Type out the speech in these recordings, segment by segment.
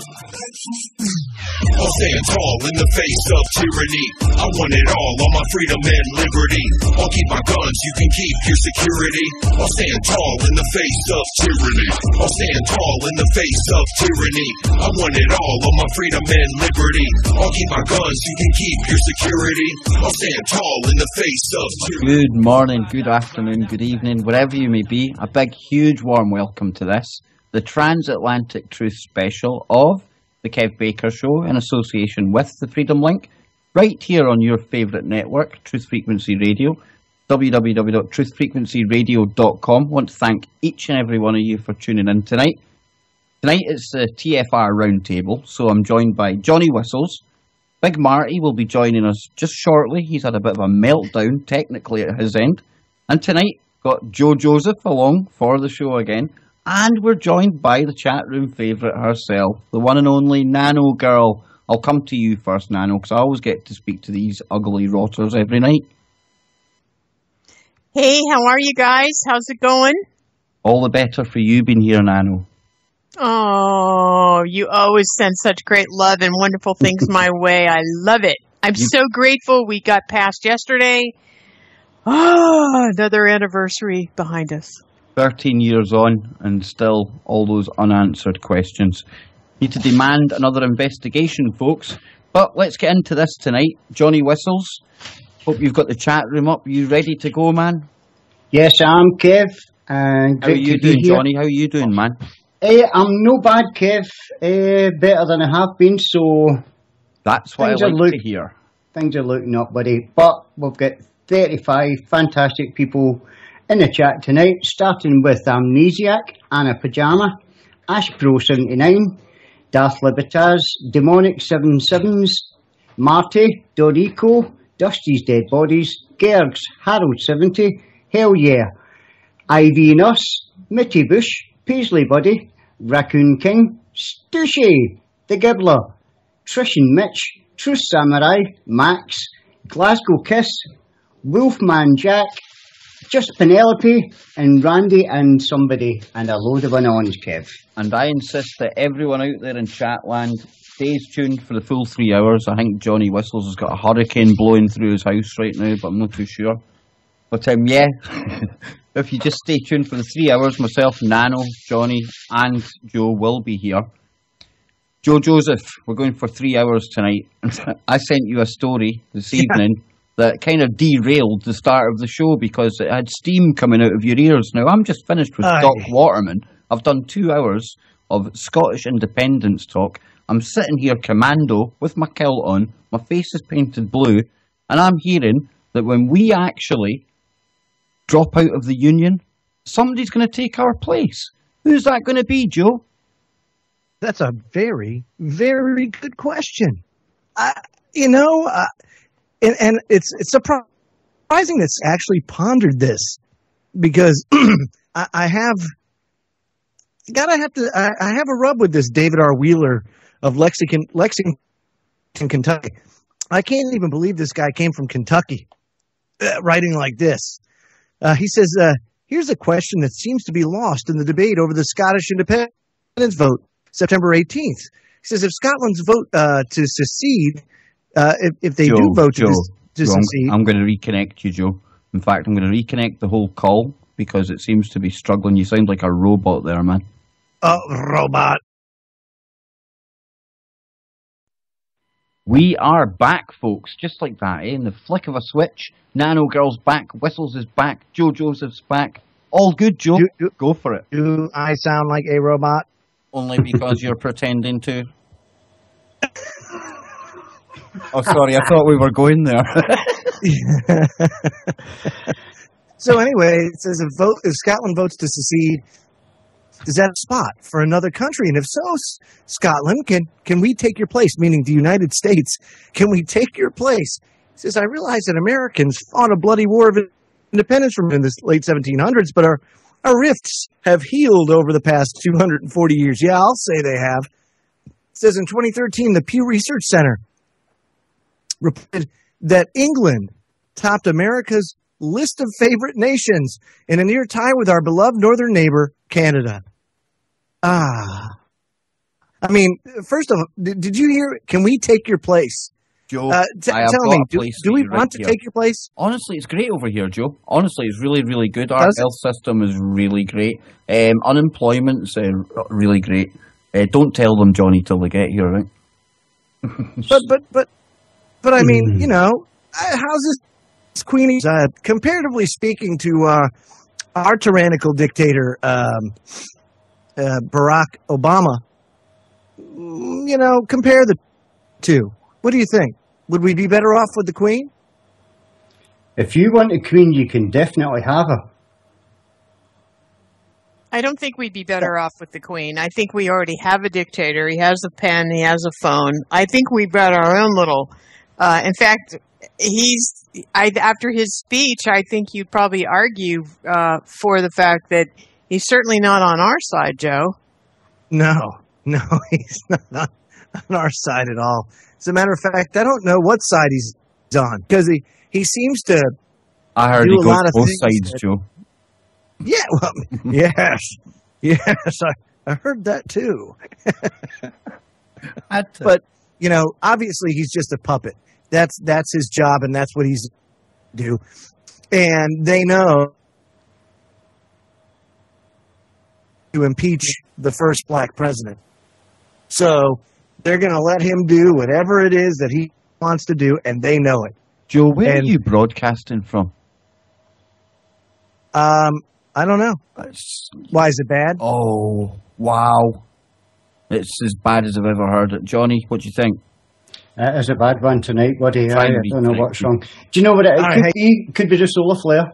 I'll stand tall in the face of tyranny. I want it all my freedom and liberty. I'll keep my guns, you can keep your security. I'll stand tall in the face of tyranny. I'll stand tall in the face of tyranny. I want it all my freedom and liberty. I'll keep my guns, you can keep your security. I'll stand tall in the face of tyranny. Good morning, good afternoon, good evening, wherever you may be. A big, huge, warm welcome to this, the Transatlantic Truth Special of The Kev Baker Show in association with the Freedom Link, right here on your favourite network, Truth Frequency Radio, www.truthfrequencyradio.com. I want to thank each and every one of you for tuning in tonight. Tonight it's the TFR Roundtable, so I'm joined by Johnny Whistles. Big Marty will be joining us just shortly. He's had a bit of a meltdown, technically, at his end. And tonight, got Joe Joseph along for the show again. And we're joined by the chat room favourite herself, the one and only Nano Girl. I'll come to you first, Nano, because I always get to speak to these ugly rotters every night. Hey, how are you guys? How's it going? All the better for you being here, Nano. Oh, you always send such great love and wonderful things my way. I love it. I'm so grateful we got past yesterday. Oh, another anniversary behind us. 13 years on, and still all those unanswered questions. Need to demand another investigation, folks. But let's get into this tonight. Johnny Whistles, hope you've got the chat room up. You ready to go, man? Yes, I'm Kev. And how are you doing, Johnny? How are you doing, man? I'm no bad, Kev. Better than I have been, so... That's what I like to hear. Things are looking up, buddy. But we've got 35 fantastic people in the chat tonight, starting with Amnesiac, Anna Pajama, Ash Pro 79, Darth Libertaz, Demonic 77s, Marty, Dorico, Dusty's Dead Bodies, Gergs, Harold 70, Hell Yeah, Ivy and Us, Mitty Bush, Paisley Buddy, Raccoon King, Stushy, The Gibbler, Trish and Mitch, Truth Samurai, Max, Glasgow Kiss, Wolfman Jack, Just Penelope, and Randy and somebody, and a load of anons, Kev. And I insist that everyone out there in Chatland stays tuned for the full 3 hours. I think Johnny Whistles has got a hurricane blowing through his house right now, but I'm not too sure. But yeah, if you just stay tuned for the 3 hours, myself, Nano, Johnny, and Joe will be here. Joe Joseph, we're going for 3 hours tonight. I sent you a story this evening that kind of derailed the start of the show because it had steam coming out of your ears. Now, I'm just finished with Doc Waterman. I've done 2 hours of Scottish independence talk. I'm sitting here commando with my kilt on, my face is painted blue, and I'm hearing that when we actually drop out of the Union, somebody's going to take our place. Who's that going to be, Joe? That's a very, very good question. And it's surprising that's actually pondered this because I have a rub with this David R. Wheeler of Lexington, Kentucky. I can't even believe this guy came from Kentucky writing like this. He says, here's a question that seems to be lost in the debate over the Scottish independence vote, September 18th. He says, if Scotland's vote to secede, if they do vote to secede... I'm going to reconnect you, Joe. In fact, I'm going to reconnect the whole call because it seems to be struggling. You sound like a robot there, man. Oh, robot. We are back, folks, just like that, eh? In the flick of a switch, Nano Girl's back, Whistles is back, Joe Joseph's back. All good, Joe. Go for it. Do I sound like a robot? Only because you're pretending to. Oh, sorry, I thought we were going there. So anyway, it says if Scotland votes to secede, is that a spot for another country? And if so, Scotland, can we take your place? Meaning the United States, can we take your place? He says, I realize that Americans fought a bloody war of independence from in the late 1700s, but our rifts have healed over the past 240 years. Yeah, I'll say they have. It says in 2013, the Pew Research Center reported that England topped America's list of favorite nations in a near tie with our beloved northern neighbor, Canada. I I mean, first of all, did you hear? Can we take your place? Joe, Tell me, do we want to take your place? Honestly, it's great over here, Joe. Honestly, it's really, really good. Our health system is really great. Unemployment's really great. Don't tell them, Johnny, till they get here, right? but I mean, you know, how's this Queenie, comparatively speaking to our tyrannical dictator, Barack Obama? You know, compare the two. What do you think? Would we be better off with the Queen? If you want a queen, you can definitely have her. I don't think we'd be better off with the Queen. I think we already have a dictator. He has a pen. He has a phone. I think we've got our own little. In fact, after his speech, I think you'd probably argue for the fact that he's certainly not on our side, Joe. No, he's not on our side at all. As a matter of fact, I don't know what side he's on, because he seems to. I heard he goes both sides, Joe. Yeah, well, yes, I heard that too. But you know, obviously, he's just a puppet. That's his job, and that's what he's do. And they know to impeach the first black president. So they're going to let him do whatever it is that he wants to do, and they know it. Joe, where are you broadcasting from? I don't know. Why is it bad? Oh, wow. It's as bad as I've ever heard it. Johnny, what do you think? It is a bad one tonight, buddy. I don't know what's wrong. Do you know what it could be? Could be the solar flare.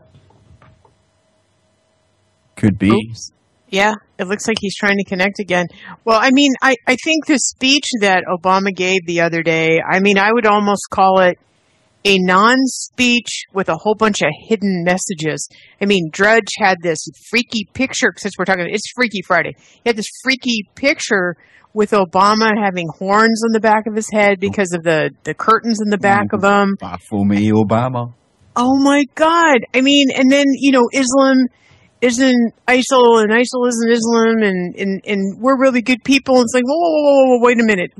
Could be. Oops. Yeah, it looks like he's trying to connect again. Well, I mean, I think the speech that Obama gave the other day, I mean, I would almost call it a non-speech with a whole bunch of hidden messages. I mean, Drudge had this freaky picture, since we're talking, it's Freaky Friday. He had this freaky picture with Obama having horns on the back of his head because of the curtains in the back of him. Baphomet Obama. Oh my God. I mean, and then, you know, Islam isn't ISIL and ISIL isn't Islam and we're really good people. And it's like, whoa, wait a minute.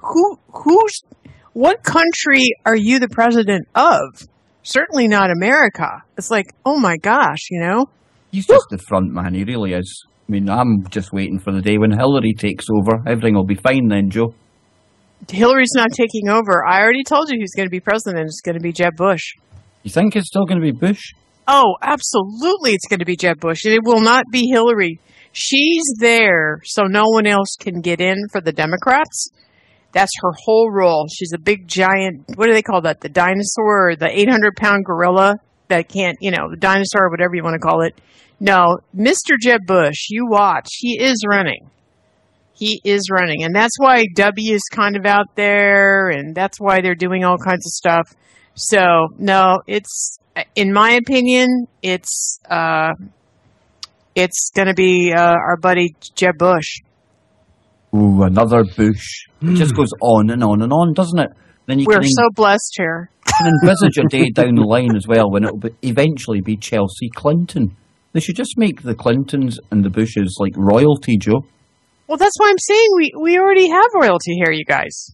What country are you the president of? Certainly not America. It's like, oh my gosh, you know? He's just the front man, he really is. I mean, I'm just waiting for the day when Hillary takes over. Everything will be fine then, Joe. Hillary's not taking over. I already told you who's going to be president. It's going to be Jeb Bush. You think it's still going to be Bush? Oh, absolutely it's going to be Jeb Bush. It will not be Hillary. She's there so no one else can get in for the Democrats. That's her whole role. She's a big giant, what do they call that? The dinosaur or the 800-pound gorilla that can't, you know, the dinosaur or whatever you want to call it. No, Mr. Jeb Bush, you watch. He is running. He is running. And that's why W is kind of out there, and that's why they're doing all kinds of stuff. So, no, it's, in my opinion, it's going to be our buddy Jeb Bush. Ooh, another Bush. It just goes on and on and on, doesn't it? Then We're so blessed here. You can envisage a day down the line as well when it will eventually be Chelsea Clinton. They should just make the Clintons and the Bushes like royalty, Joe. Well, that's why I'm saying we already have royalty here, you guys.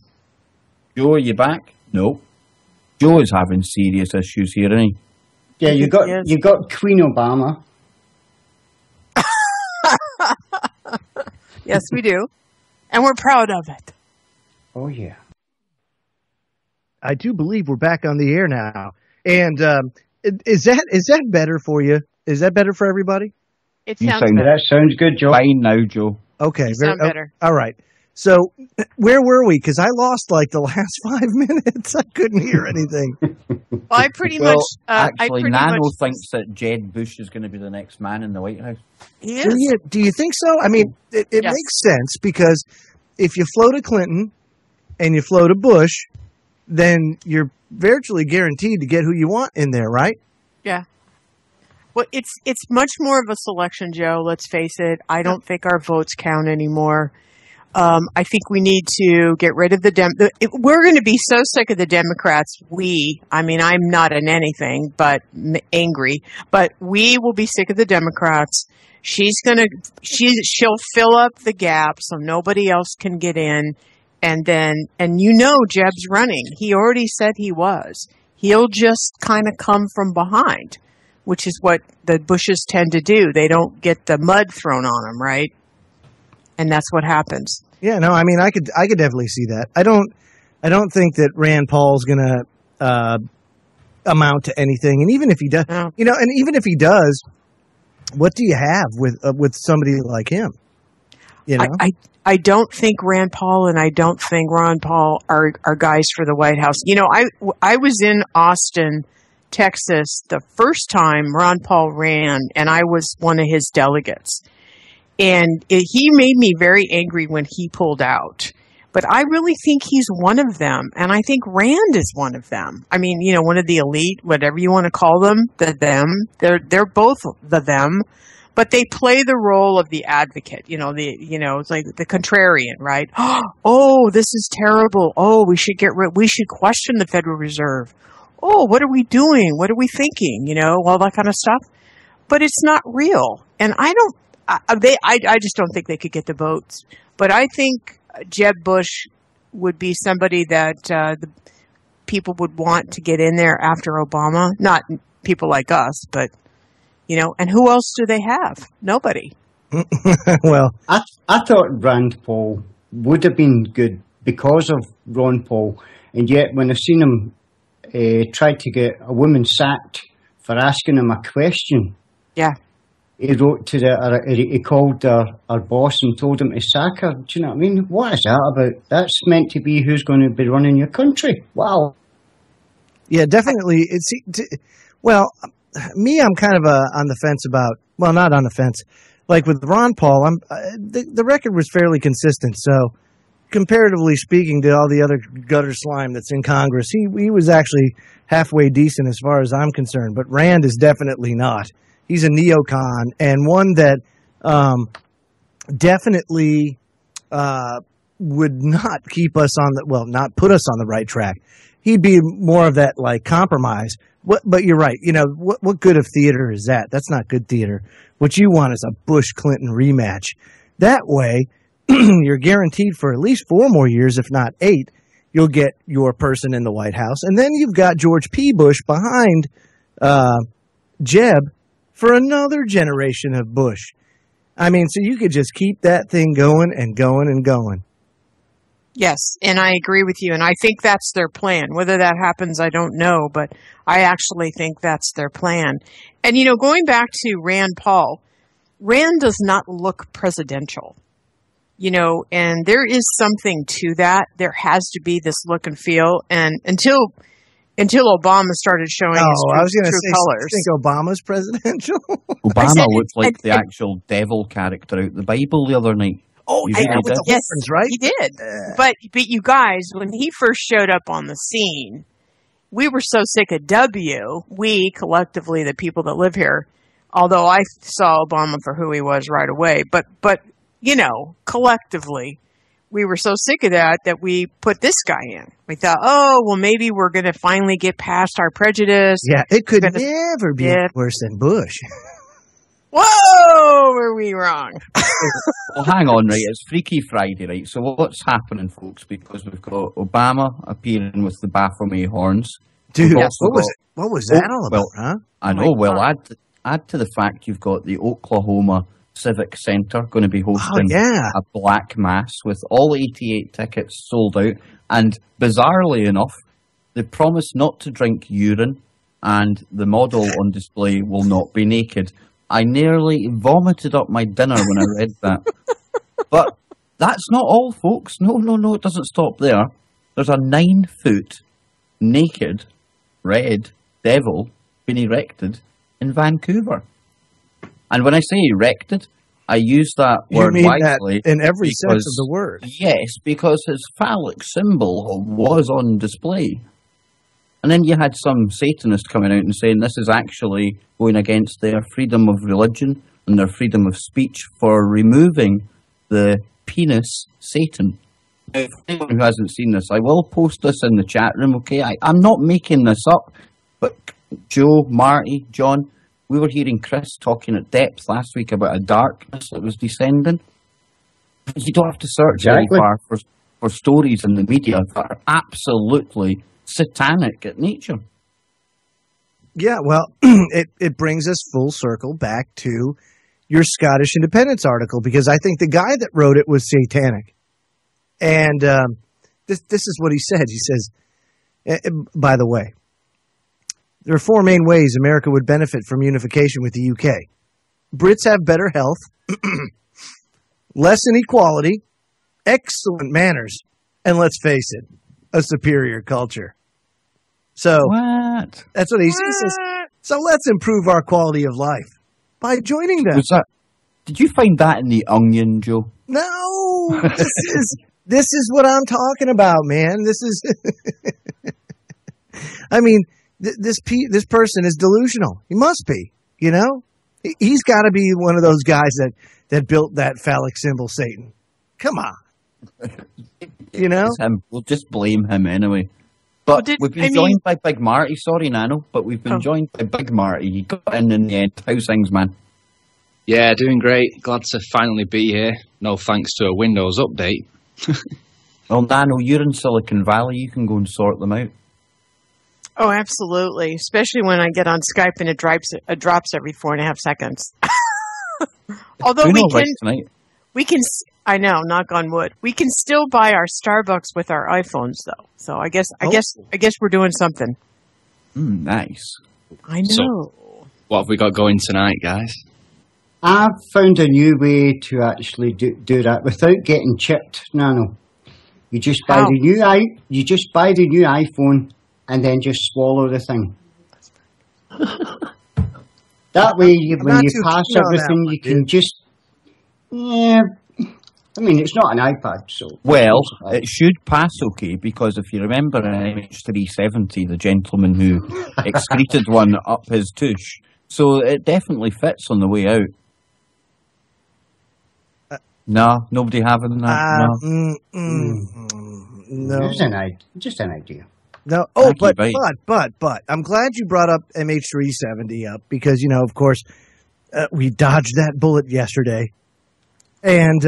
Joe, are you back? No. Joe is having serious issues here, isn't he? Yeah, you got Queen Obama. Yes, we do. And we're proud of it. Oh, yeah. I do believe we're back on the air now. And is that better for you? Is that better for everybody? It sounds better. That sounds good, Joe. Fine now, Joe. Okay. You sound better. All right. So where were we? Because I lost like the last 5 minutes. I couldn't hear anything. Well, I pretty much... actually, Nano thinks that Jeb Bush is going to be the next man in the White House. He is. Do you think so? I mean, it Yes. makes sense because if you float a Clinton and you float a Bush, then you're virtually guaranteed to get who you want in there, right? Yeah. Well, it's much more of a selection, Joe. Let's face it. I don't think our votes count anymore. I think we need to get rid of we're going to be so sick of the Democrats. I'm not in anything but angry, but we will be sick of the Democrats. She'll fill up the gap so nobody else can get in. And Jeb's running. He already said he was. He'll just kind of come from behind, which is what the Bushes tend to do. They don't get the mud thrown on them, right? And that's what happens. Yeah, no, I mean, I could definitely see that. I don't think that Rand Paul's going to amount to anything. And even if he does, and even if he does, what do you have with somebody like him? You know, I don't think Rand Paul and I don't think Ron Paul are guys for the White House. I was in Austin, Texas, the first time Ron Paul ran, and I was one of his delegates. And he made me very angry when he pulled out. But I really think he's one of them. And I think Rand is one of them. I mean, one of the elite, whatever you want to call them, them. They're both the them. But they play the role of the advocate, it's like the contrarian, right? Oh, this is terrible. Oh, we should question the Federal Reserve. Oh, what are we doing? What are we thinking? All that kind of stuff. But it's not real. And I just don't think they could get the votes. But I think Jeb Bush would be somebody that the people would want to get in there after Obama. Not people like us, but, and who else do they have? Nobody. Well, I thought Rand Paul would have been good because of Ron Paul. And yet when I seen him try to get a woman sacked for asking him a question. Yeah. He wrote he called our boss and told him to sack her. Do you know what I mean? What is that about? That's meant to be who's going to be running your country. Wow. Yeah, definitely. I'm kind of on the fence about, well, not on the fence. Like with Ron Paul, the record was fairly consistent. So comparatively speaking to all the other gutter slime that's in Congress, he was actually halfway decent as far as I'm concerned. But Rand is definitely not. He's a neocon, and one that definitely would not keep us not put us on the right track. He'd be more of that like compromise. But you're right. What good of theater is that? That's not good theater. What you want is a Bush-Clinton rematch. That way, you're guaranteed for at least 4 more years, if not 8, you'll get your person in the White House. And then you've got George P. Bush behind Jeb for another generation of Bush. I mean, so you could just keep that thing going and going and going. Yes, and I agree with you, and I think that's their plan. Whether that happens, I don't know, but I actually think that's their plan. And, going back to Rand Paul, Rand does not look presidential, and there is something to that. There has to be this look and feel, and until Obama started showing his true colors. You think Obama's presidential? Obama looked like the actual devil character out the Bible the other night. Oh, You yeah, really with the did. horns, right? He did. But you guys, when he first showed up on the scene, we were so sick of we collectively, the people that live here, although I saw Obama for who he was right away, but collectively, we were so sick of that we put this guy in. We thought, maybe we're going to finally get past our prejudice. Yeah, it could never be worse than Bush. Whoa, were we wrong? Well, hang on, right? It's Freaky Friday, right? So what's happening, folks? Because we've got Obama appearing with the Baphomet horns. Dude, We've what was that all about, huh? I know. Well, add to the fact you've got the Oklahoma Civic Center going to be hosting a black mass with all 88 tickets sold out. And bizarrely enough, they promise not to drink urine, and the model on display will not be naked. I nearly vomited up my dinner when I read that. But that's not all, folks. No, it doesn't stop there. There's a 9-foot naked red devil being erected in Vancouver. And when I say erected, I use that word wisely. In every sense of the word. Yes, because his phallic symbol was on display. And then you had some Satanist coming out and saying this is actually going against their freedom of religion and their freedom of speech for removing the penis Satan. Now, for anyone who hasn't seen this, I will post this in the chat room, okay? I'm not making this up, but Joe, Marty, John, we were hearing Chris talking at depth last week about a darkness that was descending. You don't have to search very far for stories in the media that are absolutely satanic at nature. Yeah, well, it brings us full circle back to your Scottish independence article, because I think the guy that wrote it was satanic. And this is what he said. He says, by the way, there are 4 main ways America would benefit from unification with the UK. Brits have better health, less inequality, excellent manners, and let's face it, a superior culture. So What? that's what he says. So let's improve our quality of life by joining them. Did you find that in the Onion, Joe? No, this is what I'm talking about, man. This is, I mean, this person is delusional. He must be, you know. He's got to be one of those guys that built that phallic symbol, Satan. Come on, you know. We'll just blame him anyway. But we've been joined by Big Marty. Sorry, Nano, but we've been joined by Big Marty. He got in the end. How's things, man? Yeah, doing great. Glad to finally be here. No thanks to a Windows update. Well, Nano, you're in Silicon Valley. You can go and sort them out. Oh, absolutely. Especially when I get on Skype and it drops every 4.5 seconds. Although we can, I know, knock on wood. We can still buy our Starbucks with our iPhones, though. So I guess we're doing something. Nice. I know. So, what have we got going tonight, guys? I've found a new way to actually do that without getting chipped, Nano. You just buy the new iPhone and then just swallow the thing. That way, when you pass everything, you can just. Yeah, I mean, it's not an iPad, so. Well, it should pass okay, because if you remember in MH370, the gentleman who excreted one up his tush, so it definitely fits on the way out. No, nobody having that. No, just an idea. No. Oh, but I'm glad you brought up MH370 up, because, you know, of course, we dodged that bullet yesterday. And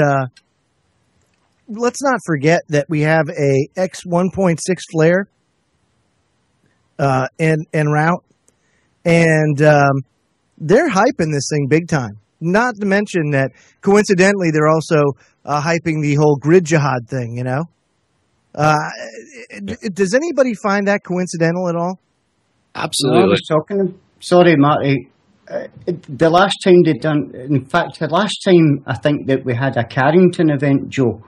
let's not forget that we have a X1.6 flare en route. And they're hyping this thing big time. Not to mention that, coincidentally, they're also hyping the whole grid jihad thing, you know? Does anybody find that coincidental at all? Absolutely. No, I was talking. Sorry, Marty. The last time the last time I think that we had a Carrington event, Joe,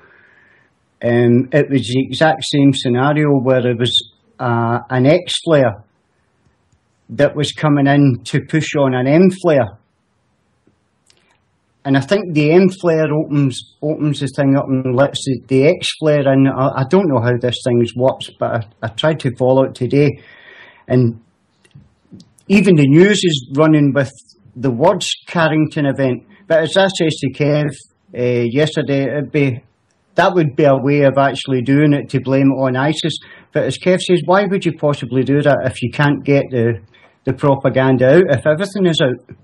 it was the exact same scenario where there was an X flare that was coming in to push on an M flare. And I think the M flare opens the thing up and lets the X flare in. I don't know how this thing works, but I tried to follow it today. And even the news is running with the words Carrington event. But as I said to Kev yesterday, that would be a way of actually doing it, to blame it on ISIS. But as Kev says, why would you possibly do that if you can't get the propaganda out, if everything is out?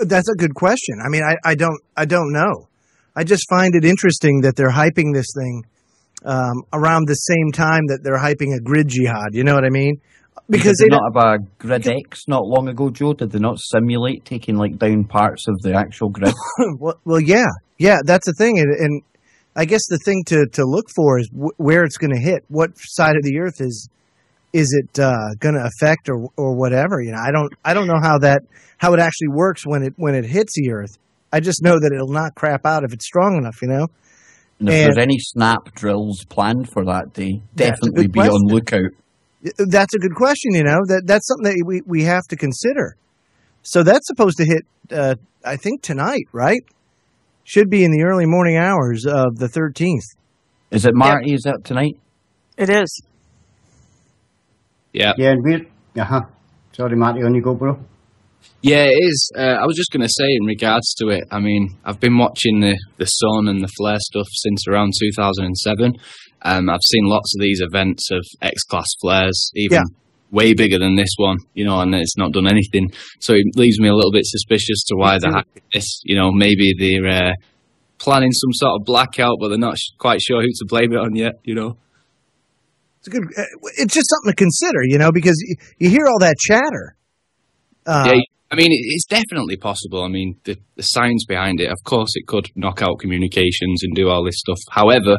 That's a good question. I mean, I don't know. I just find it interesting that they're hyping this thing around the same time that they're hyping a grid jihad. You know what I mean? Because did they not have a grid X not long ago, Joe? Did they not simulate taking down parts of the actual grid? well, yeah, that's the thing, and I guess the thing to look for is where it's going to hit. What side of the earth is it going to affect or whatever? You know, I don't know how it actually works when it hits the earth. I just know that it'll knock crap out if it's strong enough, you know. And if there's any snap drills planned for that day, definitely be on lookout. That's a good question, you know. That's something that we have to consider. So that's supposed to hit, I think, tonight, right? Should be in the early morning hours of the 13th. Is it, Marty? Is that tonight? It is. Yeah. Yeah, and we're... Sorry, Marty, on you go, bro. Yeah, it is. I was just going to say in regards to it, I mean, I've been watching the Sun and the Flare stuff since around 2007. I've seen lots of these events of X-class flares, even way bigger than this one, you know, and it's not done anything. So it leaves me a little bit suspicious to why they're hacking this. You know, maybe they're planning some sort of blackout, but they're not quite sure who to blame it on yet, you know. It's good. It's just something to consider, you know, because you hear all that chatter. Yeah, I mean, it's definitely possible. I mean, the science behind it, of course, it could knock out communications and do all this stuff. However,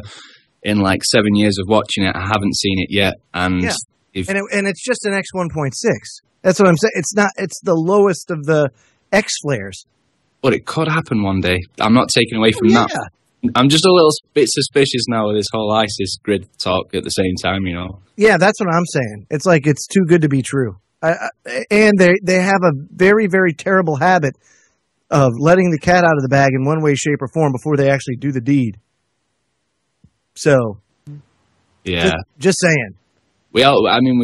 in like 7 years of watching it, I haven't seen it yet. And and it's just an X1.6. That's what I'm saying. It's the lowest of the X flares. But it could happen one day. I'm not taking away from that. I'm just a little bit suspicious now of this whole ISIS grid talk at the same time, you know. Yeah, that's what I'm saying. It's like it's too good to be true. And they have a very, very terrible habit of letting the cat out of the bag in one way, shape, or form before they actually do the deed. So, yeah, just saying. We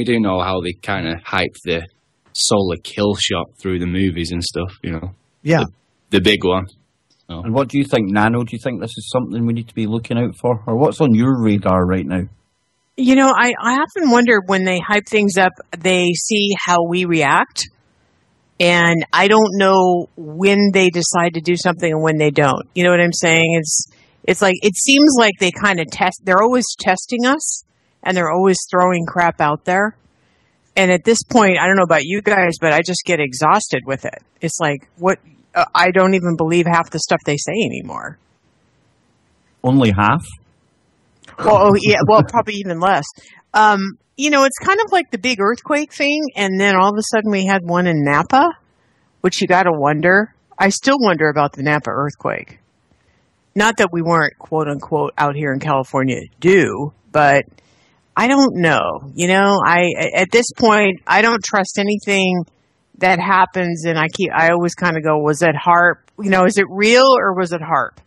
do know how they kind of hype the solar kill shot through the movies and stuff, you know. Yeah, the big one. So. And what do you think, Nano? Do you think this is something we need to be looking out for, or what's on your radar right now? You know, I often wonder when they hype things up, they see how we react. And I don't know when they decide to do something and when they don't. You know what I'm saying? It's like, it seems like they kind of they're always testing us and they're always throwing crap out there. And at this point, I don't know about you guys, but I just get exhausted with it. It's like, I don't even believe half the stuff they say anymore. Only half? Well, yeah, well, probably even less. You know, it's kind of like the big earthquake thing, and then all of a sudden we had one in Napa, which you got to wonder. I still wonder about the Napa earthquake. Not that we weren't, quote unquote, out here in California due, but I don't know. You know, at this point, I don't trust anything that happens, and I always kind of go, was it HARP? You know, is it real or was it HARP?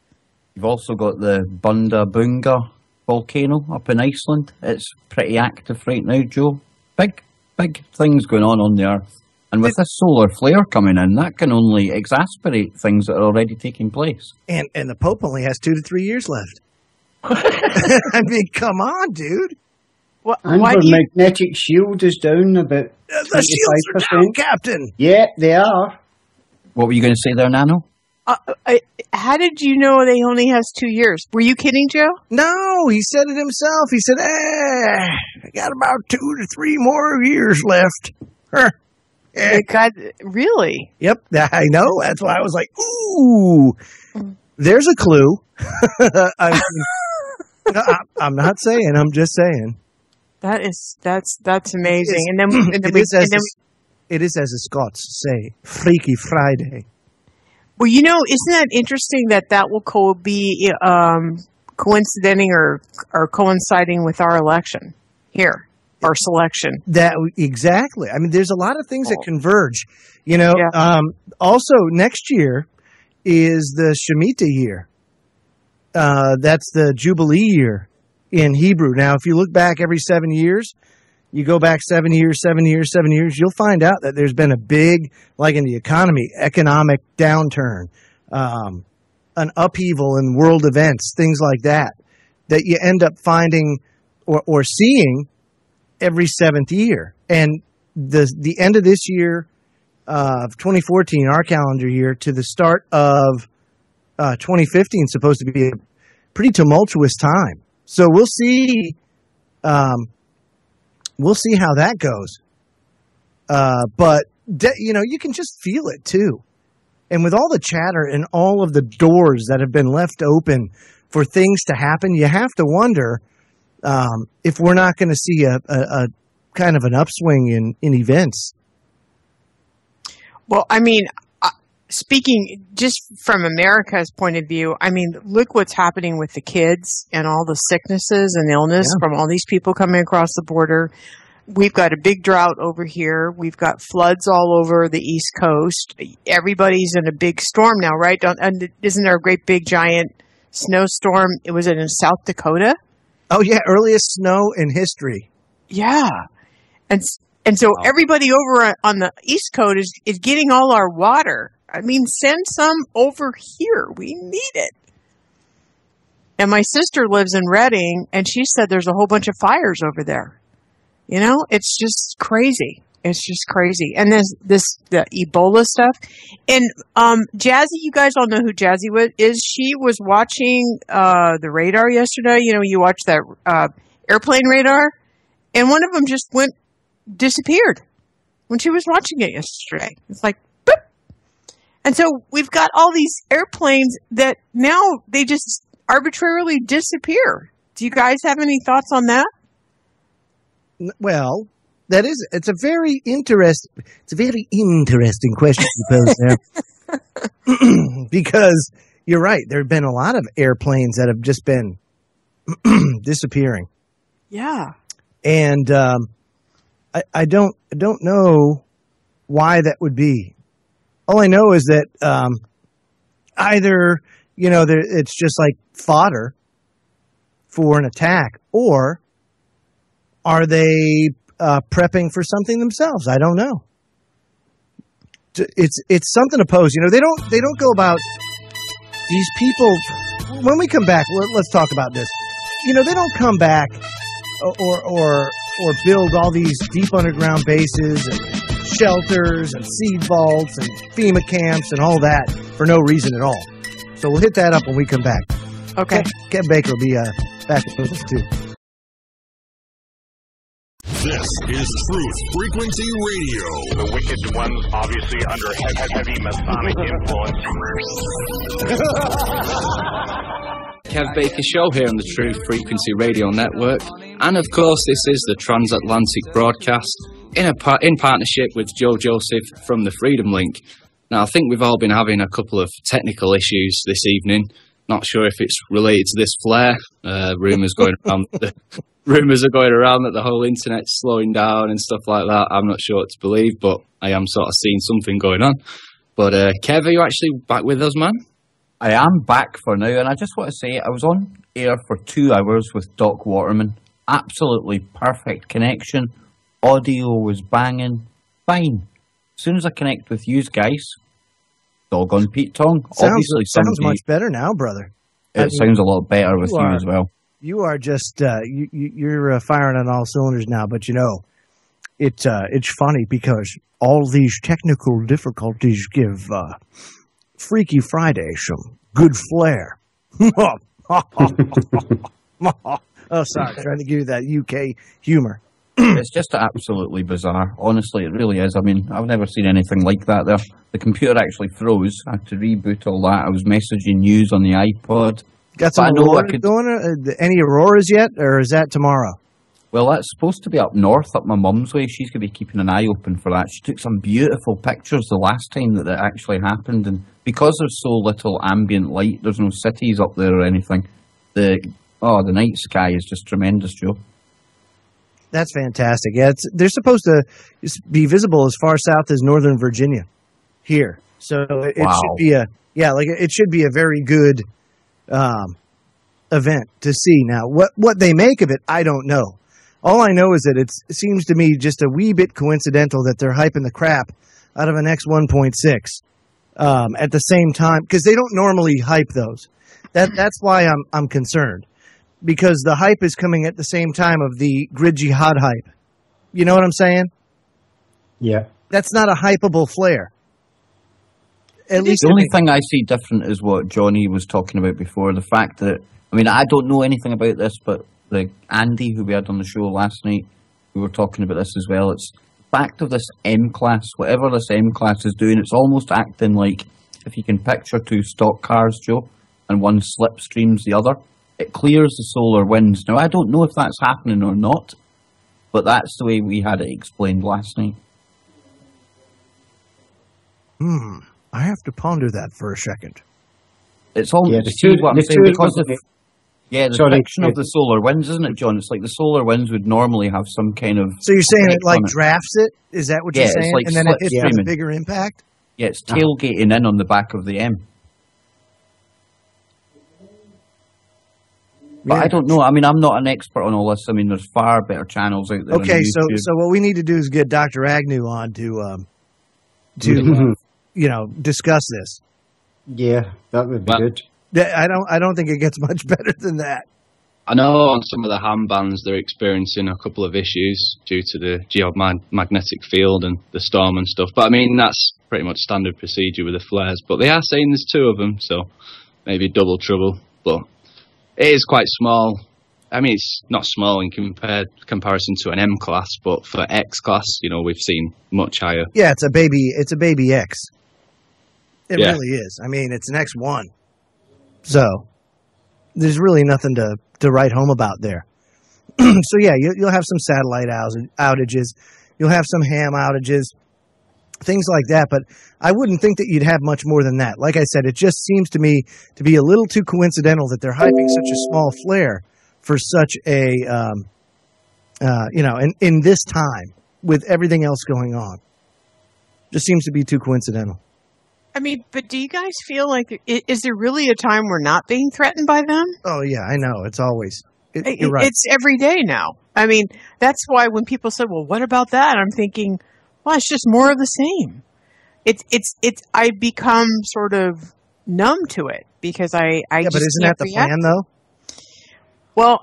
You've also got the Bunda Bunga volcano up in Iceland. It's pretty active right now, Joe. Big things going on the Earth. And with this solar flare coming in, that can only exacerbate things that are already taking place. And the Pope only has 2 to 3 years left. I mean, come on, dude. And our magnetic shield is down about 25%. The shields are down, Captain. Yeah, they are. What were you going to say there, Nano? How did you know they only has 2 years? Were you kidding, Joe? No, he said it himself. He said, I got about 2 to 3 more years left. God, really? Yep, I know. That's why I was like, ooh, there's a clue. I'm not saying, I'm just saying. That's amazing. It is as the Scots say, Freaky Friday. Well, you know, isn't that interesting that will be coinciding or coinciding with our election here, our selection? That exactly. I mean, there's a lot of things that converge. You know, also next year is the Shemitah year. That's the Jubilee year in Hebrew. Now, if you look back every 7 years, you go back 7 years, you'll find out that there's been a big, like in the economy, economic downturn, an upheaval in world events, things like that you end up finding or seeing every 7th year. And the end of this year, of 2014, our calendar year, to the start of 2015 is supposed to be a pretty tumultuous time. So we'll see. We'll see how that goes. But you know, you can just feel it too. And with all the chatter and all of the doors that have been left open for things to happen, you have to wonder if we're not going to see a kind of an upswing in events. Well, I mean, speaking just from America's point of view, I mean, look what's happening with the kids and all the sicknesses and illness from all these people coming across the border. We've got a big drought over here. We've got floods all over the East Coast. Everybody's in a big storm now, right? Isn't there a great big giant snowstorm? Was it in South Dakota? Oh, yeah. Earliest snow in history. Yeah. And And so everybody over on the East Coast is getting all our water. I mean, send some over here. We need it. And my sister lives in Redding, and she said there's a whole bunch of fires over there. You know, it's just crazy. It's just crazy. And the Ebola stuff. And Jazzy, you guys all know who Jazzy is. She was watching the radar yesterday. You know, you watch that airplane radar, and one of them just disappeared when she was watching it yesterday. It's like, boop. And so we've got all these airplanes that now they just arbitrarily disappear. Do you guys have any thoughts on that? Well, it's a very interesting question to pose there. Because you're right, there have been a lot of airplanes that have just been disappearing. Yeah. And I don't know why that would be. All I know is that either, you know, it's just like fodder for an attack, or are they prepping for something themselves? I don't know. It's something to pose. You know, they don't go about these people. When we come back, let's talk about this. You know, they don't come back or build all these deep underground bases and shelters and seed vaults and FEMA camps and all that for no reason at all. So we'll hit that up when we come back. Okay. Ken Baker will be back with us too. This is Truth Frequency Radio. The wicked ones obviously under heavy Masonic influence. Kev Baker Show here on the Truth Frequency Radio Network. And of course, this is the transatlantic broadcast in partnership with Joe Joseph from the Freedom Link. Now, I think we've all been having a couple of technical issues this evening. Not sure if it's related to this flare. Rumours going around. Rumours are going around that the whole internet's slowing down and stuff like that. I'm not sure what to believe, but I am sort of seeing something going on. But Kev, are you actually back with us, man? I am back for now, and I just want to say I was on air for 2 hours with Doc Waterman. Absolutely perfect connection. Audio was banging. Fine. As soon as I connect with you guys, doggone Pete Tong. Obviously, sounds much better now, brother. It sounds a lot better with you as well. You are just you're firing on all cylinders now, but you know, it's funny because all these technical difficulties give Freaky Friday some good flair. Oh, sorry, trying to give you that UK humor. It's just absolutely bizarre. Honestly, it really is. I mean, I've never seen anything like that there. The computer actually froze. I had to reboot all that. I was messaging news on the iPod. Got some aurora going? Any auroras yet, or is that tomorrow? Well, that's supposed to be up north, up my mum's way. She's going to be keeping an eye open for that. She took some beautiful pictures the last time that actually happened. And because there's so little ambient light, there's no cities up there or anything. The night sky is just tremendous, Joe. That's fantastic. Yeah, they're supposed to be visible as far south as Northern Virginia here. So it should be it should be a very good event to see. Now, what they make of it, I don't know. All I know is that it seems to me just a wee bit coincidental that they're hyping the crap out of an X1.6 at the same time, because they don't normally hype those. That's why I'm concerned, because the hype is coming at the same time of the Grid Jihad hype. You know what I'm saying? Yeah. That's not a hypeable flare. At least the only thing I see different is what Johnny was talking about before. The fact that, I mean, I don't know anything about this, but Andy, who we had on the show last night, we were talking about this as well. It's the fact of this M-Class, whatever this M-Class is doing, it's almost acting like, if you can picture two stock cars, Joe, and one slipstreams the other, it clears the solar winds. Now, I don't know if that's happening or not, but that's the way we had it explained last night. I have to ponder that for a second. It's all Yeah, the direction of the solar winds, isn't it, John? It's like the solar winds would normally have some kind of... So you're saying it like drafts it? Is that what you're saying? It's like and then it hits with a bigger impact? Yeah, it's tailgating in on the back of the M. But Yeah. I don't know. I mean, I'm not an expert on all this. I mean, there's far better channels out there. on Okay, so YouTube. what we need to do is get Dr. Agnew on to discuss this. Yeah, that would be Well- good. I don't think it gets much better than that. I know on some of the ham bands they're experiencing a couple of issues due to the geomagnetic field and the storm and stuff. But I mean, that's pretty much standard procedure with the flares. But they are saying there's 2 of them, so maybe double trouble. But it is quite small. I mean, it's not small in comparison to an M class, but for X class, we've seen much higher. Yeah, it's a baby X. It Yeah. really is. I mean, it's an X1. So there's really nothing to write home about there. So yeah, you'll have some satellite outages. You'll have some ham outages, things like that. But I wouldn't think that you'd have much more than that. Like I said, it just seems to me to be a little too coincidental that they're hyping such a small flare for such a, in this time with everything else going on. Just seems to be too coincidental. I mean, but do you guys feel like, is there really a time we're not being threatened by them? Oh yeah, I know. It's always. You're right. It's every day now. I mean, that's why when people say, well, what about that? I'm thinking, well, it's just more of the same. I become sort of numb to it because I Yeah, just but isn't can't that the react. plan though? Well,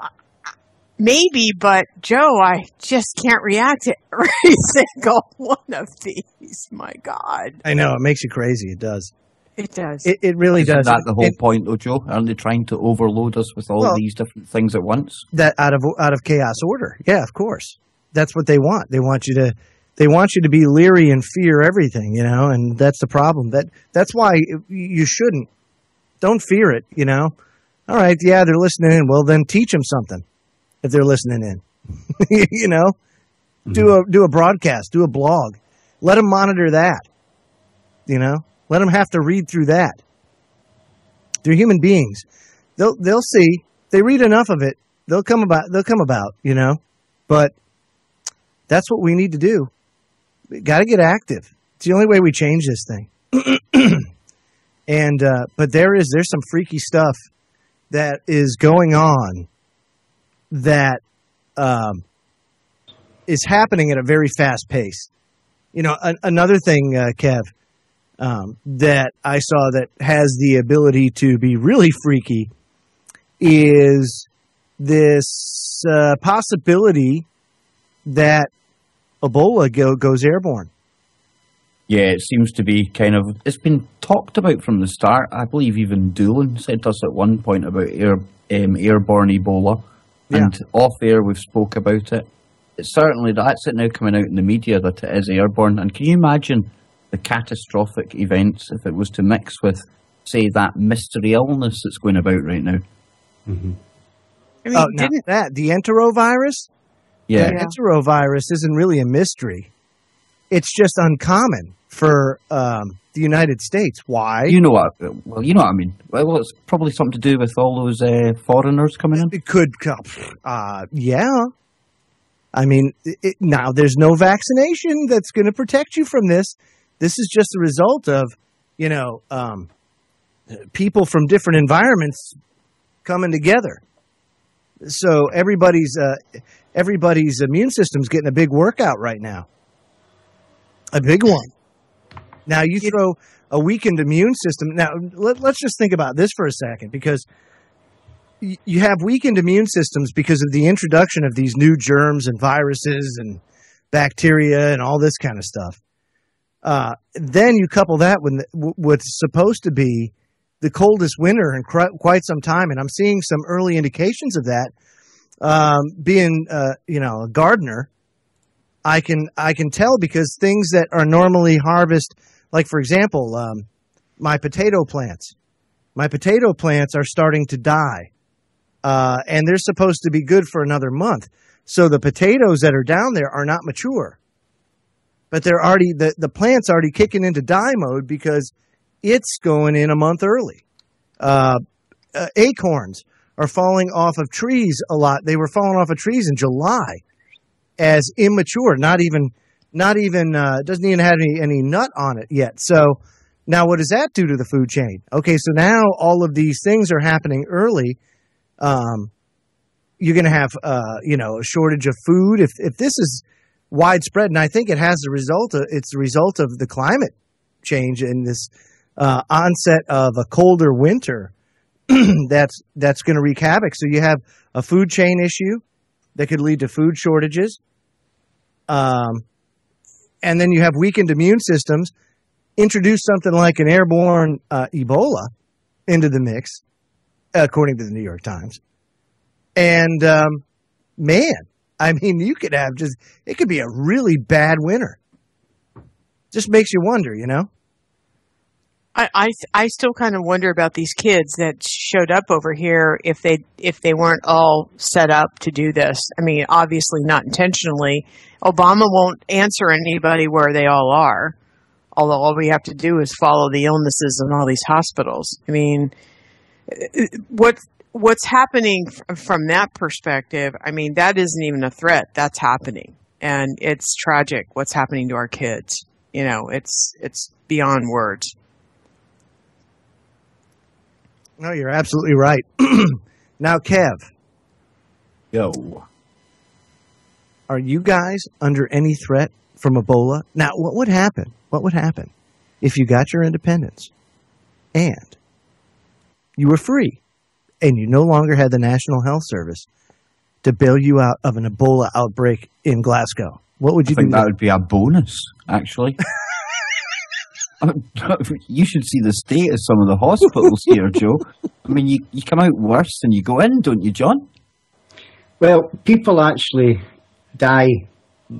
maybe, but Joe, I just can't react to every single one of these. My God. I know, it makes you crazy. It does. It does. It really Isn't does. that the whole point, though, Joe? Aren't they trying to overload us with all these different things at once? That out of chaos order. Yeah, of course. That's what they want. They want you to be leery and fear everything, and that's the problem. That's why you shouldn't. Don't fear it, All right, yeah, they're listening in. Well, then teach them something if they're listening in. Do a broadcast, do a blog. Let them monitor that. Let them have to read through that. They're human beings. They'll see. They read enough of it. They'll come about. But that's what we need to do. We got to get active. It's the only way we change this thing. And but there's some freaky stuff that is going on that is happening at a very fast pace. Another thing, Kev, that I saw that has the ability to be really freaky is this possibility that Ebola goes airborne. Yeah, it seems to be it's been talked about from the start. I believe even Doolin said to us at one point about airborne Ebola. Yeah. And off air we've spoke about it. It's certainly, that's it now coming out in the media that it is airborne. And can you imagine the catastrophic events if it was to mix with, say, that mystery illness that's going about right now? Mm-hmm. I mean, The enterovirus? Yeah. The enterovirus isn't really a mystery. It's just uncommon for the United States. Why? You know what I mean. Well, it's probably something to do with all those foreigners coming in. It could come. Yeah. I mean, now there's no vaccination that's going to protect you from this. This is just a result of, people from different environments coming together. So everybody's immune system's getting a big workout right now. A big one. Now you throw a weakened immune system. Now let's just think about this for a second, because you have weakened immune systems because of the introduction of these new germs and viruses and bacteria and all this kind of stuff. Then you couple that with what's supposed to be the coldest winter in quite some time, and I'm seeing some early indications of that. Being a gardener, I can tell, because things that are normally harvest, like for example, my potato plants are starting to die. And they're supposed to be good for another month. So the potatoes that are down there are not mature. But they're already, the plant's already kicking into die mode because it's going in a month early. Acorns are falling off of trees a lot. They were falling off of trees in July as immature, not even doesn't even have any nut on it yet. So now what does that do to the food chain? Okay, so now all of these things are happening early. you're going to have, a shortage of food. If this is widespread, and I think it has it's the result of the climate change and this onset of a colder winter that's going to wreak havoc. So you have a food chain issue that could lead to food shortages. And then you have weakened immune systems. Introduce something like an airborne Ebola into the mix, according to the New York Times. And, man, I mean, you could have it could be a really bad winter. Just makes you wonder, I still kind of wonder about these kids that showed up over here if they weren't all set up to do this. I mean, obviously not intentionally. Obama won't answer anybody where they all are, although all we have to do is follow the illnesses in all these hospitals. I mean, what's happening from that perspective, I mean, that isn't even a threat. That's happening. And it's tragic what's happening to our kids. It's beyond words. No, you're absolutely right. Now, Kev. Yo. Are you guys under any threat from Ebola? Now, what would happen? What would happen if you got your independence and you were free and you no longer had the National Health Service to bail you out of an Ebola outbreak in Glasgow? What would you do? I think that would be a bonus, actually. You should see the state of some of the hospitals here, Joe. I mean, you come out worse than you go in, don't you, John? Well, people actually die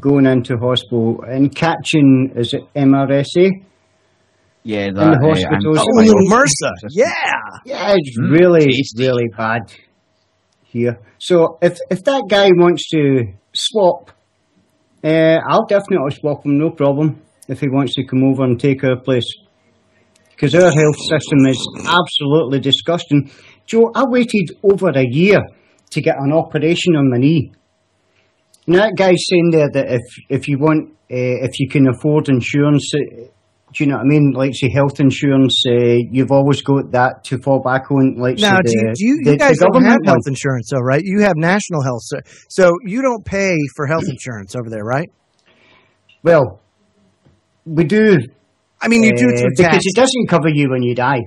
going into hospital and catching, is it MRSA? Yeah, in the hospitals. MRSA. Yeah. Yeah, it's really bad here. So if that guy wants to swap, I'll definitely swap him, no problem, if he wants to come over and take our place. Because our health system is absolutely disgusting. Joe, I waited over a year to get an operation on my knee. Now that guy's saying there that if you can afford insurance, do you know what I mean? Like, say, health insurance, you've always got that to fall back on. Like, now, you guys don't have health insurance, though, right? You have national health, so you don't pay for health insurance over there, right? Well, we do. I mean, you do through because tax. it doesn't cover you when you die.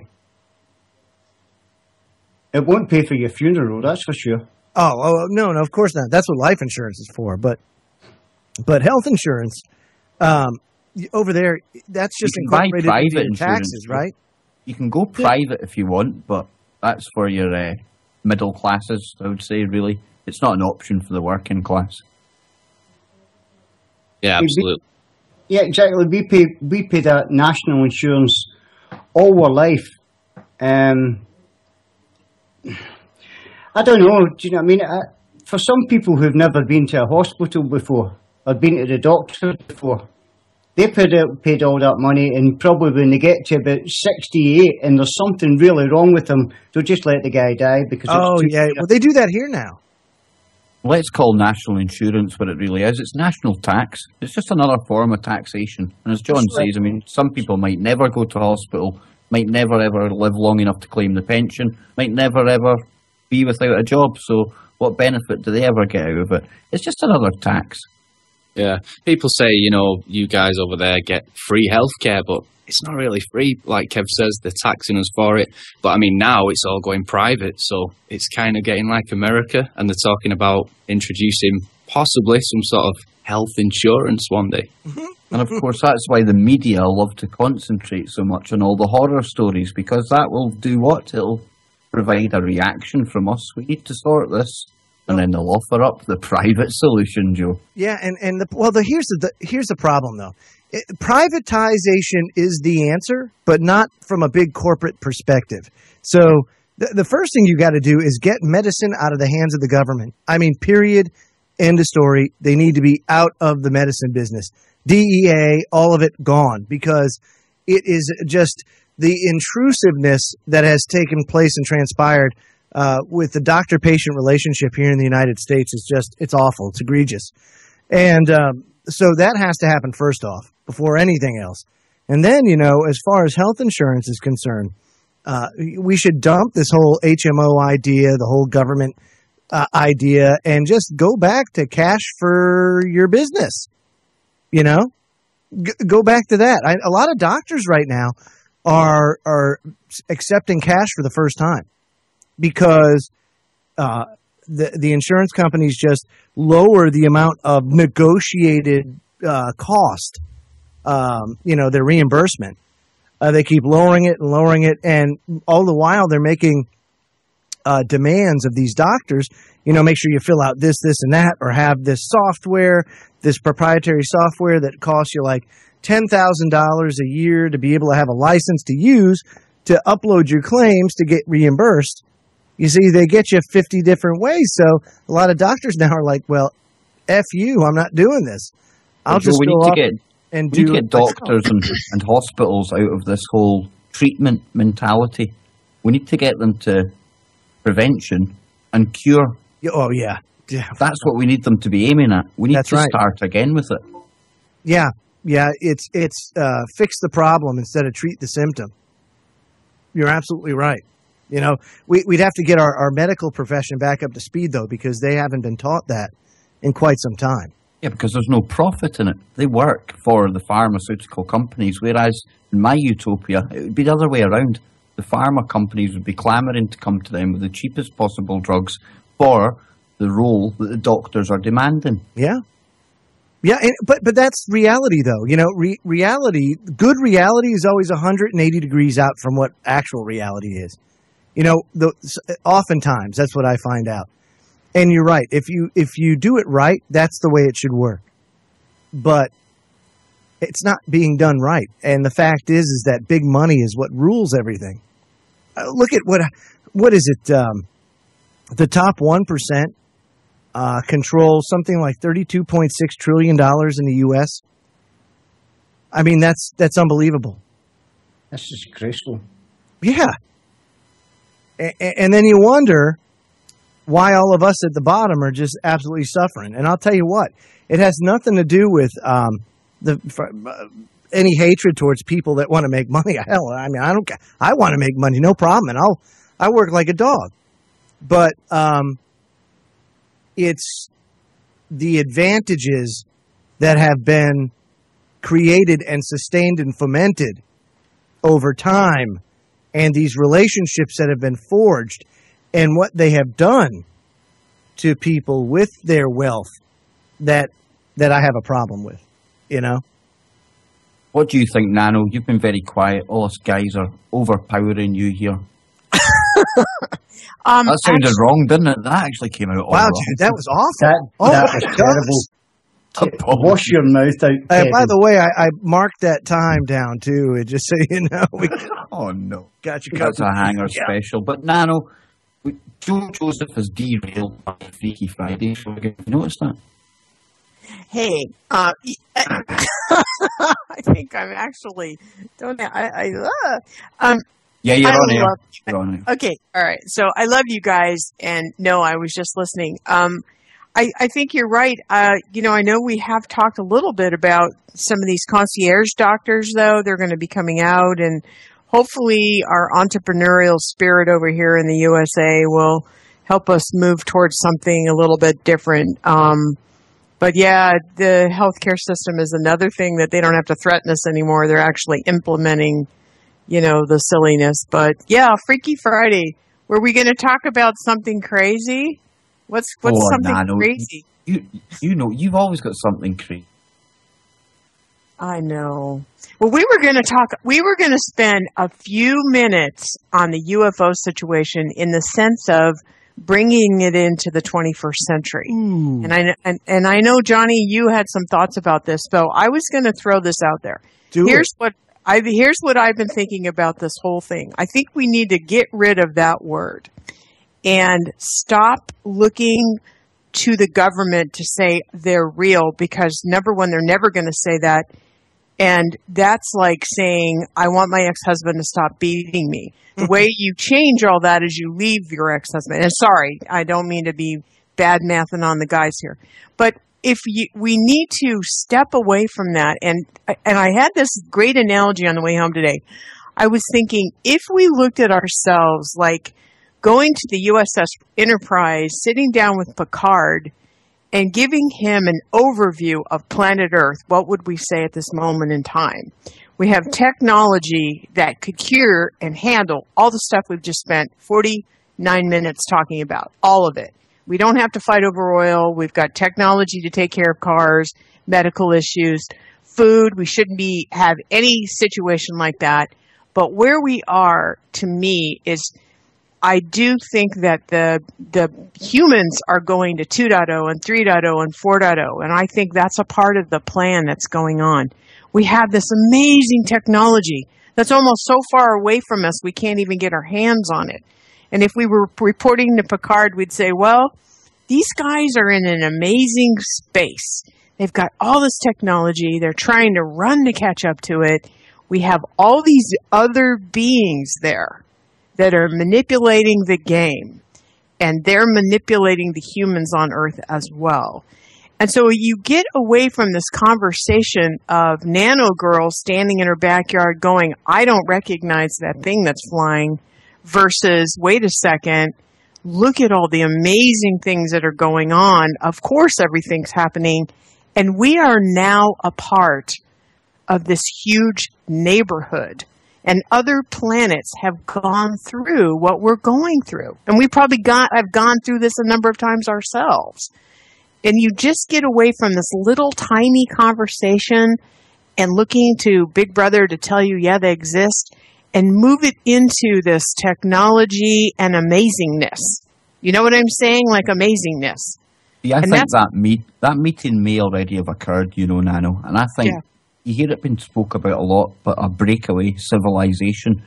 It won't pay for your funeral, that's for sure. Oh, no, of course not. That's what life insurance is for. But health insurance, over there, that's just incorporated into your taxes, right? You can go private if you want, but that's for your middle classes, I would say, really. It's not an option for the working class. Yeah, absolutely. Yeah, exactly. We pay that national insurance all our life. I don't know. Do you know what I mean? For some people who've never been to a hospital before or been to the doctor before, they paid all that money, and probably when they get to about 68 and there's something really wrong with them, they'll just let the guy die because. Well, they do that here now. Let's call national insurance what it really is. It's national tax. It's just another form of taxation. And as John says, I mean, some people might never go to hospital, might never ever live long enough to claim the pension, might never ever be without a job. So what benefit do they ever get out of it? It's just another tax. Yeah. People say, you guys over there get free healthcare, but it's not really free. Like Kev says, they're taxing us for it. But I mean, now it's all going private. So it's kind of getting like America. And they're talking about introducing possibly some sort of health insurance one day. And of course, that's why the media love to concentrate so much on all the horror stories, because that will do what? It'll provide a reaction from us. We need to sort this. And then they'll offer up the private solution, Joe. Yeah, here's the problem, though. Privatization is the answer, but not from a big corporate perspective. So the first thing you got to do is get medicine out of the hands of the government. I mean, period, end of story. They need to be out of the medicine business. DEA, all of it gone, because it is just the intrusiveness that has taken place and transpired with the doctor-patient relationship here in the United States is it's awful. It's egregious. And so that has to happen first off before anything else. And then, as far as health insurance is concerned, we should dump this whole HMO idea, the whole government idea and just go back to cash for your business. You know, go back to that. A lot of doctors right now are accepting cash for the first time because the insurance companies just lower the amount of negotiated cost. Their reimbursement. They keep lowering it, and all the while they're making demands of these doctors. Make sure you fill out this, and that, or have this software, this proprietary software that costs you like $10,000 a year to be able to have a license to use to upload your claims to get reimbursed. You see, they get you 50 different ways. So a lot of doctors now are like, well, F you, I'm not doing this. I'll just go off and do get doctors and hospitals out of this whole treatment mentality. We need to get them to prevention and cure. Oh, yeah. That's what we need them to be aiming at. We need to start again with it. Yeah. It's fix the problem instead of treat the symptom. You're absolutely right. We'd have to get our medical profession back up to speed, though, because they haven't been taught that in quite some time. Yeah, because there's no profit in it. They work for the pharmaceutical companies, whereas in my utopia, it would be the other way around. The pharma companies would be clamoring to come to them with the cheapest possible drugs for the role that the doctors are demanding. Yeah. Yeah, but that's reality, though. Reality, good reality is always 180 degrees out from what actual reality is. Oftentimes, that's what I find out. And you're right. If you do it right, that's the way it should work. But it's not being done right. And the fact is that big money is what rules everything. Look at what is it? The top 1% control something like $32.6 trillion in the U.S. I mean, that's unbelievable. That's disgraceful. Yeah. And then you wonder why all of us at the bottom are just absolutely suffering. And I'll tell you what, it has nothing to do with any hatred towards people that want to make money. Hell, I mean, I want to make money, no problem, and I work like a dog. But it's the advantages that have been created and sustained and fomented over time, and these relationships that have been forged, and what they have done to people with their wealth that I have a problem with, What do you think, Nano? You've been very quiet. All us guys are overpowering you here. That sounded wrong, didn't it? That actually came out all wrong. Dude, that was awful. That was terrible. Wash your mouth out, Kevin. By the way, I marked that time down, too, just so you know. Oh, no. Got you covered. That's a hanger special. But, Nano, Joe Joseph has derailed my Freaky Friday show again. You noticed that? Hey, I think I'm actually Yeah, you're on air. You're on air. Okay, all right. So I love you guys, and no, I was just listening. I think you're right. I know we have talked a little bit about some of these concierge doctors, though. They're going to be coming out, and hopefully our entrepreneurial spirit over here in the USA will help us move towards something a little bit different. But yeah, the healthcare system is another thing that they don't have to threaten us anymore. They're actually implementing, the silliness. But yeah, Freaky Friday. Were we going to talk about something crazy? What's something crazy? You've always got something crazy. I know. Well, we were going to spend a few minutes on the UFO situation in the sense of bringing it into the 21st century. Ooh. And I know, Johnny, you had some thoughts about this, so I was going to throw this out there. Here's what I've been thinking about this whole thing. I think we need to get rid of that word and stop looking to the government to say they're real, because number one, they're never going to say that. And that's like saying, I want my ex-husband to stop beating me. The way you change all that is you leave your ex-husband. And sorry, I don't mean to be bad-mouthing on the guys here. But we need to step away from that. And I had this great analogy on the way home today. I was thinking, if we looked at ourselves like going to the USS Enterprise, sitting down with Picard, and giving him an overview of planet Earth, what would we say at this moment in time? We have technology that could cure and handle all the stuff we've just spent 49 minutes talking about, all of it. We don't have to fight over oil. We've got technology to take care of cars, medical issues, food. We shouldn't have any situation like that. But where we are, to me, is I do think that the humans are going to 2.0 and 3.0 and 4.0, and I think that's a part of the plan that's going on. We have this amazing technology that's almost so far away from us we can't even get our hands on it. And if we were reporting to Picard, we'd say, well, these guys are in an amazing space. They've got all this technology. They're trying to run to catch up to it. We have all these other beings there that are manipulating the game, and they're manipulating the humans on Earth as well. And so you get away from this conversation of Nano Girl standing in her backyard going, I don't recognize that thing that's flying, versus, wait a second, look at all the amazing things that are going on. Of course, everything's happening. And we are now a part of this huge neighborhood. And other planets have gone through what we're going through. And we probably have gone through this a number of times ourselves. And you just get away from this little tiny conversation and looking to Big Brother to tell you, yeah, they exist, and move it into this technology and amazingness. You know what I'm saying? Like amazingness. Yeah, I think that meeting may already have occurred, Nano. And I think you hear it being spoke about a lot, but a breakaway civilization.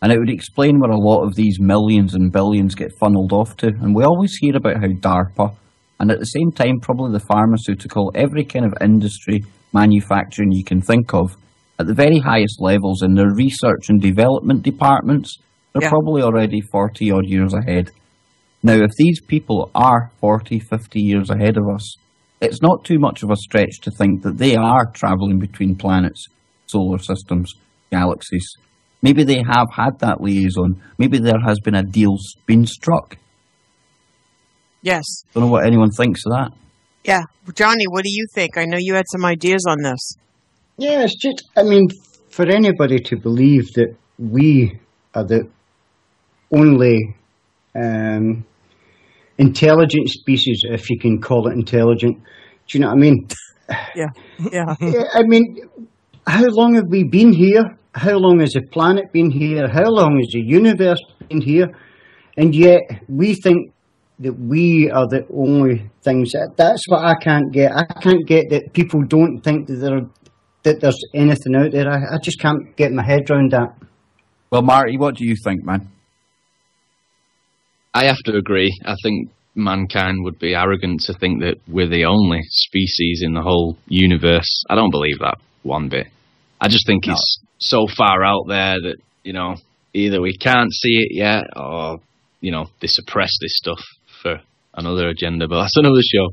And it would explain where a lot of these millions and billions get funneled off to. And we always hear about how DARPA, and at the same time, probably the pharmaceutical, every kind of industry, manufacturing you can think of, at the very highest levels in their research and development departments, they're probably already 40-odd years ahead. Now, if these people are 40, 50 years ahead of us, it's not too much of a stretch to think that they are travelling between planets, solar systems, galaxies. Maybe they have had that liaison. Maybe there has been a deal been struck. Yes. Don't know what anyone thinks of that. Yeah. Johnny, what do you think? I know you had some ideas on this. Yeah, it's just, for anybody to believe that we are the only intelligent species, if you can call it intelligent, do you know what I mean? Yeah. How long have we been here? How long has the planet been here? How long has the universe been here? And yet we think that we are the only things. That's what I can't get. I can't get that people don't think that there's anything out there. I just can't get my head around that. Well, Marty, what do you think, man? I have to agree. I think mankind would be arrogant to think that we're the only species in the whole universe. I don't believe that one bit. I just think it's so far out there that, either we can't see it yet or, they suppress this stuff for another agenda. But that's another show.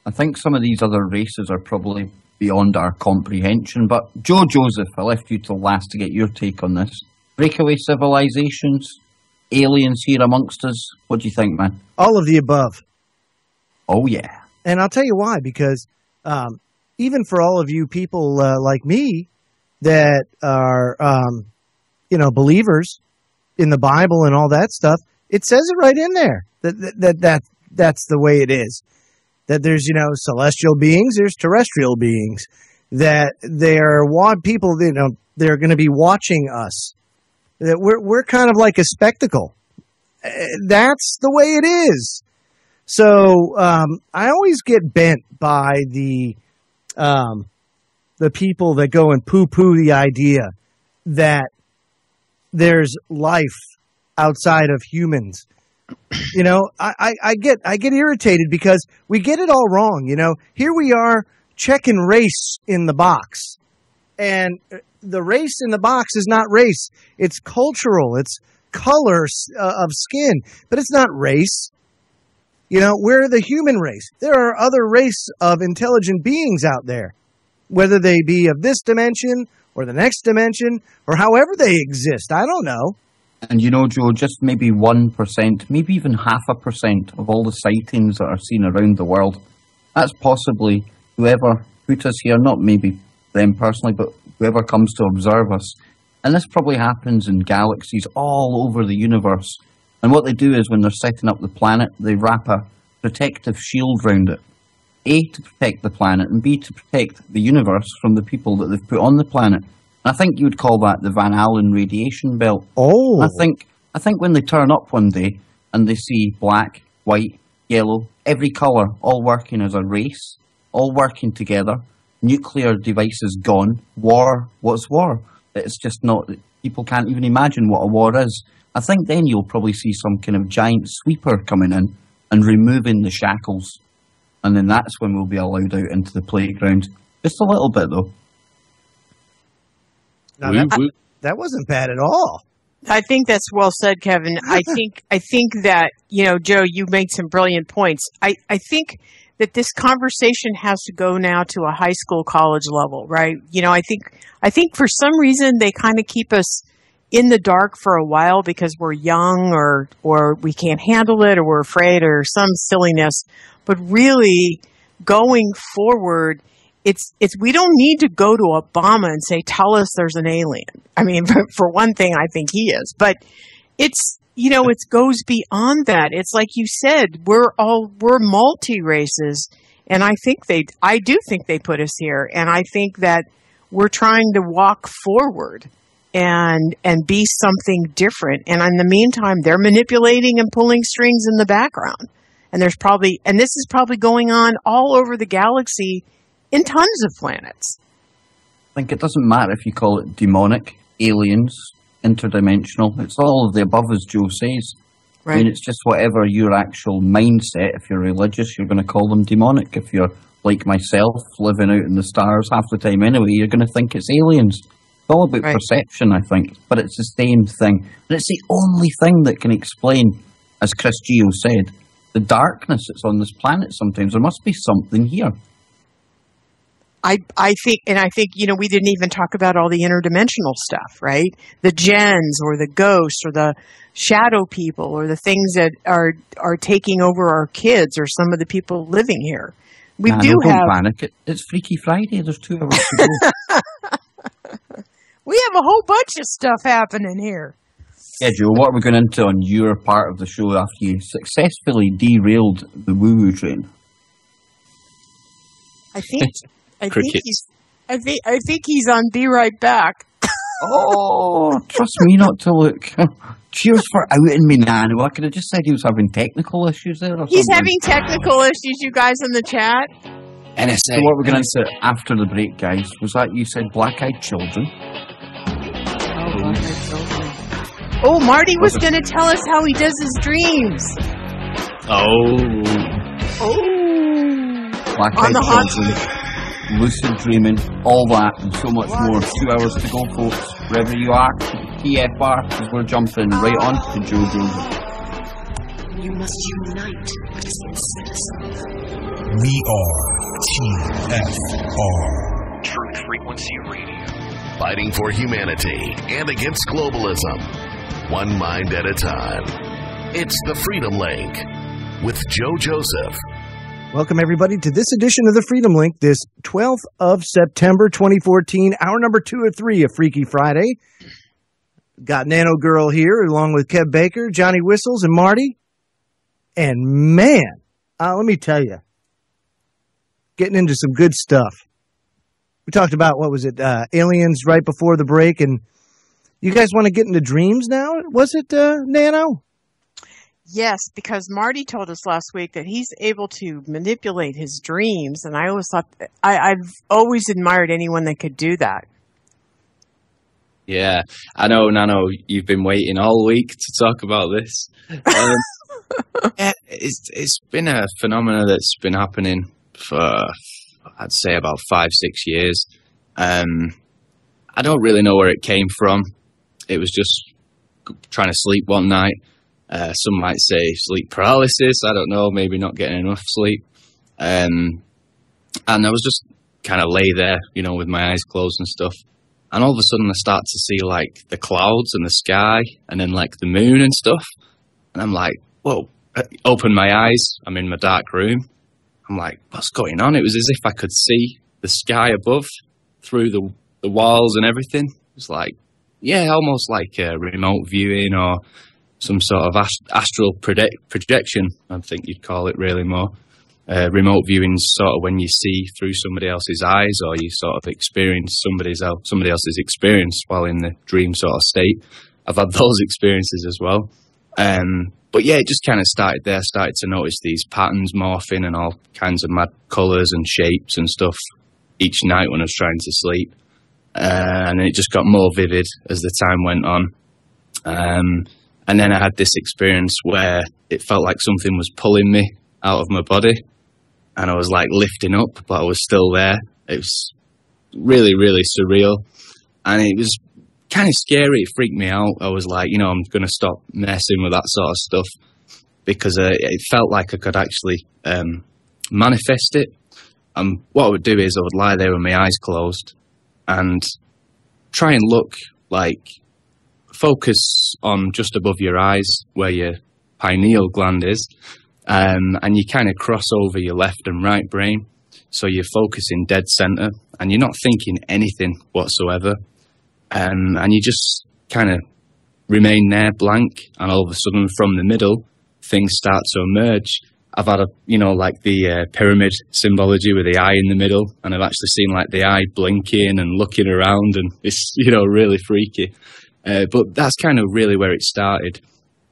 I think some of these other races are probably beyond our comprehension. But Joe Joseph, I left you till last to get your take on this. Breakaway civilizations, aliens here amongst us. What do you think, man? All of the above. Oh, yeah. And I'll tell you why, because even for all of you people like me that are, believers in the Bible and all that stuff, it says it right in there that's the way it is. That there's, celestial beings, there's terrestrial beings, that they're people, they're going to be watching us. That we're kind of like a spectacle. That's the way it is. So I always get bent by the people that go and poo-poo the idea that there's life outside of humans. I get irritated because we get it all wrong. Here we are checking race in the box, and the race in the box is not race. It's cultural. It's color of skin, but it's not race. We're the human race. There are other race of intelligent beings out there, whether they be of this dimension or the next dimension or however they exist. I don't know. And you know, Joe, just maybe 1%, maybe even 0.5% of all the sightings that are seen around the world, that's possibly whoever put us here, not maybe them personally, but whoever comes to observe us. And this probably happens in galaxies all over the universe. And what they do is when they're setting up the planet, they wrap a protective shield around it. A, to protect the planet, and B, to protect the universe from the people that they've put on the planet. And I think you would call that the Van Allen radiation belt. Oh. I think when they turn up one day and they see black, white, yellow, every colour, all working as a race, all working together, nuclear devices gone, war, what's war? It's just not, people can't even imagine what a war is. I think then you'll probably see some kind of giant sweeper coming in and removing the shackles. And then that's when we'll be allowed out into the playground. Just a little bit, though. Now, that wasn't bad at all. I think that's well said, Kevin. I think that, Joe, you made some brilliant points. I think that this conversation has to go now to a high school, college level, right? I think for some reason they kind of keep us in the dark for a while because we're young or we can't handle it or we're afraid or some silliness. But really, going forward, it's we don't need to go to Obama and say, tell us there's an alien. I mean, for one thing, I think he is. But it's, it goes beyond that. It's like you said, we're multi-races. And I do think they put us here. And I think that we're trying to walk forward and be something different. And in the meantime, they're manipulating and pulling strings in the background. And this is probably going on all over the galaxy in tons of planets. I think it doesn't matter if you call it demonic, aliens, interdimensional. It's all of the above, as Joe says. Right. I mean, it's just whatever your actual mindset. If you're religious, you're going to call them demonic. If you're like myself, living out in the stars half the time anyway, you're going to think it's aliens. It's all about perception, I think. But it's the same thing. And it's the only thing that can explain, as Chris Geo said, the darkness that's on this planet sometimes. There must be something here. I think, we didn't even talk about all the interdimensional stuff, right? The gens or the ghosts or the shadow people or the things that are taking over our kids or some of the people living here. Don't panic. It's Freaky Friday. There's 2 hours to go. We have a whole bunch of stuff happening here. Yeah, Joe, what are we going into on your part of the show after you successfully derailed the woo-woo train? I think he's on Be Right Back. Oh, trust me not to look. Cheers for outing me, Nano. I could have just said he was having technical issues there. He's having technical issues, you guys in the chat. NSA. So what we're going into after the break, guys, was that you said black-eyed children. Oh, Marty was going to tell us how he does his dreams. Black-eyed children, lucid dreaming, all that, and so much more. 2 hours to go, folks. Wherever you are, TFR, because we're jumping right on to Joe Joseph. You must unite as citizens. We are TFR. Truth Frequency Radio. Fighting for humanity and against globalism. One mind at a time. It's the Freedom Link with Joe Joseph. Welcome, everybody, to this edition of the Freedom Link, this 12th of September, 2014, hour number 2 or 3 of Freaky Friday. Got Nano Girl here, along with Kev Baker, Johnny Whistles, and Marty. And man, let me tell you, getting into some good stuff. We talked about, aliens right before the break, and you guys want to get into dreams now? Was it, Nano? Yes, because Marty told us last week that he's able to manipulate his dreams, and I always thought, I've always admired anyone that could do that. Yeah, I know, Nano, you've been waiting all week to talk about this. Yeah, it's been a phenomenon that's been happening for, I'd say, about 5-6 years. I don't really know where it came from. It was just trying to sleep one night. Some might say sleep paralysis. I don't know, maybe not getting enough sleep. And I was just kind of lay there, with my eyes closed and stuff. And all of a sudden I start to see like the clouds and the sky and then like the moon and stuff. And I'm like, whoa, I open my eyes. I'm in my dark room. I'm like, what's going on? It was as if I could see the sky above through the walls and everything. It's like, yeah, almost like a remote viewing or some sort of astral projection, I think you'd call it really more. Remote viewing sort of when you see through somebody else's eyes, or you sort of experience somebody else's experience while in the dream sort of state. I've had those experiences as well. But yeah, it just kind of started there. I started to notice these patterns morphing and all kinds of mad colours and shapes and stuff each night when I was trying to sleep. And it just got more vivid as the time went on. And then I had this experience where it felt like something was pulling me out of my body. And I was like lifting up, but I was still there. It was really, really surreal. And it was kind of scary. It freaked me out. I was like, I'm going to stop messing with that sort of stuff, because it felt like I could actually manifest it. What I would do is I would lie there with my eyes closed and try and look, like, focus on just above your eyes where your pineal gland is. And you kind of cross over your left and right brain. So you're focusing dead center and you're not thinking anything whatsoever. And you just kind of remain there blank. And all of a sudden from the middle, things start to emerge. I've had like the pyramid symbology with the eye in the middle. And I've actually seen like the eye blinking and looking around, and it's, really freaky. But that's kind of really where it started.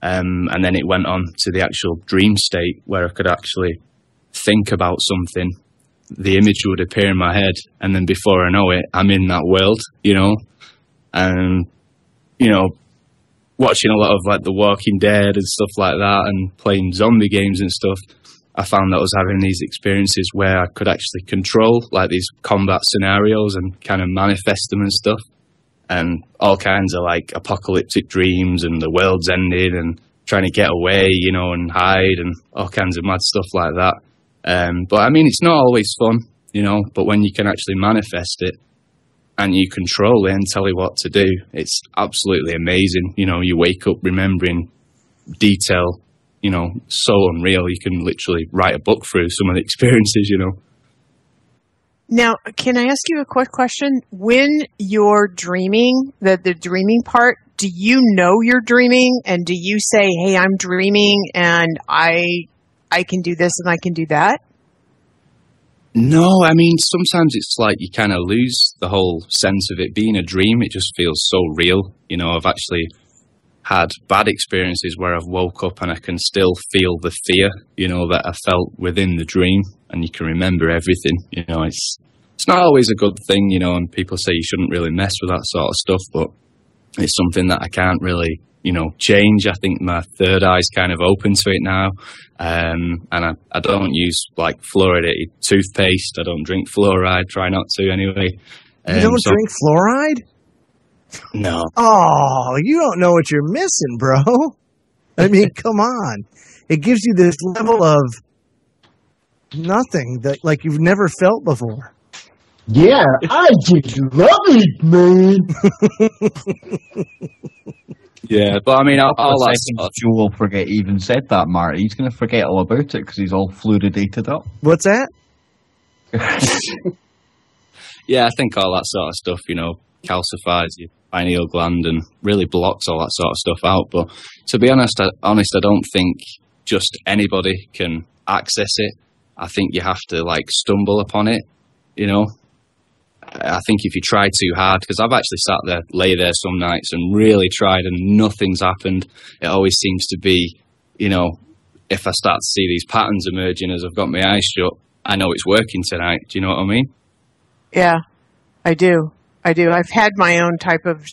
And then it went on to the actual dream state where I could actually think about something. The image would appear in my head, and then before I know it, I'm in that world, and, watching a lot of like The Walking Dead and stuff like that, and playing zombie games and stuff. I found that I was having these experiences where I could actually control like these combat scenarios and kind of manifest them and stuff. And all kinds of like apocalyptic dreams, and the world's ended and trying to get away, and hide, and all kinds of mad stuff like that. But I mean, it's not always fun, but when you can actually manifest it and you control it and tell it what to do, it's absolutely amazing. You wake up remembering detail, so unreal. You can literally write a book through some of the experiences, Now, can I ask you a quick question? When you're dreaming, the dreaming part, do you know you're dreaming? And do you say, hey, I'm dreaming and I can do this and I can do that? No, I mean, sometimes it's like you kind of lose the whole sense of it being a dream. It just feels so real. I've actually had bad experiences where I've woke up and I can still feel the fear, that I felt within the dream, and you can remember everything. It's not always a good thing, and people say you shouldn't really mess with that sort of stuff, but it's something that I can't really, change. I think my third eye's kind of open to it now. And I don't use like fluoridated toothpaste. I don't drink fluoride, try not to anyway. You don't drink fluoride? No. Oh, you don't know what you're missing, bro. I mean, come on. It gives you this level of nothing that like you've never felt before. Yeah, I just love it, man. Yeah, but I mean, all that stuff. Joe will forget he even said that, Marty. He's going to forget all about it because he's all fluoridated up. What's that? Yeah, I think all that sort of stuff, calcifies your pineal gland and really blocks all that sort of stuff out. But to be honest, I don't think just anybody can access it. I think you have to like stumble upon it, I think if you try too hard, because I've actually lay there some nights and really tried and nothing's happened. It always seems to be, if I start to see these patterns emerging as I've got my eyes shut, I know it's working tonight. Do you know what I mean? Yeah, I do. I've had my own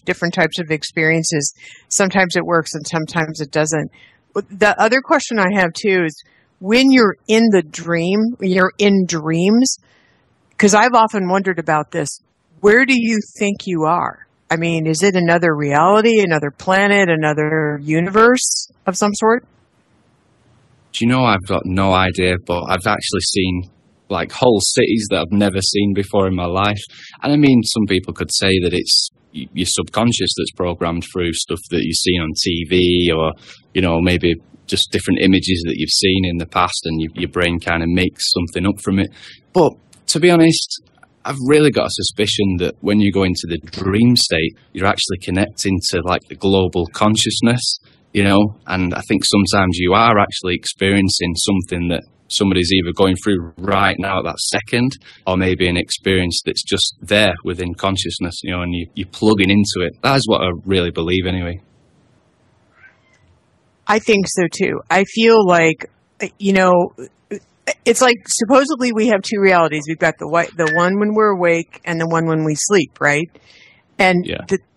different types of experiences. Sometimes it works and sometimes it doesn't. But the other question I have too is when you're in the dream, when you're in dreams, because I've often wondered about this, where do you think you are? I mean, is it another reality, another planet, another universe of some sort? Do you know, I've got no idea, but I've actually seen like whole cities that I've never seen before in my life. And I mean, some people could say that it's your subconscious that's programmed through stuff that you've seen on TV, or, you know, maybe just different images that you've seen in the past, and your brain kind of makes something up from it. But to be honest, I've really got a suspicion that when you go into the dream state, you're actually connecting to like the global consciousness, you know, and I think sometimes you are actually experiencing something that somebody's either going through right now at that second, or maybe an experience that's just there within consciousness, you know, and you're plugging into it. That's what I really believe anyway. I think so too. I feel like, you know, it's like supposedly we have two realities. We've got the one when we're awake and the one when we sleep, right? And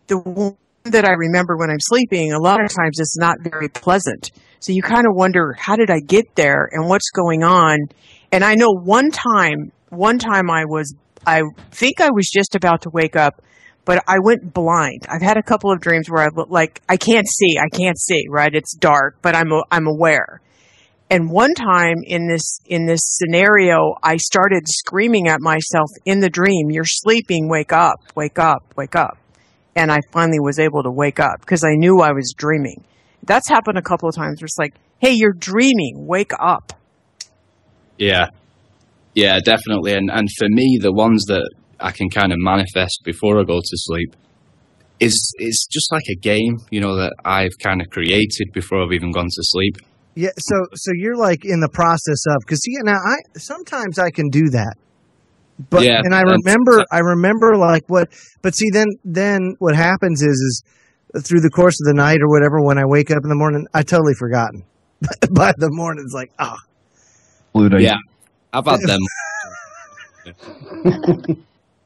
the one that I remember when I'm sleeping, a lot of times it's not very pleasant. So you kind of wonder, how did I get there and what's going on? And I know one time I think I was just about to wake up, but I went blind. I've had a couple of dreams where I look like I can't see, right? It's dark, but I'm aware. And one time in this scenario, I started screaming at myself in the dream, "You're sleeping, wake up, wake up, wake up." And I finally was able to wake up because I knew I was dreaming. That's happened a couple of times where it's like, "Hey, you're dreaming, wake up." Yeah, definitely. And for me, the ones that I can kind of manifest before I go to sleep is just like a game, you know, that I've kind of created before I've even gone to sleep. Yeah, so you're like in the process of, because now sometimes I can do that, but yeah, and I remember like what, but see then what happens is through the course of the night or whatever, when I wake up in the morning, I totally forgotten. By the morning, it's like yeah, I've had them.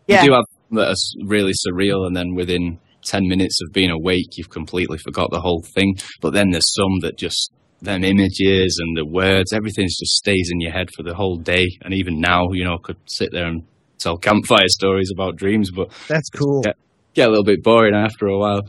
Yeah. You do have that are really surreal, and then within 10 minutes of being awake, you've completely forgot the whole thing. But then there's some that just, them images and the words, everything just stays in your head for the whole day. And even now, you know, could sit there and tell campfire stories about dreams, but that's cool. Get a little bit boring after a while.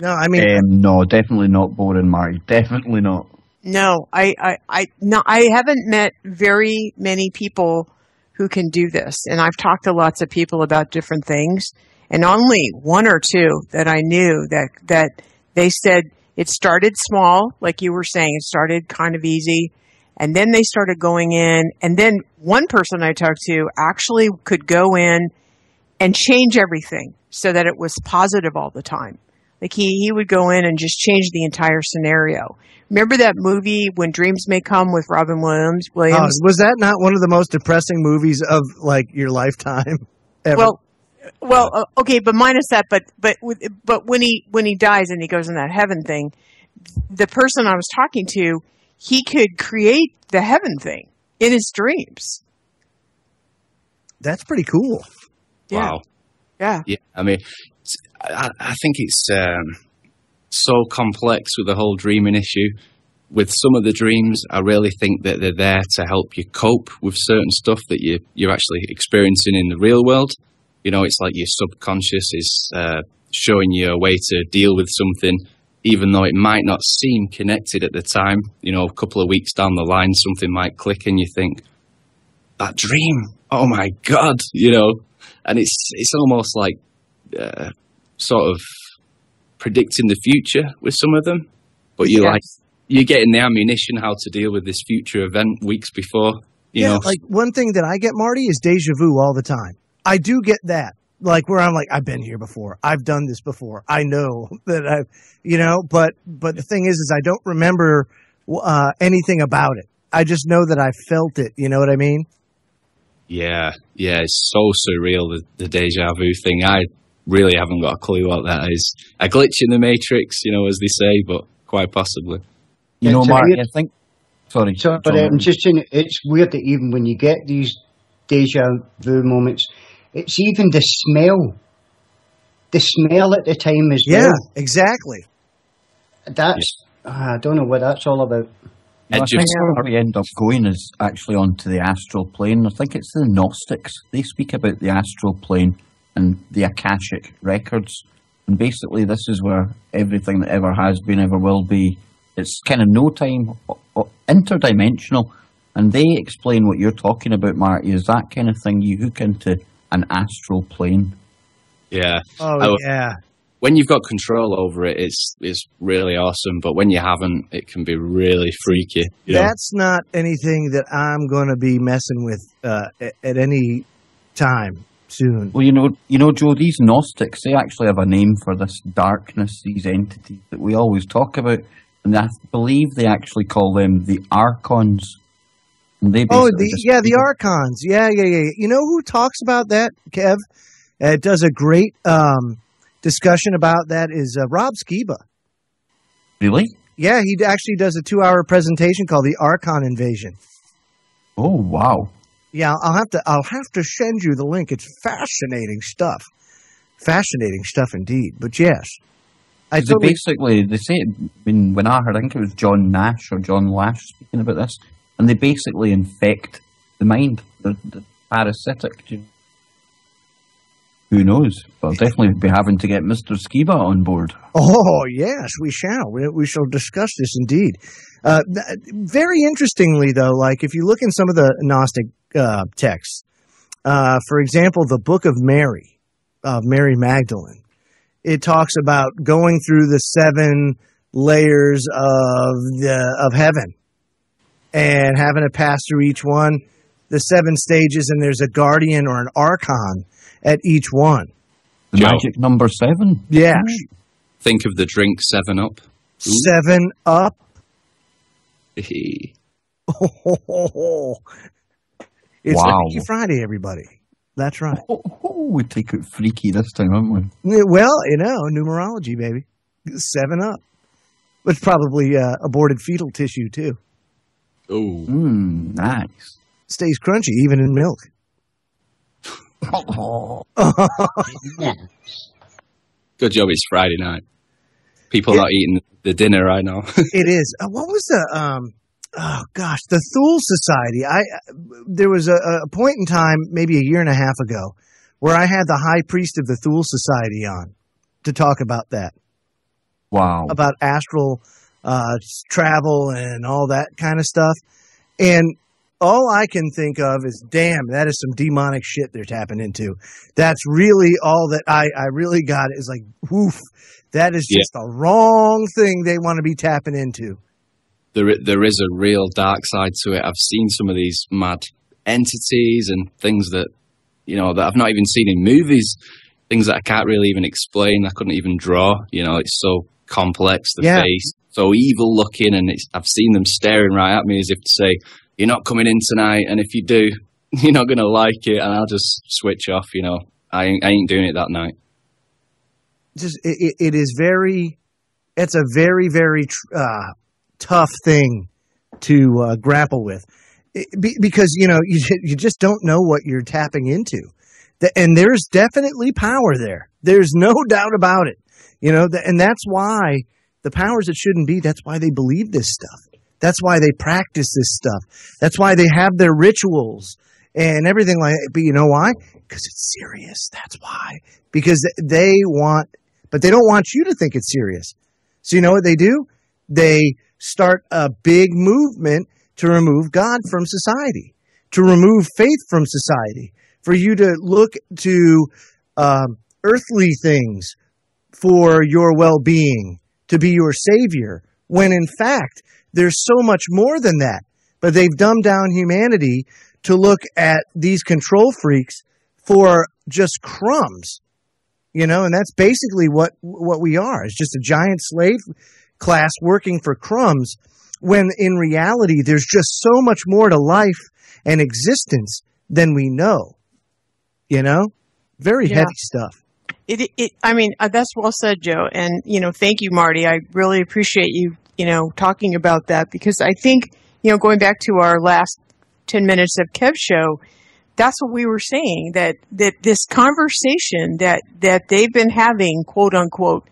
No, I mean, no, definitely not boring, Marty. Definitely not. No, I haven't met very many people who can do this, and I've talked to lots of people about different things, and only one or two that I knew that they said it started small, like you were saying, it started kind of easy, and then they started going in, and then one person I talked to actually could go in and change everything so that it was positive all the time. Like he would go in and just change the entire scenario. Remember that movie When Dreams May Come with Robin Williams? Was that not one of the most depressing movies of like your lifetime ever? Well, okay, but minus that. But when he dies and he goes in that heaven thing, the person I was talking to, he could create the heaven thing in his dreams. That's pretty cool. Yeah. Wow. Yeah. Yeah. I mean, I think it's so complex with the whole dreaming issue. With some of the dreams, I really think that they're there to help you cope with certain stuff that you're actually experiencing in the real world. You know, it's like your subconscious is showing you a way to deal with something, even though it might not seem connected at the time. You know, a couple of weeks down the line, something might click and you think, that dream, oh my God, you know. And it's almost like sort of predicting the future with some of them, but you're getting the ammunition how to deal with this future event weeks before. You know, like one thing that I get, Marty, is deja vu all the time. I do get that, like where I'm like, I've been here before, I've done this before, I know that I've, you know, but the thing is I don't remember anything about it. I just know that I felt it. You know what I mean? Yeah, it's so surreal, the deja vu thing. I really haven't got a clue what that is. A glitch in the Matrix, you know, as they say, but quite possibly. You know, Mark, I think... Sorry. But I'm just saying, it's weird that even when you get these deja vu moments, it's even the smell. The smell at the time as well. Yeah, exactly. That's... I don't know what that's all about. I think where we end up going is actually onto the astral plane. I think it's the Gnostics. They speak about the astral plane and the Akashic records. And basically this is where everything that ever has been, ever will be, it's kind of no time, interdimensional. and they explain what you're talking about, Marty, is that kind of thing you hook into an astral plane. Yeah. Oh, yeah. When you've got control over it, it's really awesome. But when you haven't, it can be really freaky. That's not anything that I'm going to be messing with at any time soon. Well, you know, Joe, these Gnostics, they actually have a name for this darkness, these entities that we always talk about. And I believe they actually call them the Archons. And they the Archons. Yeah. You know who talks about that, Kev? Does a great discussion about that is Rob Skiba. Really? Yeah, he actually does a 2-hour presentation called The Archon Invasion. Oh, wow. Yeah, I'll have to send you the link. It's fascinating stuff. Fascinating stuff indeed. But yes. They say, when I heard, I think it was John Nash or John Lash speaking about this, and they basically infect the mind. They're parasitic. Who knows? But I'll definitely be having to get Mr. Skiba on board. Oh, yes, we shall. We shall discuss this indeed. Very interestingly, though, like if you look in some of the Gnostic texts, for example, the Book of Mary Magdalene, it talks about going through the 7 layers of heaven and having to pass through each one, the 7 stages, and there's a guardian or an archon at each one. The magic number 7? Yeah. Think of the drink 7-Up. 7-Up? It's Freaky Friday, everybody. That's right. We take it freaky this time, haven't we? Well, numerology, baby. 7-Up. It's probably aborted fetal tissue, too. Oh. Nice. Stays crunchy, even in milk. Good job it's Friday night. People are not eating the dinner right now. It is. What was the the Thule Society? There was a point in time, maybe a year and a half ago, where I had the high priest of the Thule Society on to talk about that. Wow. About astral travel and all that kind of stuff. And all I can think of is, damn, that is some demonic shit they're tapping into. That's really all that I really got is like, woof, that is just a wrong thing they want to be tapping into. There is a real dark side to it. I've seen some of these mad entities and things that, that I've not even seen in movies, things that I can't really even explain. I couldn't even draw. It's so complex, the face, so evil looking, and I've seen them staring right at me as if to say, you're not coming in tonight, and if you do, you're not going to like it, and I'll just switch off, I ain't doing it that night. It's a very, very tough thing to grapple with, because, you just don't know what you're tapping into. And there's definitely power there. There's no doubt about it, and that's why the powers that shouldn't be, that's why they believe this stuff. That's why they practice this stuff. That's why they have their rituals and everything like that. But you know why? Because it's serious. That's why. Because they don't want you to think it's serious. So you know what they do? They start a big movement to remove God from society, to remove faith from society, for you to look to earthly things for your well-being, to be your savior, when in fact, there's so much more than that. But they've dumbed down humanity to look at these control freaks for just crumbs, and that's basically what we are. It's just a giant slave class working for crumbs, when in reality, there's just so much more to life and existence than we know, Very heavy stuff. That's well said, Joe. And, thank you, Marty. I really appreciate you, talking about that, because I think, going back to our last 10 minutes of Kev's show, that's what we were saying, that this conversation that they've been having, quote unquote,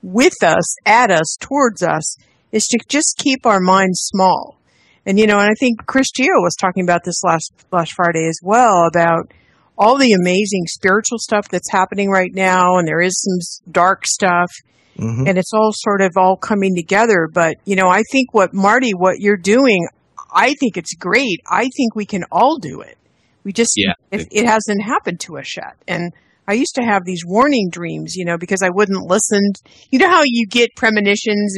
with us, at us, towards us, is to just keep our minds small. And, and I think Chris Gio was talking about this last Friday as well, about all the amazing spiritual stuff that's happening right now. And there is some dark stuff. Mm-hmm. And it's all sort of all coming together. But, I think what you're doing, I think it's great. I think we can all do it. We just, it hasn't happened to us yet. And I used to have these warning dreams, because I wouldn't listen. You know how you get premonitions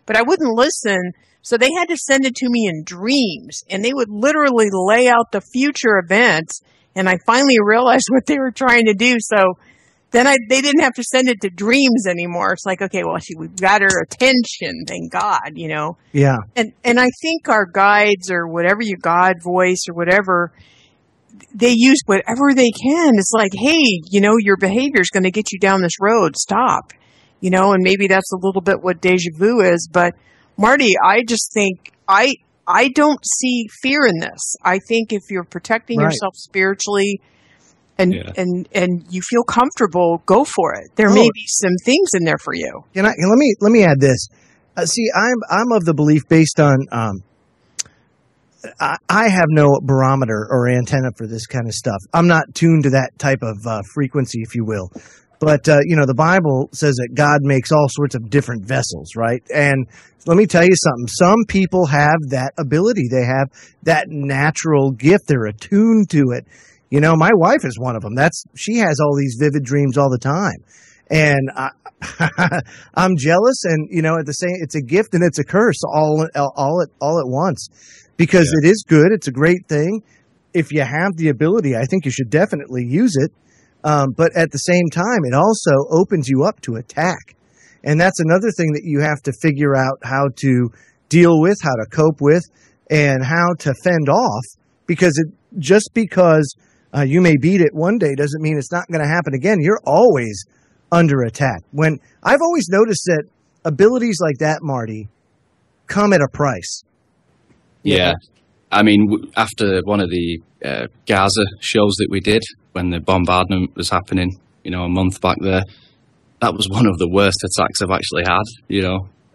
but I wouldn't listen. So they had to send it to me in dreams, and they would literally lay out the future events. And I finally realized what they were trying to do. So then they didn't have to send it to dreams anymore. It's like, okay, well, we've got her attention, thank God, Yeah. And I think our guides, or whatever your God voice or whatever, they use whatever they can. It's like, hey, your behavior is going to get you down this road. Stop, and maybe that's a little bit what deja vu is. But Marty, I just think I don't see fear in this. I think if you're protecting yourself spiritually and you feel comfortable, go for it. There may be some things in there for you. Let me add this. See, I'm of the belief based on I have no barometer or antenna for this kind of stuff. I'm not tuned to that type of frequency, if you will. But, the Bible says that God makes all sorts of different vessels, right? And let me tell you something. Some people have that ability. They have that natural gift. They're attuned to it. My wife is one of them. She has all these vivid dreams all the time. And I'm jealous. And, at the same, it's a gift and it's a curse all at once, because it is good. It's a great thing. If you have the ability, I think you should definitely use it. But at the same time, it also opens you up to attack. And that's another thing that you have to figure out how to deal with, how to cope with, and how to fend off. Because just because you may beat it one day doesn't mean it's not going to happen again. You're always under attack. When I've always noticed that abilities like that, Marty, come at a price. Yeah. I mean, after one of the Gaza shows that we did, when the bombardment was happening, a month back there, that was one of the worst attacks I've actually had,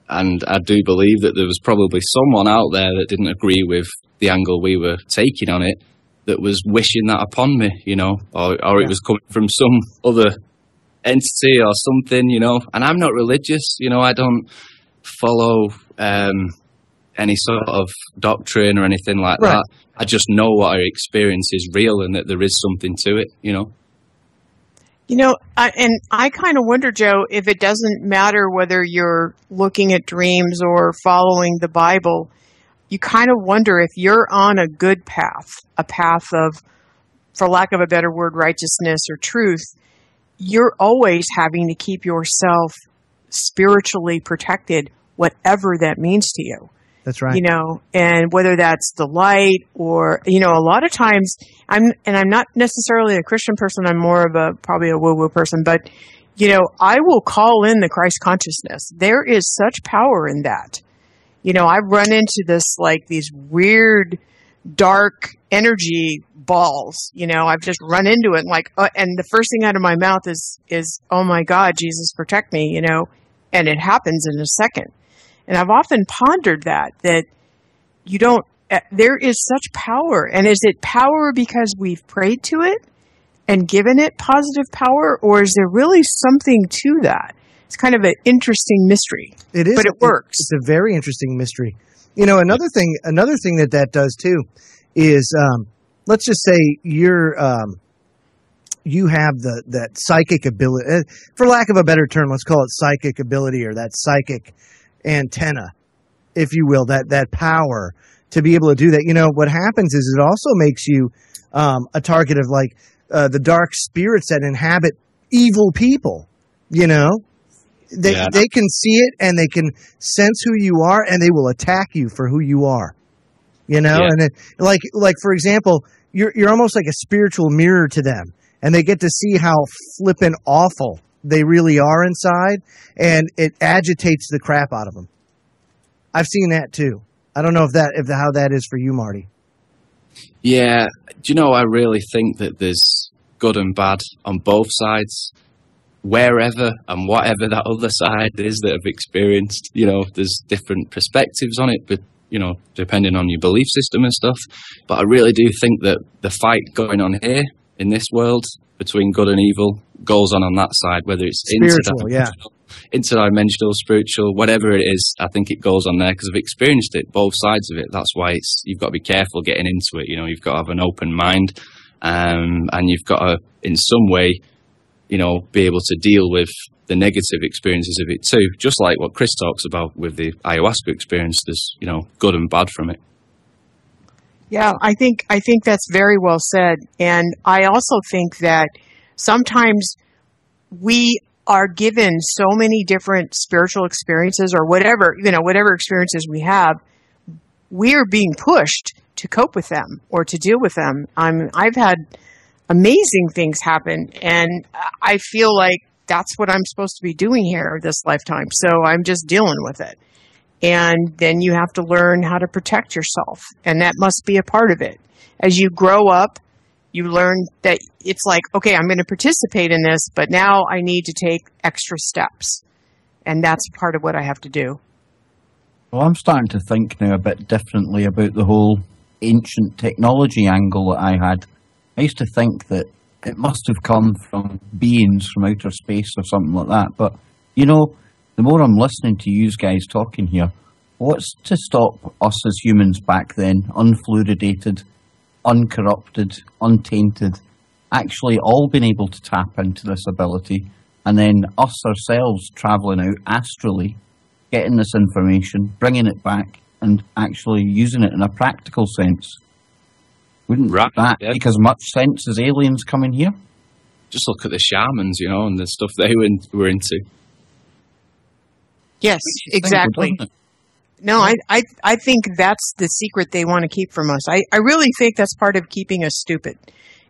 and I do believe that there was probably someone out there that didn't agree with the angle we were taking on it, that was wishing that upon me, or it was coming from some other entity or something, and I'm not religious, I don't follow any sort of doctrine or anything like that. I just know what our experience is real and that there is something to it, I kind of wonder, Joe, if it doesn't matter whether you're looking at dreams or following the Bible, you kind of wonder if you're on a good path, a path of, for lack of a better word, righteousness or truth. You're always having to keep yourself spiritually protected, whatever that means to you. That's right. And whether that's the light or, a lot of times I'm not necessarily a Christian person. I'm more of probably a woo-woo person, but, I will call in the Christ consciousness. There is such power in that. I've run into these weird, dark energy balls. I've just run into it and the first thing out of my mouth is, oh my God, Jesus, protect me, and it happens in a second. And I've often pondered that there is such power. And is it power because we've prayed to it and given it positive power? Or is there really something to that? It's kind of an interesting mystery. It is. But it works. It's a very interesting mystery. Another thing that does too is, let's just say you have that psychic ability, for lack of a better term, let's call it psychic ability, or that psychic antenna, if you will, that power to be able to do that. What happens is it also makes you a target of the dark spirits that inhabit evil people. They can see it and they can sense who you are, and they will attack you for who you are. And then, for example, you're almost like a spiritual mirror to them, and they get to see how flippin' awful they really are inside, and it agitates the crap out of them. I've seen that too. I don't know how that is for you, Marty. Yeah, do I really think that there's good and bad on both sides, wherever and whatever that other side is that have experienced. There's different perspectives on it, but depending on your belief system and stuff. But I really do think that the fight going on here in this world between good and evil goes on that side, whether it's spiritual, interdimensional, spiritual, whatever it is. I think it goes on there because I've experienced it, both sides of it. That's why you've got to be careful getting into it. You've got to have an open mind, and you've got to, in some way, be able to deal with the negative experiences of it too. Just like what Chris talks about with the ayahuasca experience, there's, good and bad from it. Yeah, I think that's very well said. And I also think that sometimes we are given so many different spiritual experiences or whatever experiences we have, we are being pushed to cope with them or to deal with them. I've had amazing things happen, and I feel like that's what I'm supposed to be doing here this lifetime. So I'm just dealing with it. And then you have to learn how to protect yourself, and that must be a part of it. As you grow up, you learn that it's like, okay, I'm going to participate in this, but now I need to take extra steps. And that's part of what I have to do. Well, I'm starting to think now a bit differently about the whole ancient technology angle that I had. I used to think that it must have come from beings from outer space or something like that. But, the more I'm listening to you guys talking here, what's to stop us as humans back then, unfluoridated, uncorrupted, untainted, actually all being able to tap into this ability, and then us ourselves travelling out astrally, getting this information, bringing it back, and actually using it in a practical sense? Wouldn't that make as much sense as aliens coming here? Just look at the shamans, and the stuff they were into. Yes, exactly. No, I think that's the secret they want to keep from us. I really think that's part of keeping us stupid,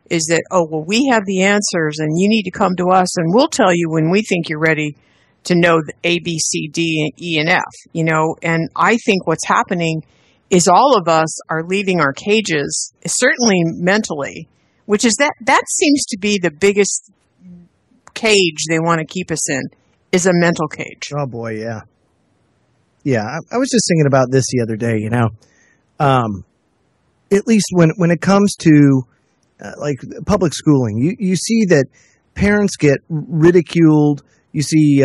is that, we have the answers and you need to come to us and we'll tell you when we think you're ready to know the A, B, C, D, E, and F, and I think what's happening is all of us are leaving our cages, certainly mentally, which is that seems to be the biggest cage they want to keep us in, is a mental cage. Oh boy, yeah. Yeah, I was just thinking about this the other day, at least when it comes to like public schooling, you see that parents get ridiculed. You see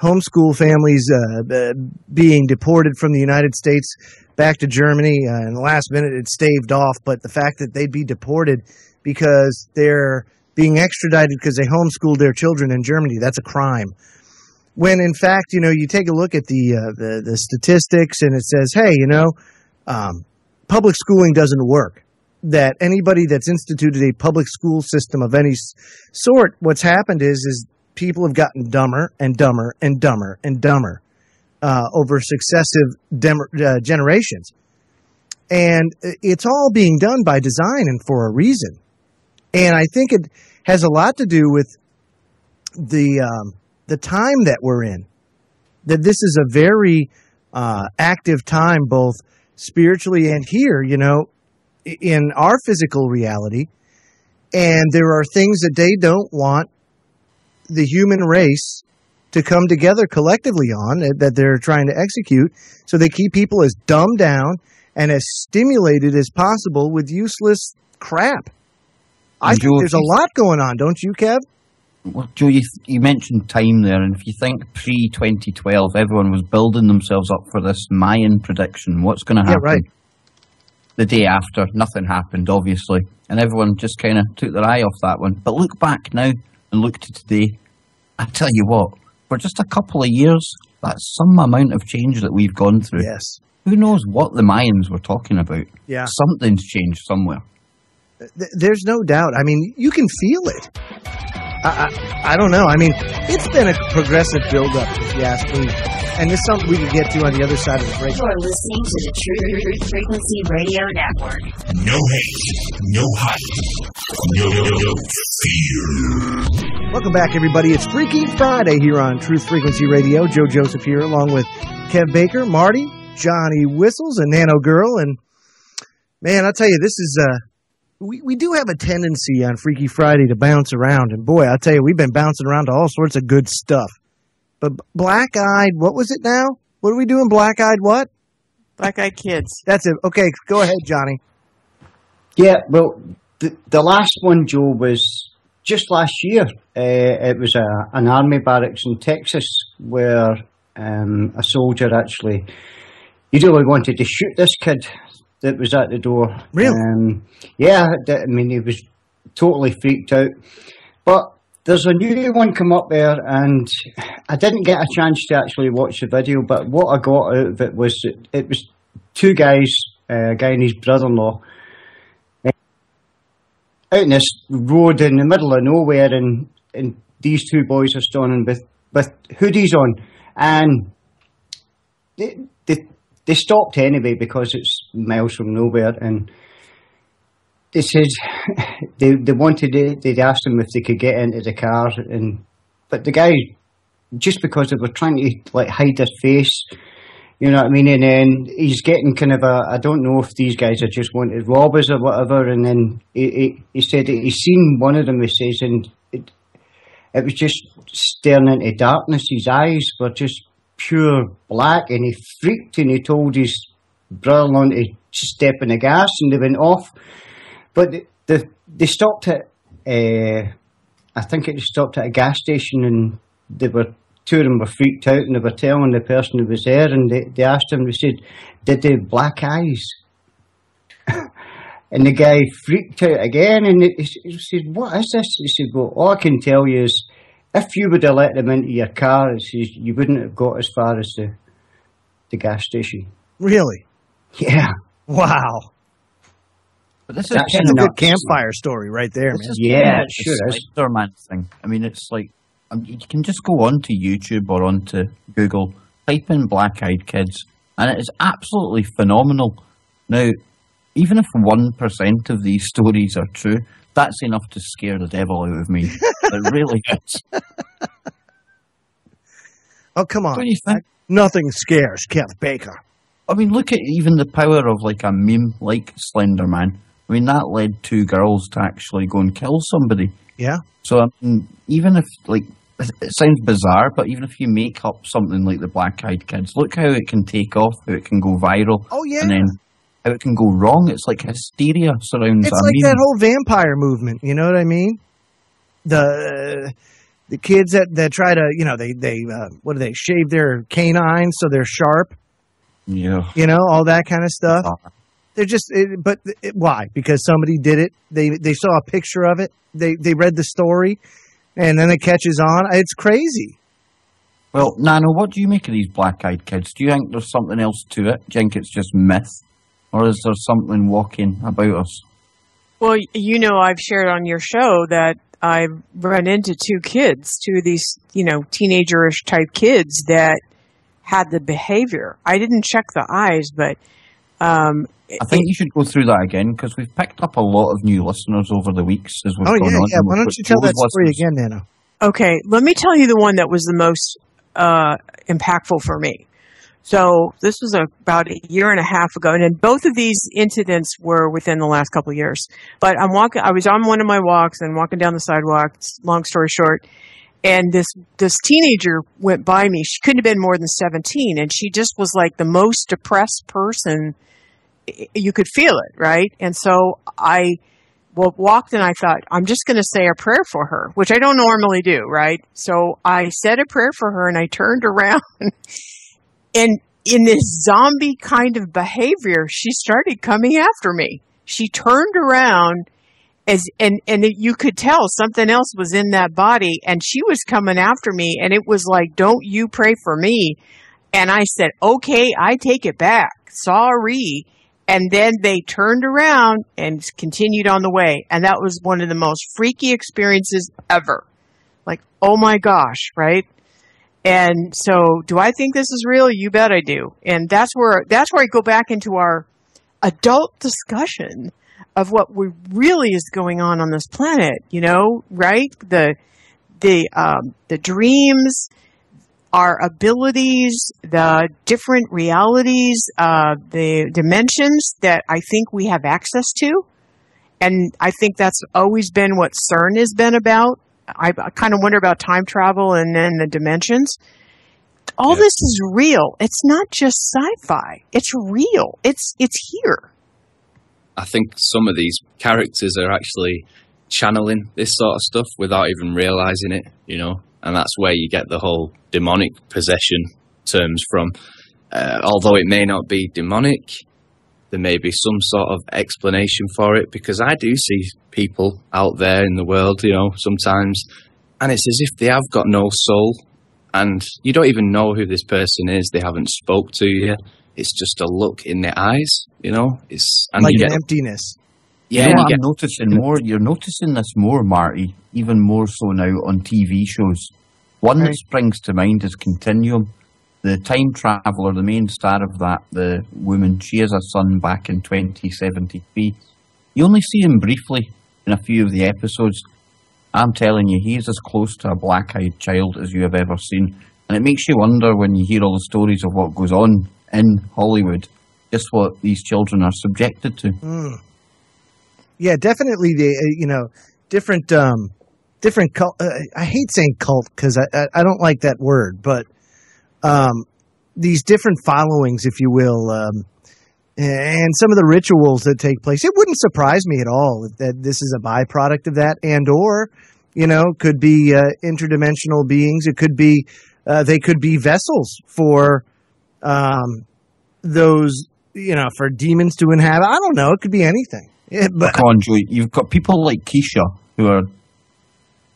homeschool families being deported from the United States back to Germany. In the last minute, it's staved off. But the fact that they'd be deported because they're being extradited because they homeschooled their children in Germany, that's a crime. When, in fact, you take a look at the statistics and it says, hey, public schooling doesn't work. That anybody that's instituted a public school system of any sort, what's happened is people have gotten dumber and dumber and dumber and dumber over successive generations. And it's all being done by design and for a reason. And I think it has a lot to do with the time that we're in. That this is a very active time, both spiritually and here, in our physical reality. And there are things that they don't want the human race to come together collectively on, that they're trying to execute. So they keep people as dumbed down and as stimulated as possible with useless crap. I think there's a lot going on, don't you, Kev? Well, Joe, you mentioned time there, and if you think pre-2012, everyone was building themselves up for this Mayan prediction. What's going to happen? Yeah, right. The day after, nothing happened, obviously, and everyone just kind of took their eye off that one. But look back now and look to today. I tell you what, for just a couple of years, that's some amount of change that we've gone through. Yes. Who knows what the Mayans were talking about? Yeah. Something's changed somewhere. There's no doubt. I mean, you can feel it. I don't know. I mean, it's been a progressive build-up, if you ask me. And this is something we can get to on the other side of the break. You're listening to the Truth Frequency Radio Network. No hate, no hype, no fear. Welcome back, everybody. It's Freaky Friday here on Truth Frequency Radio. Joe Joseph here, along with Kev Baker, Marty, Johnny Whistles, and Nano Girl. And, man, I'll tell you, this is... We do have a tendency on Freaky Friday to bounce around. And, boy, I'll tell you, we've been bouncing around to all sorts of good stuff. But Black-Eyed, what was it now? What are we doing? Black-Eyed what? Black-Eyed Kids. That's it. Okay, go ahead, Johnny. Yeah, well, the last one, Joe, was just last year, it was an army barracks in Texas where a soldier actually, he really wanted to shoot this kid that was at the door. Really? Yeah, I mean, he was totally freaked out. But there's a new one come up there, and I didn't get a chance to actually watch the video, but what I got out of it was it was two guys, a guy and his brother-in-law, out in this road in the middle of nowhere, and these two boys are standing with hoodies on, and they stopped anyway because it's miles from nowhere, and they said they wanted it, they'd asked them if they could get into the car, but the guy, just because they were trying to like hide their face, you know what I mean, and then he's getting kind of I don't know if these guys are just wanted to rob us or whatever, and then he said that he's seen one of them, he says, and it was just staring into darkness, his eyes were just pure black, and he freaked, and he told his brother-in-law to step on the gas, and they went off. But they stopped at, I think it stopped at a gas station, and two of them were freaked out, and they were telling the person who was there, and they asked him, they said, did they have black eyes? And the guy freaked out again, and he said, what is this? He said, well, all I can tell you is, if you would have let them into your car, he says, you wouldn't have got as far as the gas station. Really? Yeah. Wow. But this That's a good campfire story right there, man. Yeah, it sure is. Man thing. I mean, it's like you can just go onto YouTube or onto Google, type in black-eyed kids, and it is absolutely phenomenal. Now, even if 1% of these stories are true, that's enough to scare the devil out of me. It really is. Oh, come on. What do you think? Nothing scares Kev Baker. I mean, look at even the power of like a meme like Slender Man. I mean, that led two girls to actually go and kill somebody. Yeah. So, I mean, even if, like, it sounds bizarre, but even if you make up something like the Black-Eyed Kids, look how it can take off, how it can go viral. Oh, yeah. And then how it can go wrong. It's like hysteria surrounds It's like that whole vampire movement, you know what I mean? The kids that try to, you know, they shave their canines so they're sharp. Yeah. You know, all that kind of stuff. They're just, why? Because somebody did it. They saw a picture of it. They read the story, and then it catches on. It's crazy. Well, Nano, what do you make of these Black-Eyed Kids? Do you think there's something else to it? Do you think it's just myth? Or is there something walking about us? Well, you know, I've shared on your show that I've run into two of these, you know, teenager-ish type kids that had the behavior. I didn't check the eyes, but I think you should go through that again, because we've picked up a lot of new listeners over the weeks as we've gone on. Yeah. Why don't you tell that story again, Nano? Okay, let me tell you the one that was the most impactful for me. So this was about a year and a half ago, and then both of these incidents were within the last couple of years. But I was on one of my walks and walking down the sidewalk, long story short, and this teenager went by me. She couldn't have been more than 17, and she just was like the most depressed person. You could feel it, right? And so I walked and I thought, I'm just going to say a prayer for her, which I don't normally do, right? So I said a prayer for her, and I turned around, and in this zombie kind of behavior, she started coming after me. She turned around, and you could tell something else was in that body, and she was coming after me, and it was like, don't you pray for me. And I said, okay, I take it back. Sorry. And then they turned around and continued on the way. And that was one of the most freaky experiences ever. Like, oh my gosh, right? And so, do I think this is real? You bet I do. And that's where I go back into our adult discussion of what really is going on this planet, you know, right? The dreams, our abilities, the different realities, the dimensions that I think we have access to. And I think that's always been what CERN has been about. I kind of wonder about time travel and then the dimensions. All this is real. It's not just sci-fi. It's real. It's here. I think some of these characters are actually channeling this sort of stuff without even realizing it, you know, and that's where you get the whole demonic possession terms from. Although it may not be demonic, there may be some sort of explanation for it, because I do see people out there in the world, you know, sometimes, and it's as if they have got no soul, and you don't even know who this person is. They haven't spoke to you. It's just a look in their eyes, you know. It's and like you an get, emptiness. yeah, You know you what get, I'm noticing more? You're noticing this more, Marty, even more so now on TV shows. One that Right. springs to mind is Continuum. The time traveler, the main star of that, the woman, she has a son back in 2073. You only see him briefly in a few of the episodes. I'm telling you, he's as close to a black-eyed child as you have ever seen. And it makes you wonder when you hear all the stories of what goes on in Hollywood, just what these children are subjected to. Yeah, definitely. Different cult. I hate saying cult because I don't like that word, but these different followings, if you will, and some of the rituals that take place. It wouldn't surprise me at all that this is a byproduct of that, and or, you know, could be interdimensional beings. It could be they could be vessels for those, you know, for demons to inhabit. I don't know. It could be anything. Yeah, but Come on, Joey. You've got people like Keisha who are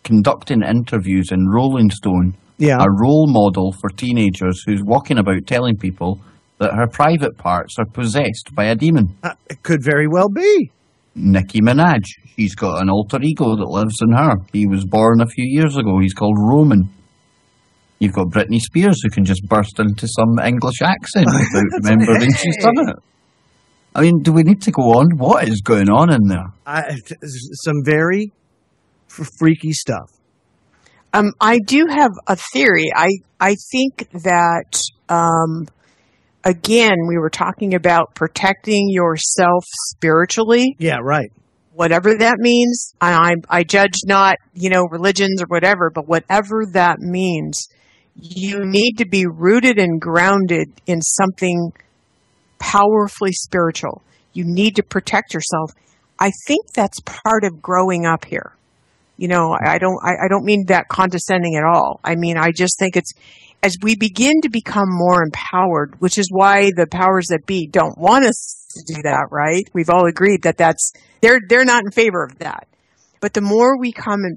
conducting interviews in Rolling Stone, yeah, a role model for teenagers who's walking about telling people that her private parts are possessed by a demon. It could very well be. Nicki Minaj, she's got an alter ego that lives in her. He was born a few years ago. He's called Roman. You've got Britney Spears who can just burst into some English accent without remembering she's done it. I mean, do we need to go on? What is going on in there? Some very freaky stuff. I do have a theory. I think that, again, we were talking about protecting yourself spiritually, Yeah, right. whatever that means. I judge not, you know, religions or whatever, but whatever that means, you need to be rooted and grounded in something powerfully spiritual. You need to protect yourself. I think that's part of growing up here. You know, I don't mean that condescending at all. I mean, I just think it's as we begin to become more empowered, which is why the powers that be don't want us to do that, right? We've all agreed that they're not in favor of that. But the more we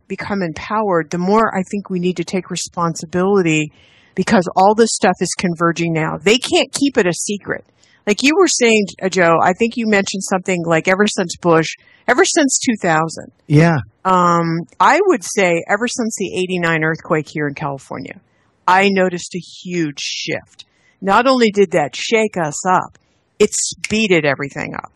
become empowered, the more I think we need to take responsibility, because all this stuff is converging now. They can't keep it a secret. Like you were saying, Joe, I think you mentioned something like ever since Bush, ever since 2000. Yeah. I would say ever since the 89 earthquake here in California, I noticed a huge shift. Not only did that shake us up, it speeded everything up.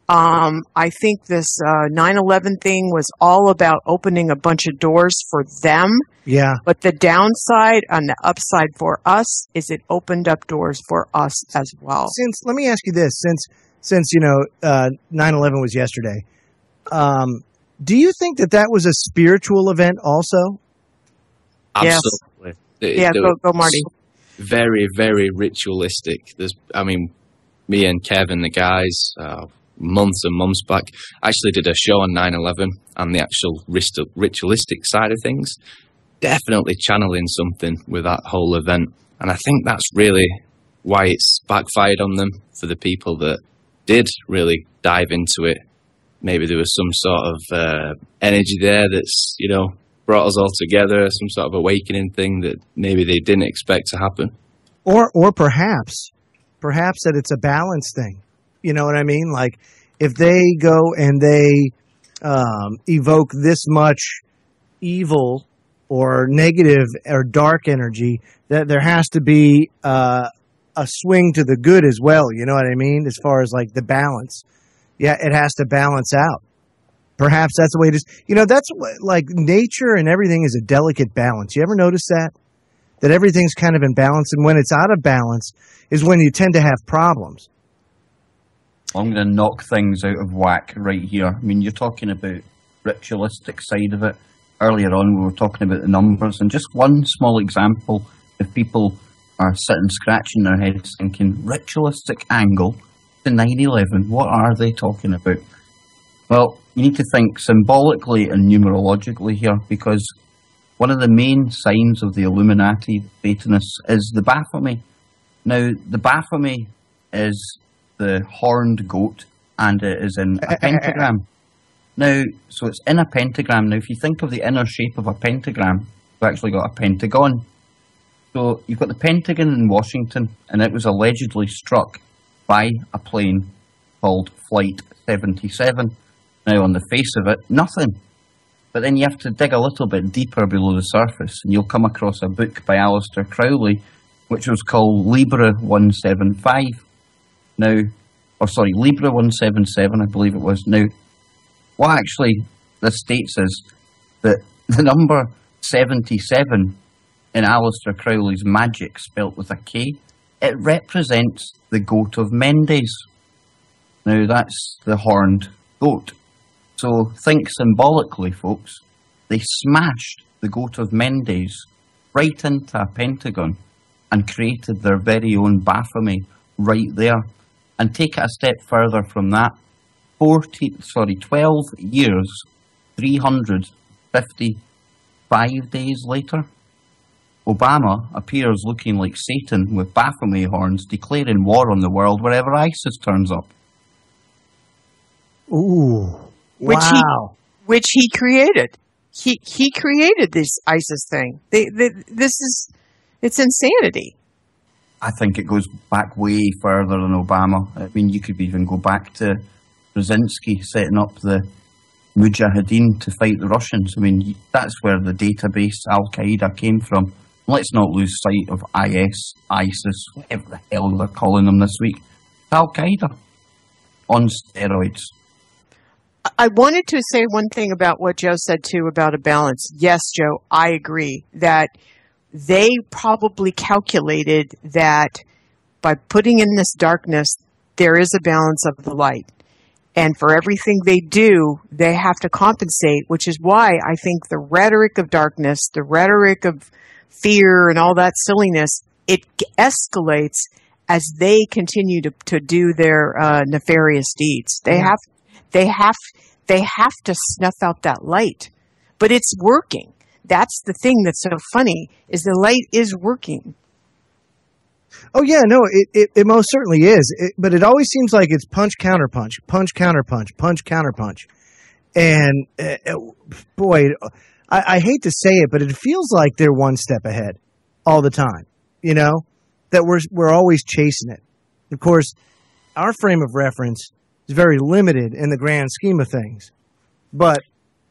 I think this 9/11 thing was all about opening a bunch of doors for them. Yeah. But the downside and the upside for us is it opened up doors for us as well. Let me ask you this, since you know 9/11 was yesterday, do you think that was a spiritual event also? absolutely. Yeah, go Marty. Very, very ritualistic. Me and Kevin, the guys, months and months back, actually did a show on 9/11 and the actual ritualistic side of things. Definitely channeling something with that whole event. And I think that's really why it's backfired on them for the people that did really dive into it. Maybe there was some sort of energy there that's, you know, brought us all together, some sort of awakening thing that maybe they didn't expect to happen. Or perhaps that it's a balance thing. You know what I mean? Like if they go and they evoke this much evil or negative or dark energy, that there has to be a swing to the good as well. You know what I mean? As far as like the balance. Yeah, it has to balance out. Perhaps that's the way it is. You know, that's what, like nature and everything is a delicate balance. You ever notice that? That everything's kind of in balance, and when it's out of balance is when you tend to have problems. I'm going to knock things out of whack right here. I mean, you're talking about ritualistic side of it. Earlier on, we were talking about the numbers, and just one small example, if people are sitting scratching their heads thinking, ritualistic angle to 9/11, what are they talking about? Well, you need to think symbolically and numerologically here, because one of the main signs of the Illuminati Satanists is the Baphomet. Now, the Baphomet is the horned goat, and it is in a pentagram. Now, so it's in a pentagram. Now, if you think of the inner shape of a pentagram, you've actually got a pentagon. So you've got the Pentagon in Washington, and it was allegedly struck by a plane called Flight 77. Now, on the face of it, nothing. But then you have to dig a little bit deeper below the surface, and you'll come across a book by Aleister Crowley, which was called Libra 175. Now, Libra 177, I believe it was. Now, what actually this states is that the number 77 in Aleister Crowley's magic, spelt with a K, it represents the goat of Mendes. Now, that's the horned goat. So think symbolically, folks. They smashed the goat of Mendes right into a pentagon and created their very own Baphomet right there. And take it a step further from that, 12 years, 355 days later, Obama appears looking like Satan with Baphomet horns, declaring war on the world wherever ISIS turns up. Ooh, wow. Which he created. He created this ISIS thing. It's insanity. I think it goes back way further than Obama. I mean, you could even go back to Brzezinski setting up the Mujahideen to fight the Russians. I mean, that's where the database Al-Qaeda came from. Let's not lose sight of IS, ISIS, whatever the hell they're calling them this week. Al-Qaeda on steroids. I wanted to say one thing about what Joe said, too, about a balance. Yes, Joe, I agree that they probably calculated that by putting in this darkness, there is a balance of the light. And for everything they do, they have to compensate, which is why I think the rhetoric of darkness, the rhetoric of fear and all that silliness, it escalates as they continue to do their nefarious deeds. They have to snuff out that light. But it's working. That's the thing that's so funny, is the light is working. Oh, yeah, no, it most certainly is. But it always seems like it's punch, counter punch, punch, counter punch, punch, counter punch. And, boy, I hate to say it, but it feels like they're one step ahead all the time, you know, that we're always chasing it. Of course, our frame of reference is very limited in the grand scheme of things. But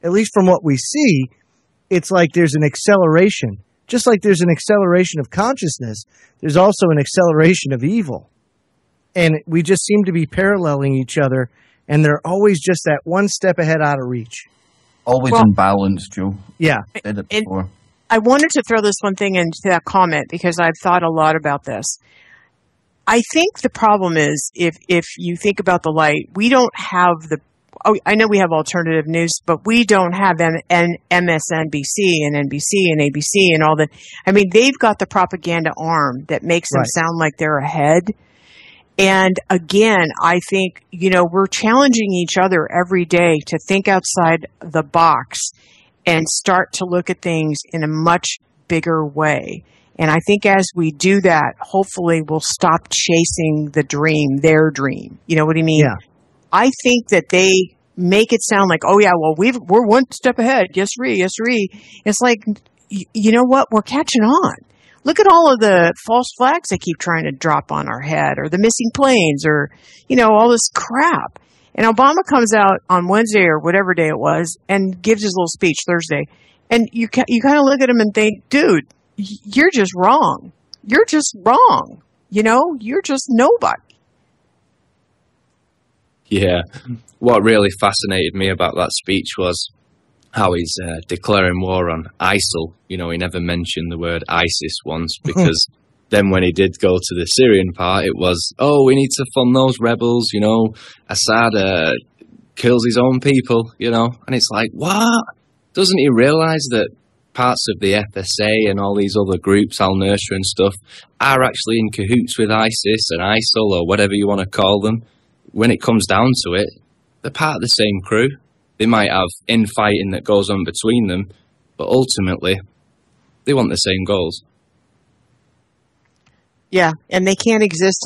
at least from what we see, it's like there's an acceleration. Just like there's an acceleration of consciousness, there's also an acceleration of evil. And we just seem to be paralleling each other, and they're always just that one step ahead out of reach. Always in balance, Joe. Yeah. Said it before. I wanted to throw this one thing into that comment because I've thought a lot about this. I think the problem is if you think about the light, we don't have I know we have alternative news, but we don't have MSNBC and NBC and ABC and all that. I mean, they've got the propaganda arm that makes them sound like they're ahead. And again, I think, we're challenging each other every day to think outside the box and start to look at things in a much bigger way. And I think as we do that, hopefully we'll stop chasing the dream, their dream. You know what I mean? Yeah. I think that they make it sound like, oh yeah, well we're one step ahead. Yes, re. It's like, you know what? We're catching on. Look at all of the false flags they keep trying to drop on our head, or the missing planes, or all this crap. And Obama comes out on Wednesday or whatever day it was and gives his little speech Thursday, and you kind of look at him and think, dude, you're just wrong. You're just wrong. You're just nobody. Yeah. What really fascinated me about that speech was how he's declaring war on ISIL. He never mentioned the word ISIS once, because then when he did go to the Syrian part, it was, we need to fund those rebels, Assad kills his own people, and it's like, what? Doesn't he realise that parts of the FSA and all these other groups, Al-Nusra and stuff, are actually in cahoots with ISIS and ISIL, or whatever you want to call them? When it comes down to it, they're part of the same crew. They might have infighting that goes on between them, but ultimately, they want the same goals. Yeah, and they can't exist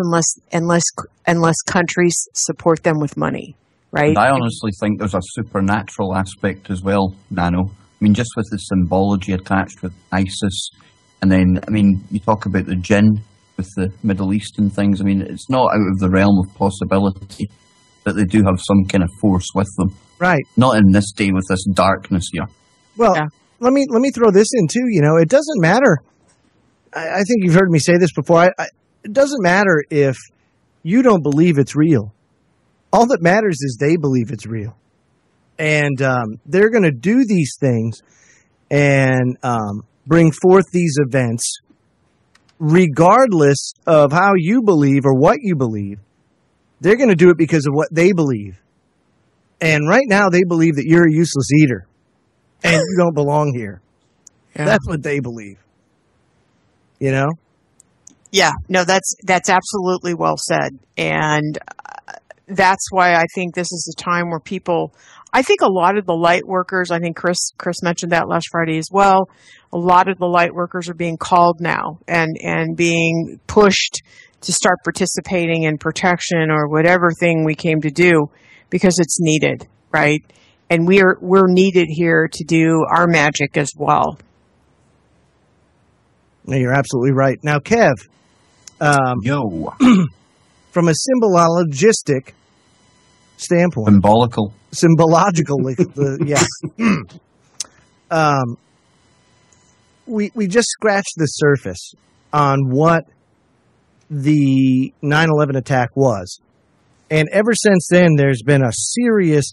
unless countries support them with money, right? And I honestly think there's a supernatural aspect as well, Nano. I mean, just with the symbology attached with ISIS, and then, I mean, you talk about the jinn with the Middle Eastern things. I mean, it's not out of the realm of possibility that they do have some kind of force with them. Right. Not in this day with this darkness here. Well, Yeah. let me throw this in too. You know, it doesn't matter. I think you've heard me say this before. It doesn't matter if you don't believe it's real. All that matters is they believe it's real. And they're going to do these things and bring forth these events regardless of how you believe or what you believe. They're going to do it because of what they believe. And right now they believe that you're a useless eater and you don't belong here. Yeah. That's what they believe. You know? Yeah, no, that's absolutely well said. And that's why I think this is a time where I think a lot of the light workers, I think Chris mentioned that last Friday as well, a lot of the light workers are being called now and being pushed to start participating in protection or whatever thing we came to do because it's needed, right? And we're needed here to do our magic as well. No, you're absolutely right. Now, Kev, Yo. from a symbologistic standpoint, symbological, yes. We just scratched the surface on what the 9/11 attack was. And ever since then, there's been a serious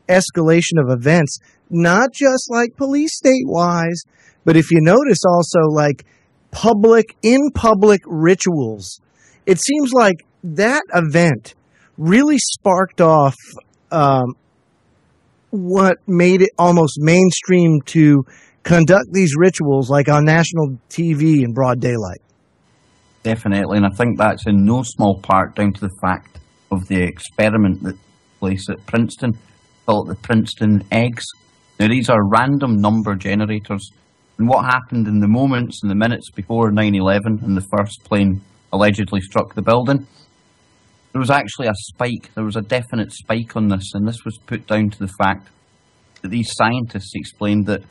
escalation of events, not just like police state-wise, but if you notice also like in public rituals. It seems like that event really sparked off what made it almost mainstream to conduct these rituals like on national TV in broad daylight. Definitely, and I think that's in no small part down to the fact of the experiment that took place at Princeton, called the Princeton eggs. Now, these are random number generators, and what happened in the moments and the minutes before 9/11 and the first plane allegedly struck the building, there was actually a spike. There was a definite spike on this, and this was put down to the fact that these scientists explained that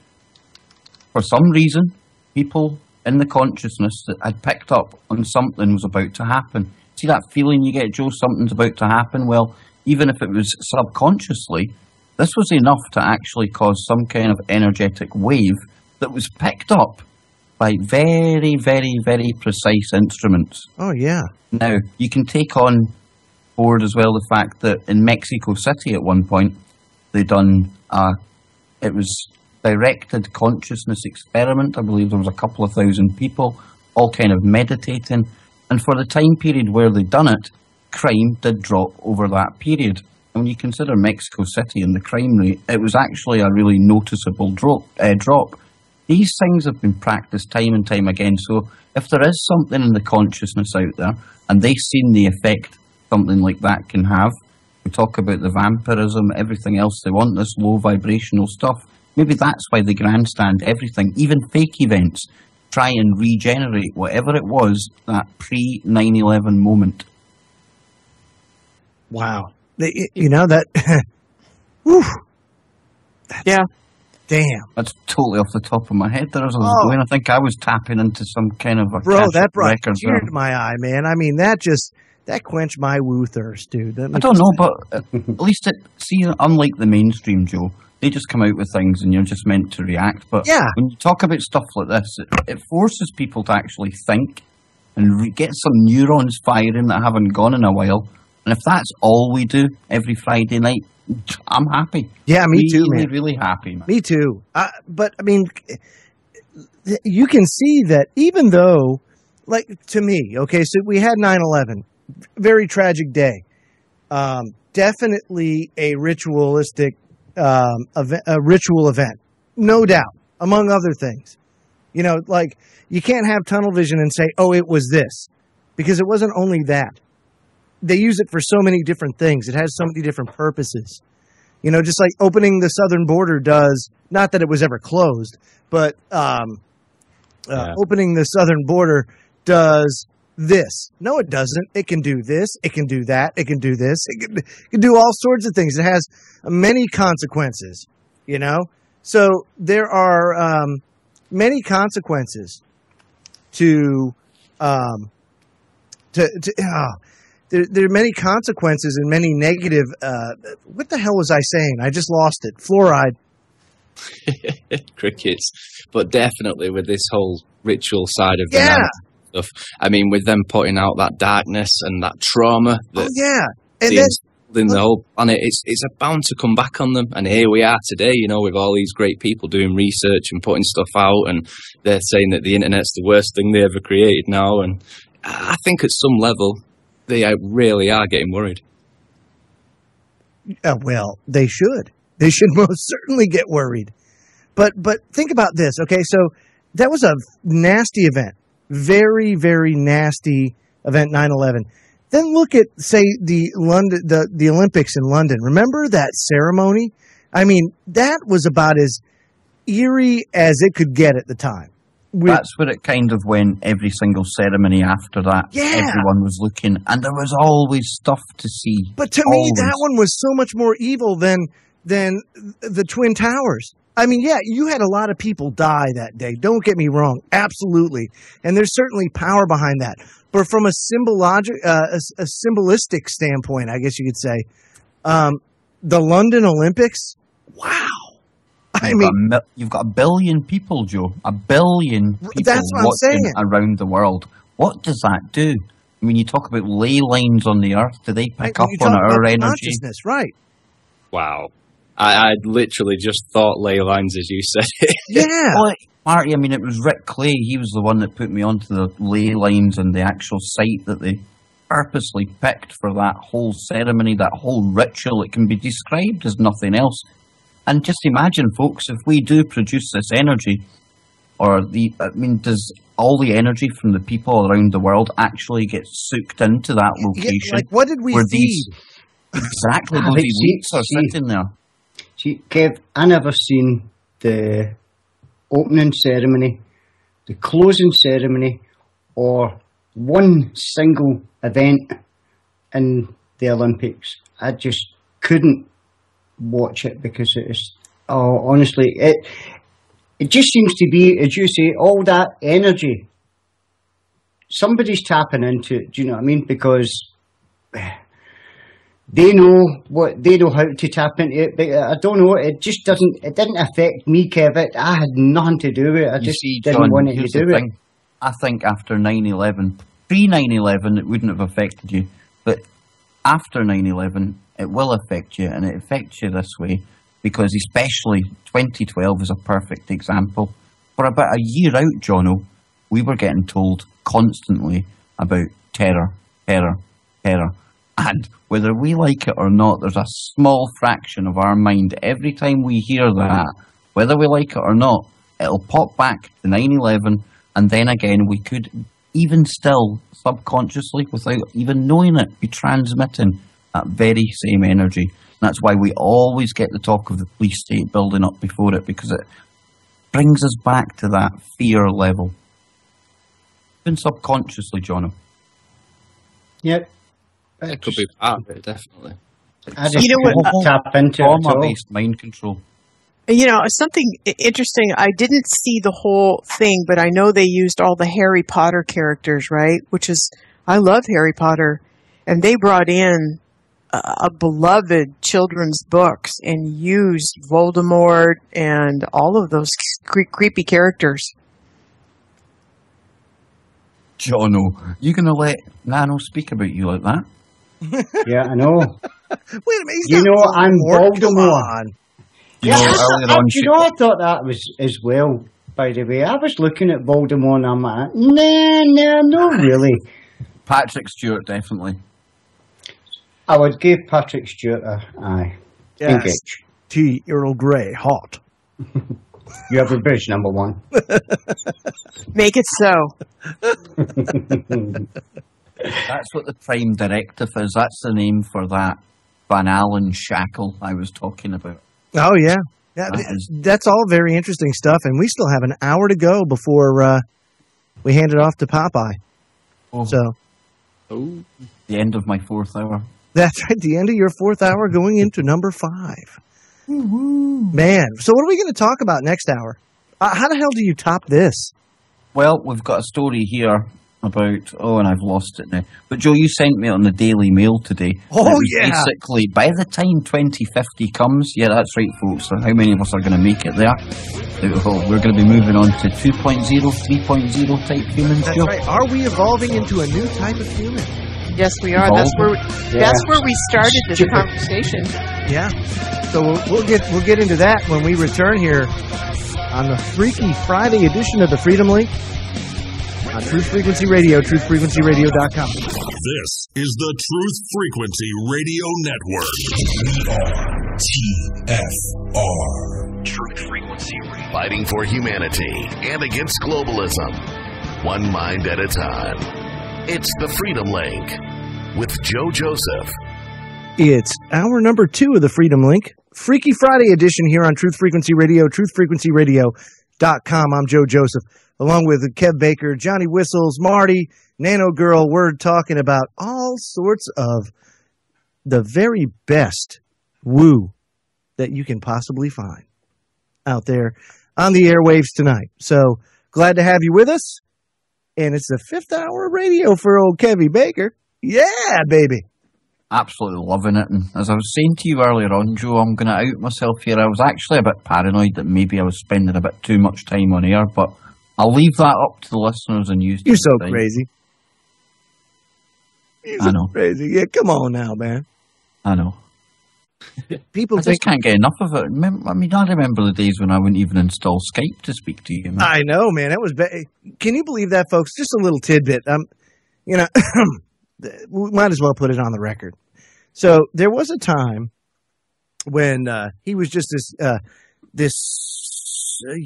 for some reason, people in the consciousness that had picked up on something was about to happen. See that feeling you get, Joe, something's about to happen? Well, even if it was subconsciously, this was enough to actually cause some kind of energetic wave that was picked up by very, very, very precise instruments. Oh, yeah. Now, you can take on board as well the fact that in Mexico City at one point, they done it was directed consciousness experiment. I believe there was a couple of thousand people all kind of meditating. And for the time period where they done it, crime did drop over that period. And when you consider Mexico City and the crime rate, it was actually a really noticeable drop. These things have been practiced time and time again. So if there is something in the consciousness out there and they've seen the effect something like that can have, we talk about the vampirism, everything else, they want this low vibrational stuff. Maybe that's why they grandstand everything, even fake events, try and regenerate whatever it was, that pre-9/11 moment. Wow. You know, that... whew, Yeah. Damn. That's totally off the top of my head there as I was going. I think I was tapping into some kind of a Bro, that brought a record tear there. to my eye, man. I mean, that quenched my woo thirst, dude. I don't know, but at least unlike the mainstream, Joe, they just come out with things and you're just meant to react. But yeah, when you talk about stuff like this, it forces people to actually think and get some neurons firing that haven't gone in a while. And if that's all we do every Friday night, I'm happy. Yeah, me too, man. Really happy, man. Me too. But, I mean, you can see that even though, like, to me, okay, so we had 9/11, very tragic day. Definitely a ritualistic a ritual event, no doubt, among other things. You know, like, you can't have tunnel vision and say, oh, it was this, because it wasn't only that. They use it for so many different things. It has so many different purposes. You know, just like opening the southern border does, not that it was ever closed, but opening the southern border does this. No, it doesn't. It can do this. It can do that. It can do this. It can do all sorts of things. It has many consequences, you know? So there are many consequences to there are many consequences and many negative. What the hell was I saying? I just lost it. Fluoride. Crickets, but definitely with this whole ritual side of the stuff. I mean, with them putting out that darkness and that trauma that and then in the whole planet, it's bound to come back on them. And here we are today, you know, with all these great people doing research and putting stuff out, and they're saying that the internet's the worst thing they ever created now. And I think at some level, they really are getting worried. Well, they should. They should most certainly get worried. But think about this, okay? So that was a nasty event. Very, very nasty event, 9/11. Then look at, say, the Olympics in London. Remember that ceremony? I mean, that was about as eerie as it could get at the time. That's where it kind of went. Every single ceremony after that, everyone was looking, and there was always stuff to see. But to me, that one was so much more evil than the Twin Towers. I mean, yeah, you had a lot of people die that day. Don't get me wrong. Absolutely. And there's certainly power behind that. But from a symbolistic standpoint, I guess you could say, the London Olympics, wow. You've got a billion people, Joe. A billion people watching around the world. What does that do? I mean, you talk about ley lines on the Earth. Do they pick up on our energy? Consciousness, right. Wow. I literally just thought ley lines as you said it. Yeah. Well, Marty, I mean, it was Rick Clay. He was the one that put me onto the ley lines and the actual site that they purposely picked for that whole ceremony, that whole ritual. It can be described as nothing else. And just imagine, folks, if we do produce this energy, does all the energy from the people around the world actually get soaked into that location? Yeah, like, what did we feed? Exactly, those elites are sitting there. See, Kev, I never seen the opening ceremony, the closing ceremony, or one single event in the Olympics. I just couldn't watch it because it is, honestly, it just seems to be, as you say, all that energy. Somebody's tapping into it, do you know what I mean? Because they know how to tap into it, but I don't know, it didn't affect me, Kev. I had nothing to do with it. I just didn't want to do it. I think after 9/11, pre-9/11, it wouldn't have affected you, but after 9/11, it will affect you, and it affects you this way, because especially 2012 is a perfect example. For about a year out, Jono, we were getting told constantly about terror, and whether we like it or not, there's a small fraction of our mind, every time we hear that, whether we like it or not, it'll pop back to 9/11, and then again we could even still, subconsciously, without even knowing it, be transmitting that very same energy. And that's why we always get the talk of the police state building up before it, because it brings us back to that fear level. Even subconsciously, Jono. Yep. It could be part of it, definitely. I just tap into trauma-based mind control. You know, something interesting, I didn't see the whole thing, but I know they used all the Harry Potter characters, right? Which is, I love Harry Potter. And they brought in a beloved children's books and used Voldemort and all of those creepy characters. Jono, you going to let Nano speak about you like that? Yeah, I know. Wait a minute, I'm Voldemort. I thought that was as well, by the way. I was looking at Voldemort and I'm like, nah, not really. Patrick Stewart, definitely. I would give Patrick Stewart a aye. Yes. Tea, Earl Grey, hot. You have a bridge, number one. Make it so. That's what the Prime Directive is. That's the name for that Van Allen shackle I was talking about. Oh, yeah. That's all very interesting stuff, and we still have an hour to go before we hand it off to Popeye. Oh. So, The end of my 4th hour. That's right, the end of your 4th hour going into number 5. Woo-hoo. Man, so what are we going to talk about next hour? How the hell do you top this? Well, we've got a story here about, and I've lost it now. But Joe, you sent me it on the Daily Mail today. Oh, yeah. Basically, by the time 2050 comes, yeah, that's right, folks. So how many of us are going to make it there? We're going to be moving on to 2.0, 3.0 type humans, That's Joe. right. Are we evolving into a new type of human? Yes, we are. That's where we started this conversation. Yeah. So we'll get into that when we return here on the Freaky Friday edition of the Freedom Link on Truth Frequency Radio, truthfrequencyradio.com. This is the Truth Frequency Radio Network. TFR. Truth Frequency Radio. Fighting for humanity and against globalism. One mind at a time. It's the Freedom Link with Joe Joseph. It's hour number 2 of the Freedom Link. Freaky Friday edition here on Truth Frequency Radio, truthfrequencyradio.com. I'm Joe Joseph, along with Kev Baker, Johnny Whistles, Marty, Nano Girl. We're talking about all sorts of the very best woo that you can possibly find out there on the airwaves tonight. So glad to have you with us. And it's the 5th hour of radio for old Kevy Baker. Yeah, baby. Absolutely loving it. And as I was saying to you earlier on, Joe, I'm going to out myself here. I was actually a bit paranoid that maybe I was spending a bit too much time on air, but I'll leave that up to the listeners and you. You're so crazy. I know. Crazy. Yeah, come on now, man. I know. People I just can't get enough of it. I remember the days when I wouldn't even install Skype to speak to you, man. I know, man. That was Can you believe that, folks? Just a little tidbit. We might as well put it on the record. So there was a time when he was just this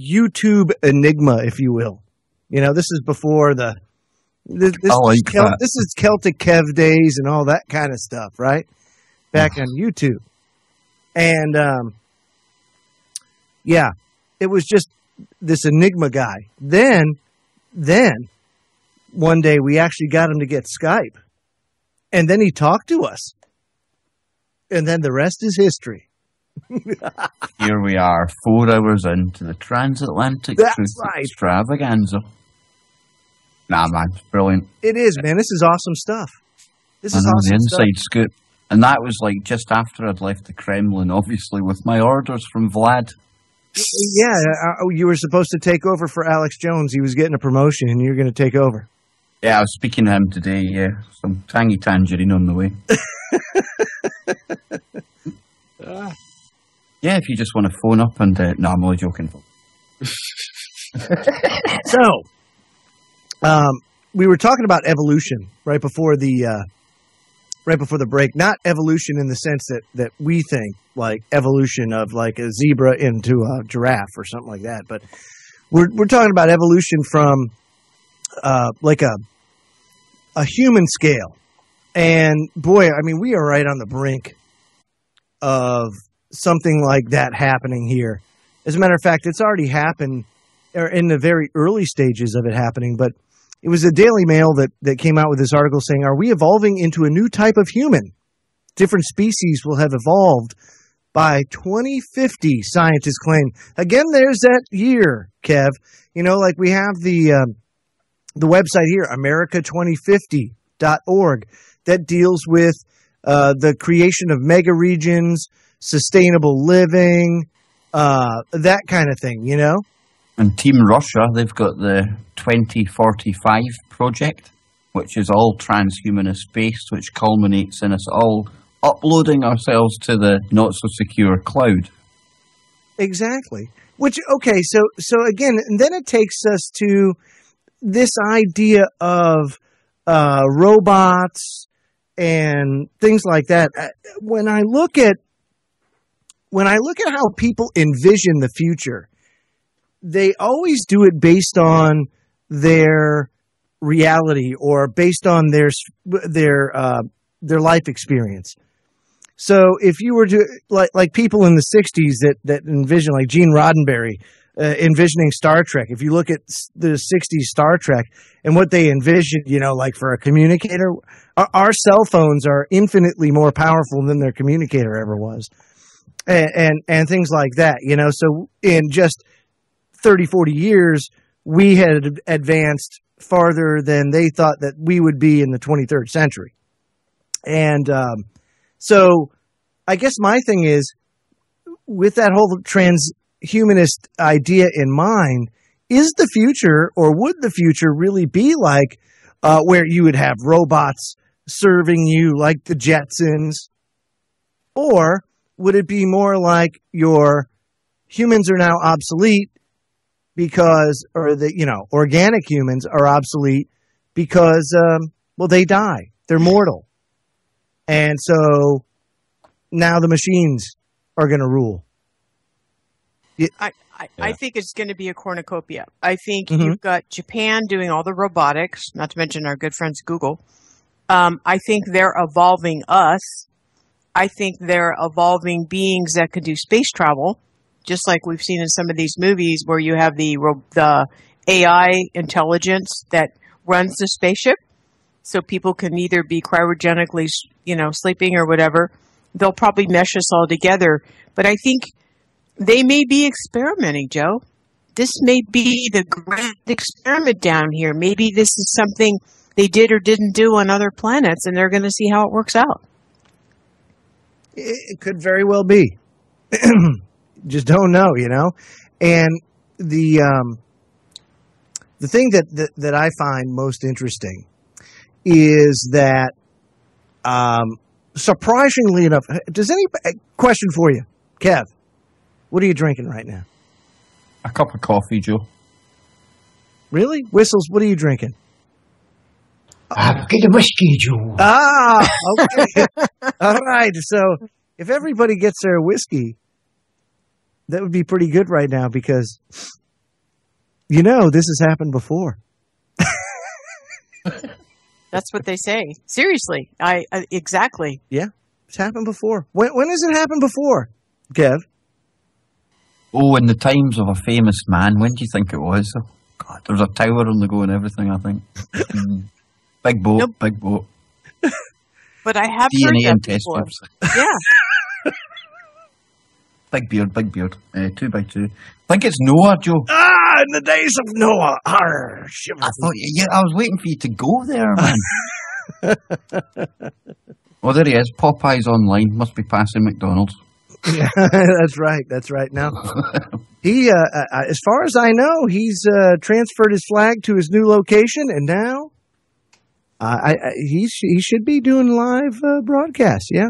YouTube enigma, if you will. This is before this is Celtic Kev days and all that kind of stuff, right? Back on YouTube. And, it was just this enigma guy. Then, one day we actually got him to get Skype. And then he talked to us. And then the rest is history. Here we are, 4 hours into the transatlantic truth extravaganza. Nah, man, it's brilliant. It is, man. This is awesome stuff. This is awesome the inside scoop. And that was like just after I'd left the Kremlin, obviously, with my orders from Vlad. Yeah, you were supposed to take over for Alex Jones. He was getting a promotion, and you're going to take over. Yeah, I was speaking to him today, yeah. Some tangy tangerine on the way. Yeah, if you just want to phone up and... no, I'm only joking. So, we were talking about evolution right before the break. Not evolution in the sense that we think, like evolution of like a zebra into a giraffe or something like that. But we're talking about evolution from like a human scale. And boy, I mean, we are right on the brink of something like that happening here. As a matter of fact, it's already happened, or in the very early stages of it happening. But it was the Daily Mail that came out with this article saying, "Are we evolving into a new type of human? Different species will have evolved by 2050, scientists claim." Again, there's that year, Kev. Like we have the website here, America2050.org, that deals with the creation of mega regions, sustainable living, that kind of thing, And Team Russia, they've got the 2045 project, which is all transhumanist based, which culminates in us all uploading ourselves to the not-so-secure cloud. Exactly. Which, okay, so again, and then it takes us to this idea of robots and things like that. When I look at how people envision the future, they always do it based on their reality or based on their life experience. So if you were to like people in the '60s that envision, like Gene Roddenberry, envisioning Star Trek. If you look at the '60s Star Trek and what they envisioned, like for a communicator, our cell phones are infinitely more powerful than their communicator ever was, and things like that. So in just 30, 40 years, we had advanced farther than they thought that we would be in the 23rd century. And so I guess my thing is, with that whole transhumanist idea in mind, is the future, or would the future really be like where you would have robots serving you like the Jetsons? Or would it be more like your humans are now obsolete because, or the, organic humans are obsolete because, they die. They're mortal. And so now the machines are going to rule. I think it's going to be a cornucopia. I think you've got Japan doing all the robotics, not to mention our good friends Google. I think they're evolving us. I think they're evolving beings that could do space travel, just like we've seen in some of these movies where you have the AI intelligence that runs the spaceship. So people can either be cryogenically, sleeping or whatever. They'll probably mesh us all together. But I think they may be experimenting, Joe. This may be the grand experiment down here. Maybe this is something they did or didn't do on other planets, and they're going to see how it works out. It could very well be. Just don't know, And the thing that I find most interesting is that, surprisingly enough, question for you, Kev, what are you drinking right now? A cup of coffee, Joe. Really? Whistles, what are you drinking? I'll get a whiskey, Joe. Ah, okay. All right. So if everybody gets their whiskey, that would be pretty good right now because, this has happened before. That's what they say. Seriously. Exactly. Yeah, it's happened before. When has it happened before, Kev? Oh, in the times of a famous man. When do you think it was? Oh, God, there was a tower on the go and everything, I think. Big boat, nope. Big boat. But I have DNA heard and that test before. tubes. Yeah. Big beard, 2x2. I think it's Noah, Joe. Ah, in the days of Noah. Arr, I thought, I was waiting for you to go there, man. Oh, there he is. Popeye's online. Must be passing McDonald's. Yeah, that's right. That's right. Now, he, as far as I know, he's transferred his flag to his new location, and now he should be doing live broadcasts. Yeah,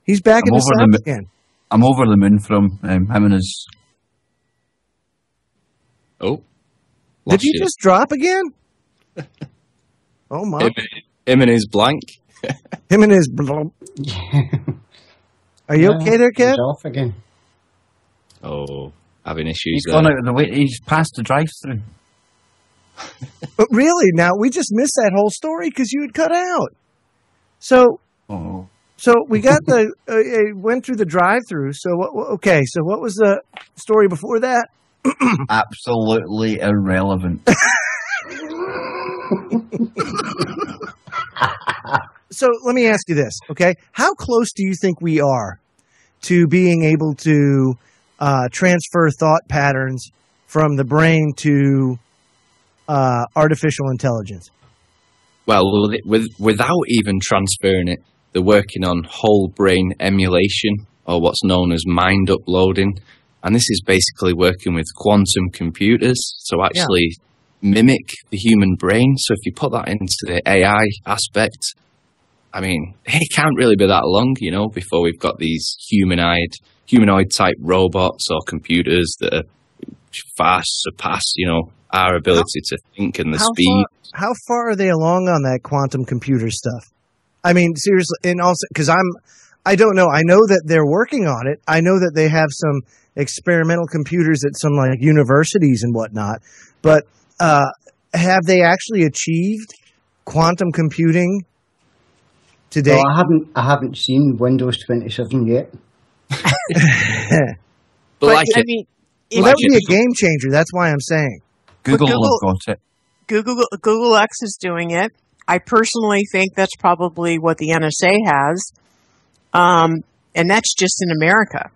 he's back in the South again. I'm over the moon from him and his. Oh, did you just drop again? Oh my! Him and his blank. Him and his. Are you okay there, Kev? He's off again. Oh, having issues. He's gone out of the way. He's passed the drive-through. But really, now we just missed that whole story because you had cut out. So we got went through the drive-through. So so what was the story before that? Absolutely irrelevant. So let me ask you this, okay? How close do you think we are to being able to transfer thought patterns from the brain to artificial intelligence? Well, without even transferring it, they're working on whole brain emulation, or what's known as mind uploading. And this is basically working with quantum computers to actually mimic the human brain. So if you put that into the AI aspect, I mean, it can't really be that long, before we've got these humanoid type robots or computers that are far surpass, our ability to think and the speed. How far are they along on that quantum computer stuff? I mean, seriously, and also because I don't know. I know that they're working on it. I know that they have some experimental computers at some like universities and whatnot. But have they actually achieved quantum computing today. No, I haven't seen Windows 27 yet. But like I it, mean, Well, if that you- would be a game changer. That's why I'm saying. Google Google- have got it. Google X is doing it. I personally think that's probably what the NSA has, and that's just in America.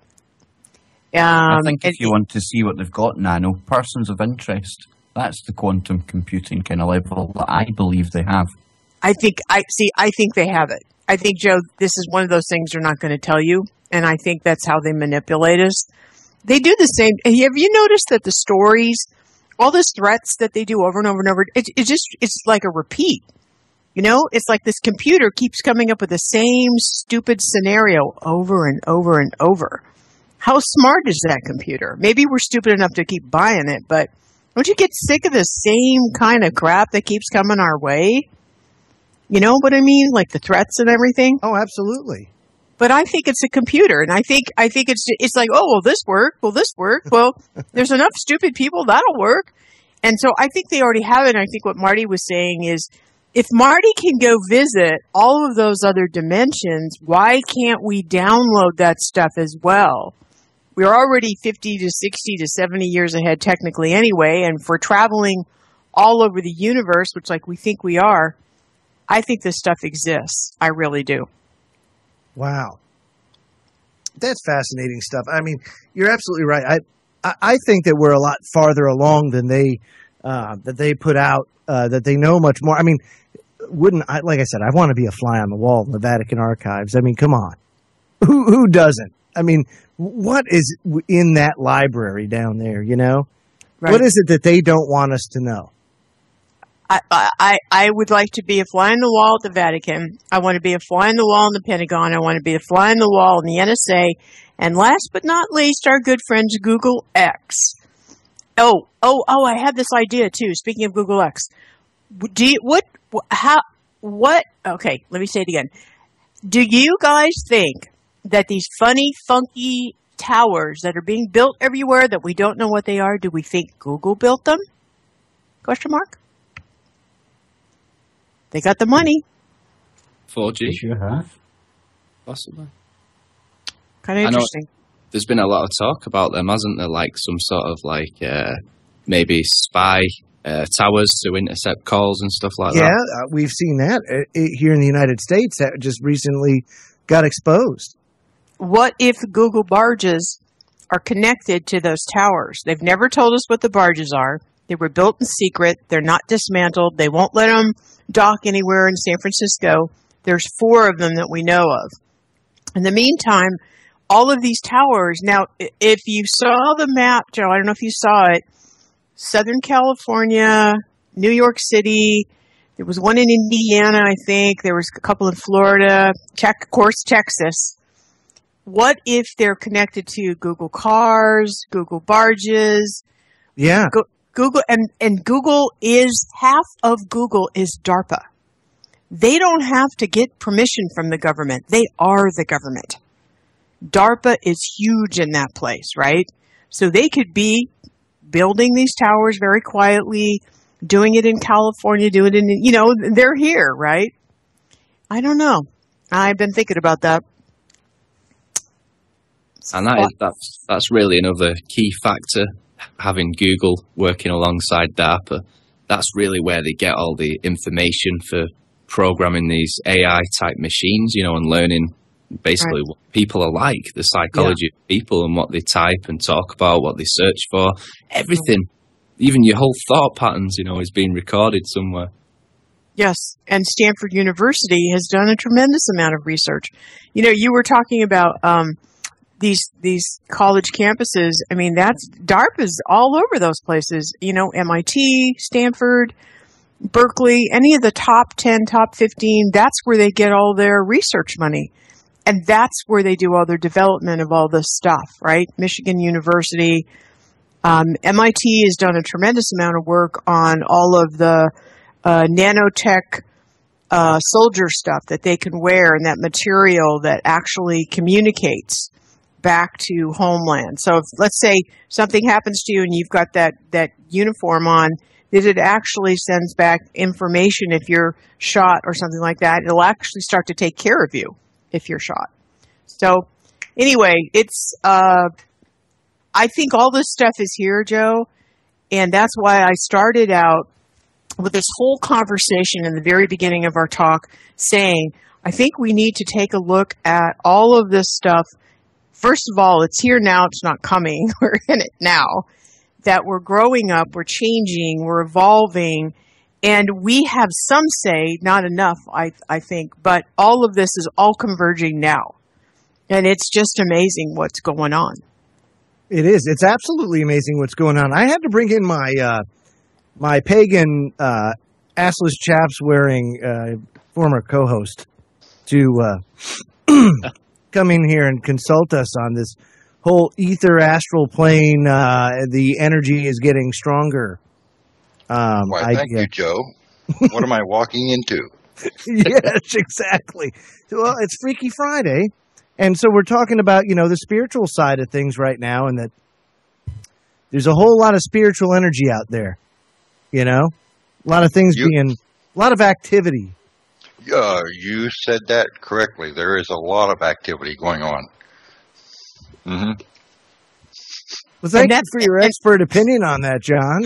I think if and- you want to see what they've got, Nano, persons of interest, that's the quantum computing kind of level that I believe they have. I think they have it. I think, Joe, this is one of those things they're not going to tell you, and I think that's how they manipulate us. They do the same. Have you noticed that the stories, all those threats that they do over and over and over, it's like a repeat. You know, it's like this computer keeps coming up with the same stupid scenario over and over and over. How smart is that computer? Maybe we're stupid enough to keep buying it, but don't you get sick of the same kind of crap that keeps coming our way? You know what I mean? Like the threats and everything. Oh, absolutely. But I think it's a computer, and I think it's like, oh, will this work? Will this work? Well, there's enough stupid people that'll work, and so I think they already have it. And I think what Marty was saying is, if Marty can go visit all of those other dimensions, why can't we download that stuff as well? We're already 50 to 60 to 70 years ahead technically anyway, and for traveling all over the universe, which like we think we are, I think this stuff exists. I really do. Wow. That's fascinating stuff. I mean, you're absolutely right. I think that we're a lot farther along than they put out, that they know much more. I mean, like I said, I want to be a fly on the wall in the Vatican archives. I mean, come on. Who doesn't? I mean, what is in that library down there, you know? Right. What is it that they don't want us to know? I would like to be a fly on the wall at the Vatican. I want to be a fly on the wall in the Pentagon. I want to be a fly on the wall in the NSA. And last but not least, our good friends Google X. Oh, I had this idea too. Speaking of Google X, okay, let me say it again. Do you guys think that these funny, funky towers that are being built everywhere that we don't know what they are, do we think Google built them? Question mark? They got the money. 4G? They sure have. Possibly. Kind of interesting. There's been a lot of talk about them, hasn't there? Like some sort of maybe spy towers to intercept calls and stuff like that. Yeah, we've seen that here in the United States. That just recently got exposed. What if Google barges are connected to those towers? They've never told us what the barges are. They were built in secret. They're not dismantled. They won't let them dock anywhere in San Francisco. There's 4 of them that we know of. In the meantime, all of these towers. Now, if you saw the map, Joe, I don't know if you saw it, Southern California, New York City, there was one in Indiana, I think. There was a couple in Florida, of course, Texas. What if they're connected to Google cars, Google barges? Yeah. Google and Google is half of Google is DARPA. They don't have to get permission from the government. They are the government. DARPA is huge in that place, right? So they could be building these towers very quietly, doing it in California, doing it in, they're here, right? I don't know. I've been thinking about that. And that's really another key factor, having Google working alongside DARPA. That's really where they get all the information for programming these AI type machines, and learning basically what people are like, the psychology of people and what they type and talk about, what they search for, everything. Even your whole thought patterns, is being recorded somewhere. Yes, and Stanford University has done a tremendous amount of research. You were talking about these college campuses. I mean, that's DARPA's all over those places. MIT, Stanford, Berkeley, any of the top 10, top 15, that's where they get all their research money. And that's where they do all their development of all this stuff, right? Michigan University. MIT has done a tremendous amount of work on all of the nanotech soldier stuff that they can wear, and that material that actually communicates back to homeland. So if, let's say something happens to you and you've got that uniform on, that it actually sends back information if you're shot or something like that. It'll actually start to take care of you if you're shot. So anyway, it's I think all this stuff is here, Joe, and that's why I started out with this whole conversation in the very beginning of our talk saying, I think we need to take a look at all of this stuff. First of all, it's here now, it's not coming. We're in it now. That we're growing up, we're changing, we're evolving, and we have some say, not enough, I think, but all of this is all converging now. And it's just amazing what's going on. It is. It's absolutely amazing what's going on. I had to bring in my my pagan assless chaps wearing former co-host to come in here and consult us on this whole ether astral plane. The energy is getting stronger. Why, thank you, Joe. What am I walking into? Yes, exactly. Well, it's Freaky Friday. And so we're talking about, the spiritual side of things right now, and that there's a whole lot of spiritual energy out there, a lot of things a lot of activity. You said that correctly. There is a lot of activity going on. Mm-hmm. Well, thank you for your expert opinion on that, John.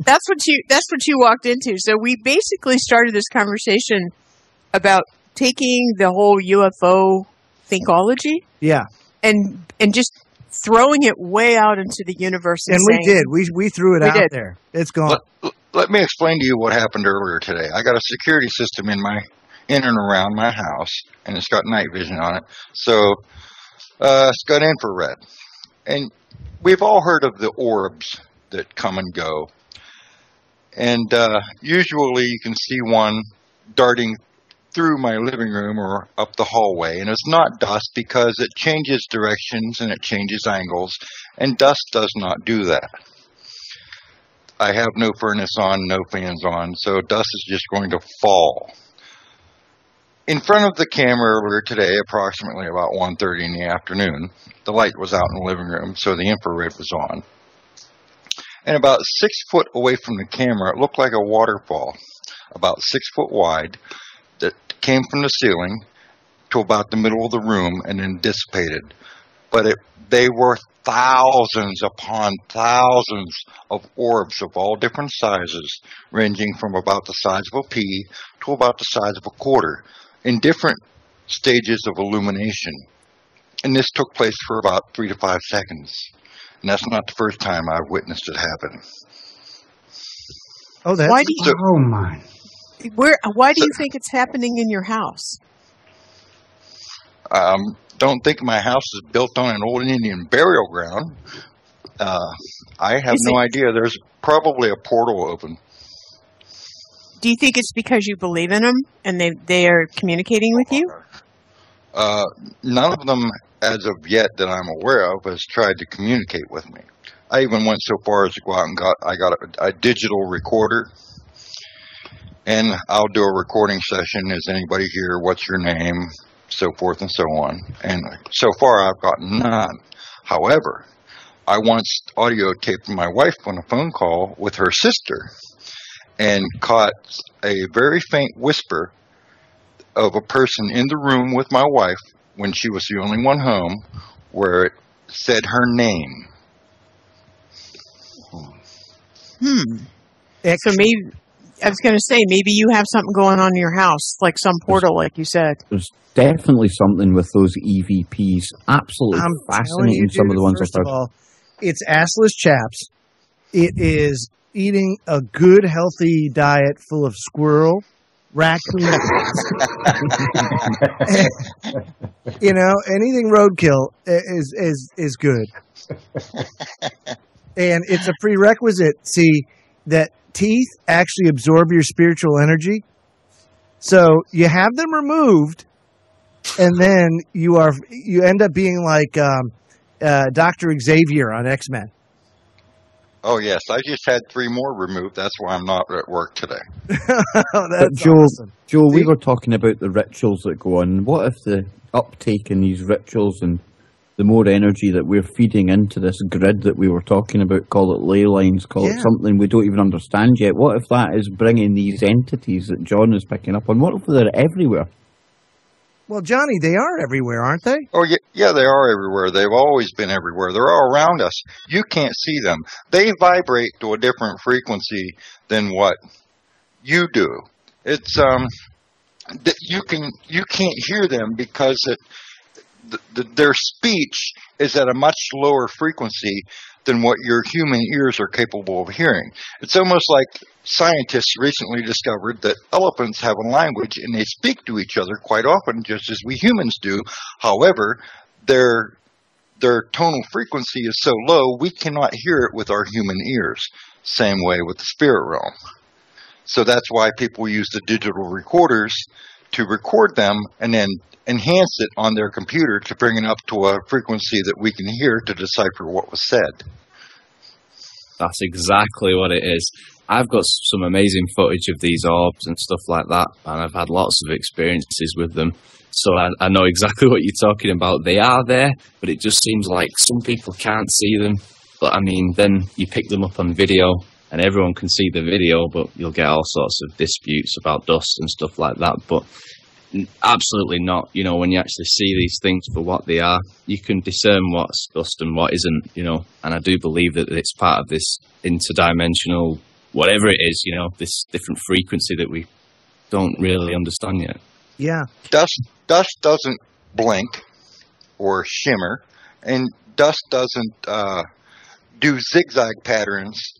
That's what you walked into. So we basically started this conversation about taking the whole UFO thinkology, and just throwing it way out into the universe. And we did. We threw it out there. It's gone. Let me explain to you what happened earlier today. I got a security system in and around my house, and it's got night vision on it. So it's got infrared, and we've all heard of the orbs that come and go. And usually you can see one darting through my living room or up the hallway, and it's not dust because it changes directions and it changes angles, and dust does not do that. I have no furnace on, no fans on, so dust is just going to fall. In front of the camera earlier today, approximately about 1:30 in the afternoon, the light was out in the living room, so the infrared was on. And about 6 foot away from the camera, it looked like a waterfall, about 6 foot wide, that came from the ceiling to about the middle of the room and then dissipated. But they were thousands upon thousands of orbs of all different sizes, ranging from about the size of a pea to about the size of a quarter, in different stages of illumination. And this took place for about 3 to 5 seconds. And that's not the first time I've witnessed it happen. Oh, that's... Oh, my. Why do you think it's happening in your house? Don't think my house is built on an old Indian burial ground. I have no idea. There's probably a portal open. Do you think it's because you believe in them and they are communicating with you? None of them, as of yet, that I'm aware of, has tried to communicate with me. I even went so far as to go out and got a digital recorder. And I'll do a recording session. Is anybody here? What's your name? So forth and so on. And so far, I've gotten none. However, I once audio taped my wife on a phone call with her sister and caught a very faint whisper of a person in the room with my wife when she was the only one home, where it said her name. So maybe... I was going to say, maybe you have something going on in your house, like some portal, like you said. There's definitely something with those EVPs. Absolutely fascinating, some of the ones I've heard. First of all, it's assless chaps. It is eating a good, healthy diet full of squirrel, raccoon. Anything roadkill is good. And it's a prerequisite, that teeth actually absorb your spiritual energy. So you have them removed, and then you end up being like Dr. Xavier on X-Men. Oh, yes. I just had 3 more removed. That's why I'm not at work today. That's Joe, awesome. Joe, we were talking about the rituals that go on. What if the uptake in these rituals and the more energy that we're feeding into this grid that we were talking about, call it ley lines, call it something we don't even understand yet. What if that is bringing these entities that John is picking up on? What if they're everywhere? Well, Johnny, they are everywhere, aren't they? Oh, yeah, they are everywhere. They've always been everywhere. They're all around us. You can't see them. They vibrate to a different frequency than what you do. It's you can't hear them because their speech is at a much lower frequency than what your human ears are capable of hearing. It's almost like scientists recently discovered that elephants have a language and they speak to each other quite often, just as we humans do. However, their tonal frequency is so low we cannot hear it with our human ears. Same way with the spirit realm. So that's why people use the digital recorders to record them and then enhance it on their computer to bring it up to a frequency that we can hear to decipher what was said. That's exactly what it is. I've got some amazing footage of these orbs and stuff like that, and I've had lots of experiences with them. So I know exactly what you're talking about. They are there, but it just seems like some people can't see them. But I mean, then you pick them up on video, and everyone can see the video, but you'll get all sorts of disputes about dust and stuff like that. But absolutely not. You know, when you actually see these things for what they are, you can discern what's dust and what isn't, you know. And I do believe that it's part of this interdimensional, whatever it is, you know, this different frequency that we don't really understand yet. Yeah. Dust doesn't blink or shimmer, and dust doesn't do zigzag patterns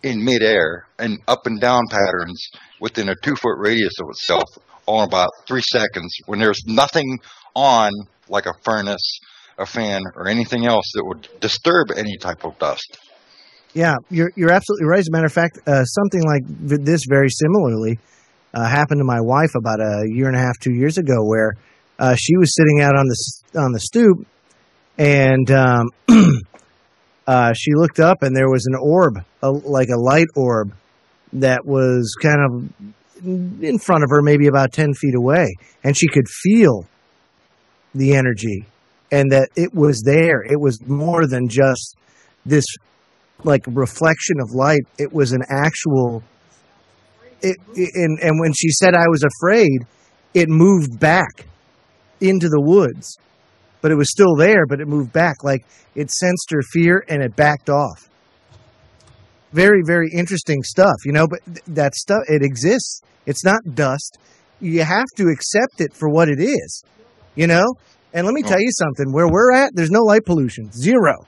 in midair and up and down patterns within a 2-foot radius of itself all in about 3 seconds when there's nothing on, like a furnace, a fan, or anything else that would disturb any type of dust. Yeah, you're absolutely right. As a matter of fact, something like this very similarly happened to my wife about a year and a half, 2 years ago, where she was sitting out on the stoop, and she looked up, and there was an orb, like a light orb, that was kind of in front of her, maybe about 10 feet away, and she could feel the energy, and that it was there. It was more than just this, like, reflection of light. It was an actual. And when she said I was afraid, it moved back into the woods, but it was still there. But it moved back, like it sensed her fear and it backed off. Very, very interesting stuff, you know. But that stuff, it exists. It's not dust. You have to accept it for what it is, you know. And let me tell you something. Where we're at, there's no light pollution. Zero.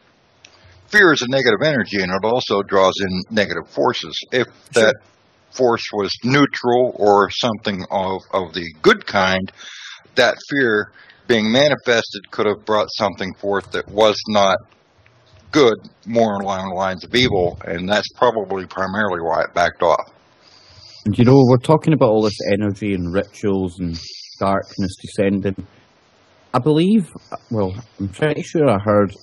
Fear is a negative energy, and it also draws in negative forces. If that force was neutral or something of the good kind, that fear being manifested could have brought something forth that was not good, more along the lines of evil, and that's probably primarily why it backed off. And you know, we're talking about all this energy and rituals and darkness descending. I believe, well, I'm pretty sure I heard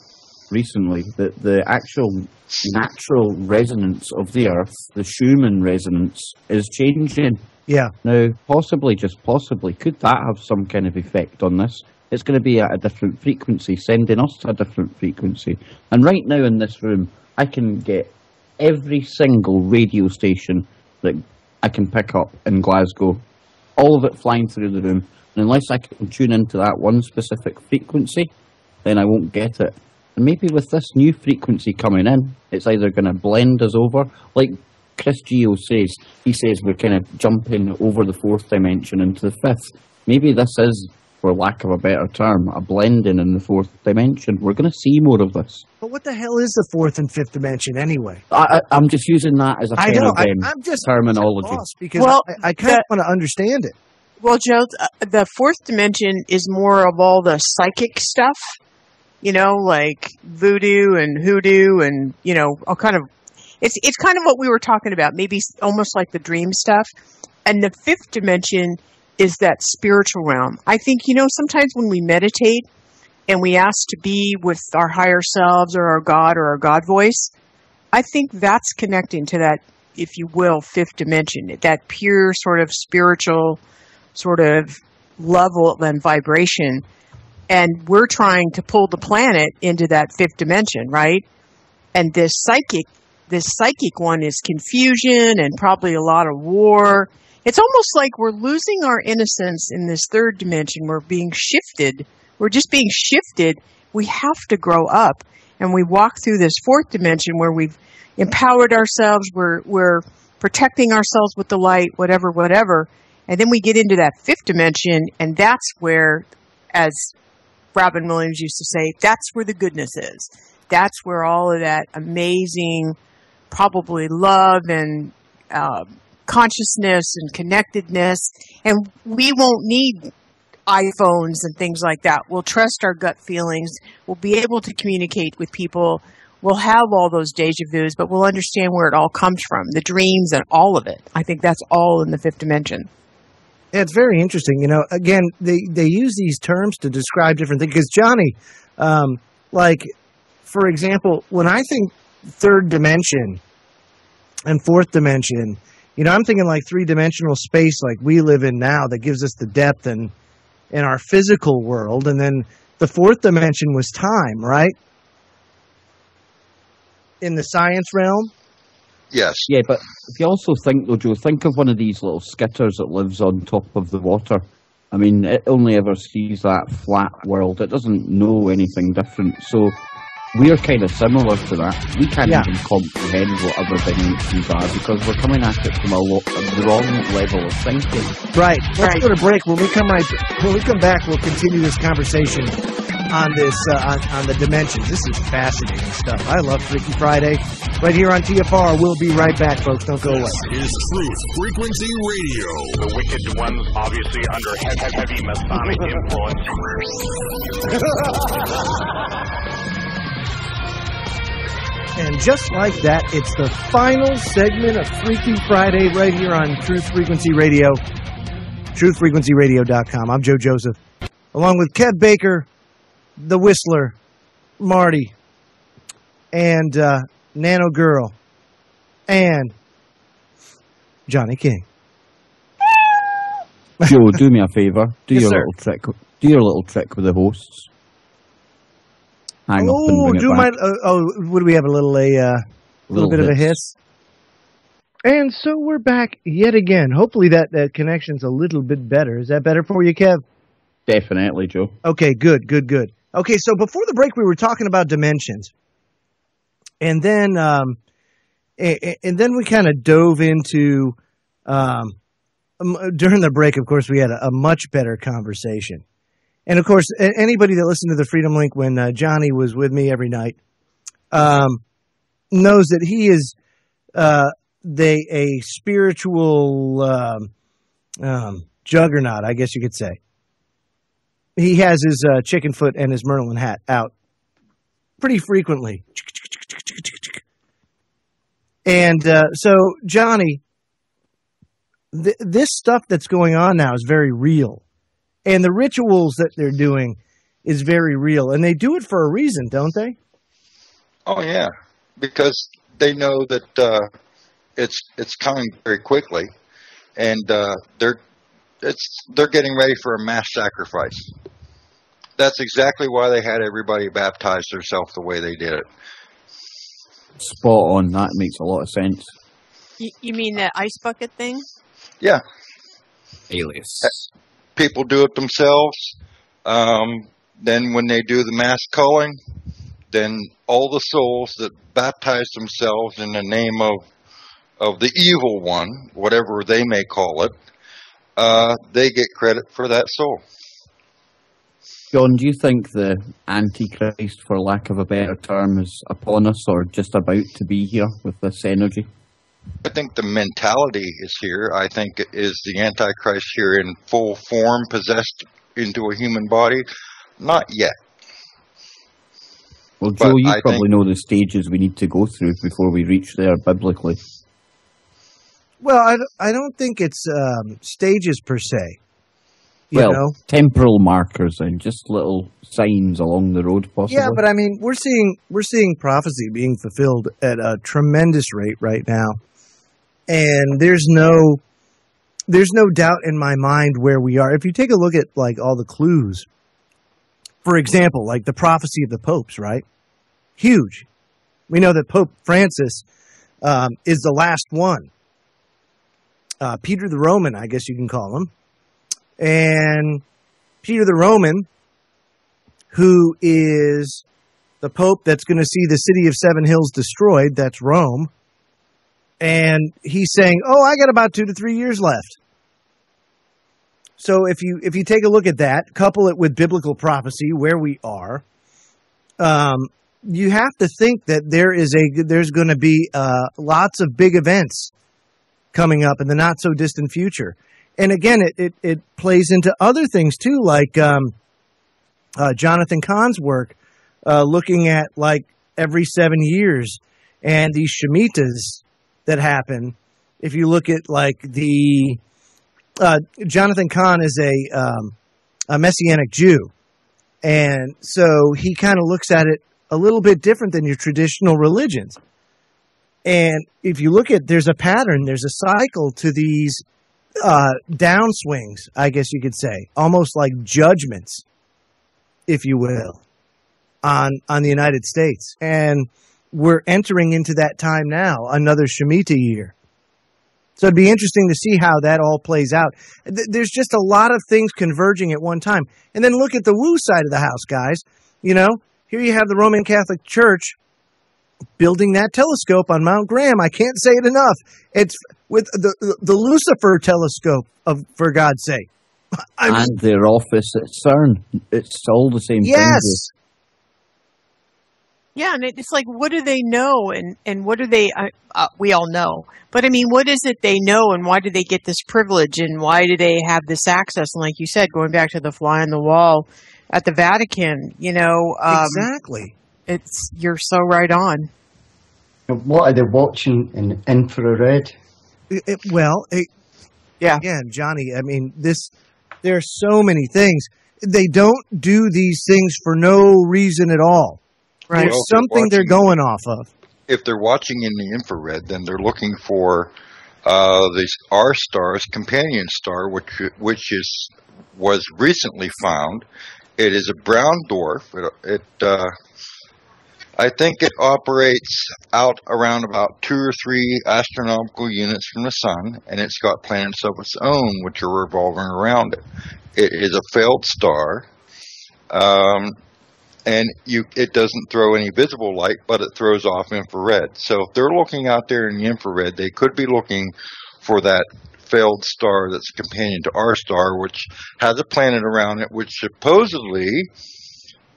recently that the actual natural resonance of the Earth, the Schumann resonance, is changing. Yeah. Now, possibly, just possibly, could that have some kind of effect on this? It's going to be at a different frequency, sending us to a different frequency. And right now in this room, I can get every single radio station that I can pick up in Glasgow, all of it flying through the room. And unless I can tune into that one specific frequency, then I won't get it. And maybe with this new frequency coming in, it's either going to blend us over, like Chris Geo says. He says we're kind of jumping over the 4th dimension into the 5th. Maybe this is, for lack of a better term, a blending in the 4th dimension. We're going to see more of this. But what the hell is the 4th and 5th dimension anyway? I'm just using that as a kind of I'm just terminology. Because I kind of want to understand it. Well, Joe, the 4th dimension is more of all the psychic stuff, you know, like voodoo and hoodoo and, you know, all kind of, it's kind of what we were talking about, maybe almost like the dream stuff. And the 5th dimension is that spiritual realm. I think, you know, sometimes when we meditate and we ask to be with our higher selves or our God voice, I think that's connecting to that, if you will, 5th dimension, that pure sort of spiritual sort of level and vibration. And we're trying to pull the planet into that fifth dimension, right? And this psychic one is confusion and probably a lot of war. It's almost like we're losing our innocence in this third dimension. We're being shifted. We're just being shifted. We have to grow up. And we walk through this fourth dimension where we've empowered ourselves. We're protecting ourselves with the light, whatever. And then we get into that fifth dimension, and that's where, as Robin Williams used to say, that's where the goodness is. That's where all of that amazing, probably love and consciousness and connectedness. And we won't need iPhones and things like that. We'll trust our gut feelings. We'll be able to communicate with people. We'll have all those deja vus, but we'll understand where it all comes from, the dreams and all of it. I think that's all in the fifth dimension. Yeah, it's very interesting. You know, again, they use these terms to describe different things. Because Johnny, like, for example, when I think third dimension and fourth dimension, you know, I'm thinking like three-dimensional space like we live in now that gives us the depth in our physical world. And then the fourth dimension was time, right? In the science realm? Yes. Yeah, but if you also think, though, Joe, think of one of these little skitters that lives on top of the water. I mean, it only ever sees that flat world. It doesn't know anything different. So we're kind of similar to that. We can't even comprehend what other dimensions are because we're coming at it from a wrong level of thinking. Right. Let's go to break. When we come back, we'll continue this conversation on this on the dimensions. This is fascinating stuff. I love Freaky Friday. Right here on TFR. We'll be right back, folks. Don't go away. This is Truth Frequency Radio. The wicked ones obviously under heavy Masonic influence. And just like that, it's the final segment of Freaky Friday right here on Truth Frequency Radio, truthfrequencyradio.com. I'm Joe Joseph, along with Kev Baker, the Whistler, Marty, and Nano Girl, and Johnny King. Joe, do me a favor. Do Yes, your sir. little trick. Do your little trick with the hosts. Hang up and bring it back. What do we have? A little bit of a hiss. And so we're back yet again. Hopefully that connection's a little bit better. Is that better for you, Kev? Definitely, Joe. Okay, good. Okay, so before the break, we were talking about dimensions, and then we kind of dove into during the break. Of course, we had a much better conversation. And, of course, anybody that listened to the Freedom Link when Johnny was with me every night knows that he is a spiritual juggernaut, I guess you could say. He has his chicken foot and his Merlin hat out pretty frequently. And so, Johnny, this stuff that's going on now is very real. And the rituals that they're doing is very real. And they do it for a reason, don't they? Oh, yeah. Because they know that it's coming very quickly. And they're getting ready for a mass sacrifice. That's exactly why they had everybody baptize themselves the way they did it. Spot on. That makes a lot of sense. You mean that ice bucket thing? Yeah. Alias. People do it themselves. Then when they do the mass culling, then all the souls that baptize themselves in the name of the evil one, whatever they may call it, they get credit for that soul. John, do you think the Antichrist, for lack of a better term, is upon us or just about to be here with this energy? I think the mentality is here. I think it is the Antichrist here in full form, possessed into a human body. Not yet. Well, Joe, you probably know the stages we need to go through before we reach there biblically. Well, I don't think it's stages per se. You know? Temporal markers and just little signs along the road, possibly. Yeah, but I mean, we're seeing prophecy being fulfilled at a tremendous rate right now. And there's no doubt in my mind where we are. If you take a look at like all the clues For example, like the prophecy of the popes, right? Huge. We know that Pope Francis is the last one. Peter the Roman, I guess you can call him. And Peter the Roman, who is the Pope that's going to see the city of Seven Hills destroyed, that's Rome. And he's saying, oh, I got about 2 to 3 years left. So if you take a look at that, couple it with biblical prophecy, where we are, you have to think that there's going to be lots of big events coming up in the not so distant future. And again, it plays into other things too, like Jonathan Cahn's work, looking at like every 7 years and these Shemitahs that happen. If you look at like the Jonathan Cahn is a Messianic Jew, and so he kind of looks at it a little bit different than your traditional religions. And if you look at, there's a pattern, there's a cycle to these downswings, I guess you could say, almost like judgments, if you will, on the United States. And we're entering into that time now, another Shemitah year. So it'd be interesting to see how that all plays out. There's just a lot of things converging at one time. And then look at the woo side of the house, guys. You know, here you have the Roman Catholic Church building that telescope on Mount Graham. I can't say it enough. It's with the Lucifer telescope, for God's sake. And their office at CERN. It's all the same thing. Yes. Yeah, and it's like, what do they know, and what do they? We all know, but I mean, what is it they know, and why do they get this privilege, and why do they have this access? And like you said, going back to the fly on the wall at the Vatican, you know, exactly. You're so right on. What are they watching in infrared? Yeah. Again, Johnny, I mean, there are so many things. They don't do these things for no reason at all. Right. There's something they're going off of. If they're watching in the infrared, then they're looking for this R star's companion star, which was recently found. It is a brown dwarf. I think it operates out around about 2 or 3 astronomical units from the sun, and it's got planets of its own which are revolving around it. It is a failed star. And it doesn't throw any visible light, but it throws off infrared. So if they're looking out there in the infrared, they could be looking for that failed star that's a companion to our star, which has a planet around it, which supposedly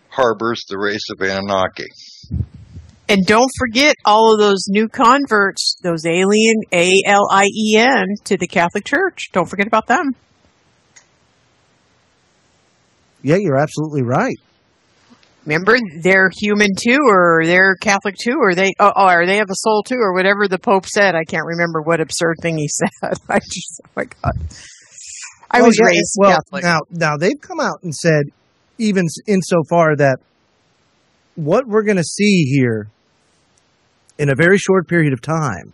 harbors the race of Anunnaki. And don't forget all of those new converts, those alien, A-L-I-E-N, to the Catholic Church. Don't forget about them. Yeah, you're absolutely right. Remember, they're human too, or they're Catholic too, or they have a soul too, or whatever the Pope said. I can't remember what absurd thing he said. Oh my God. I was raised Catholic. Now they've come out and said, even insofar that what we're going to see here in a very short period of time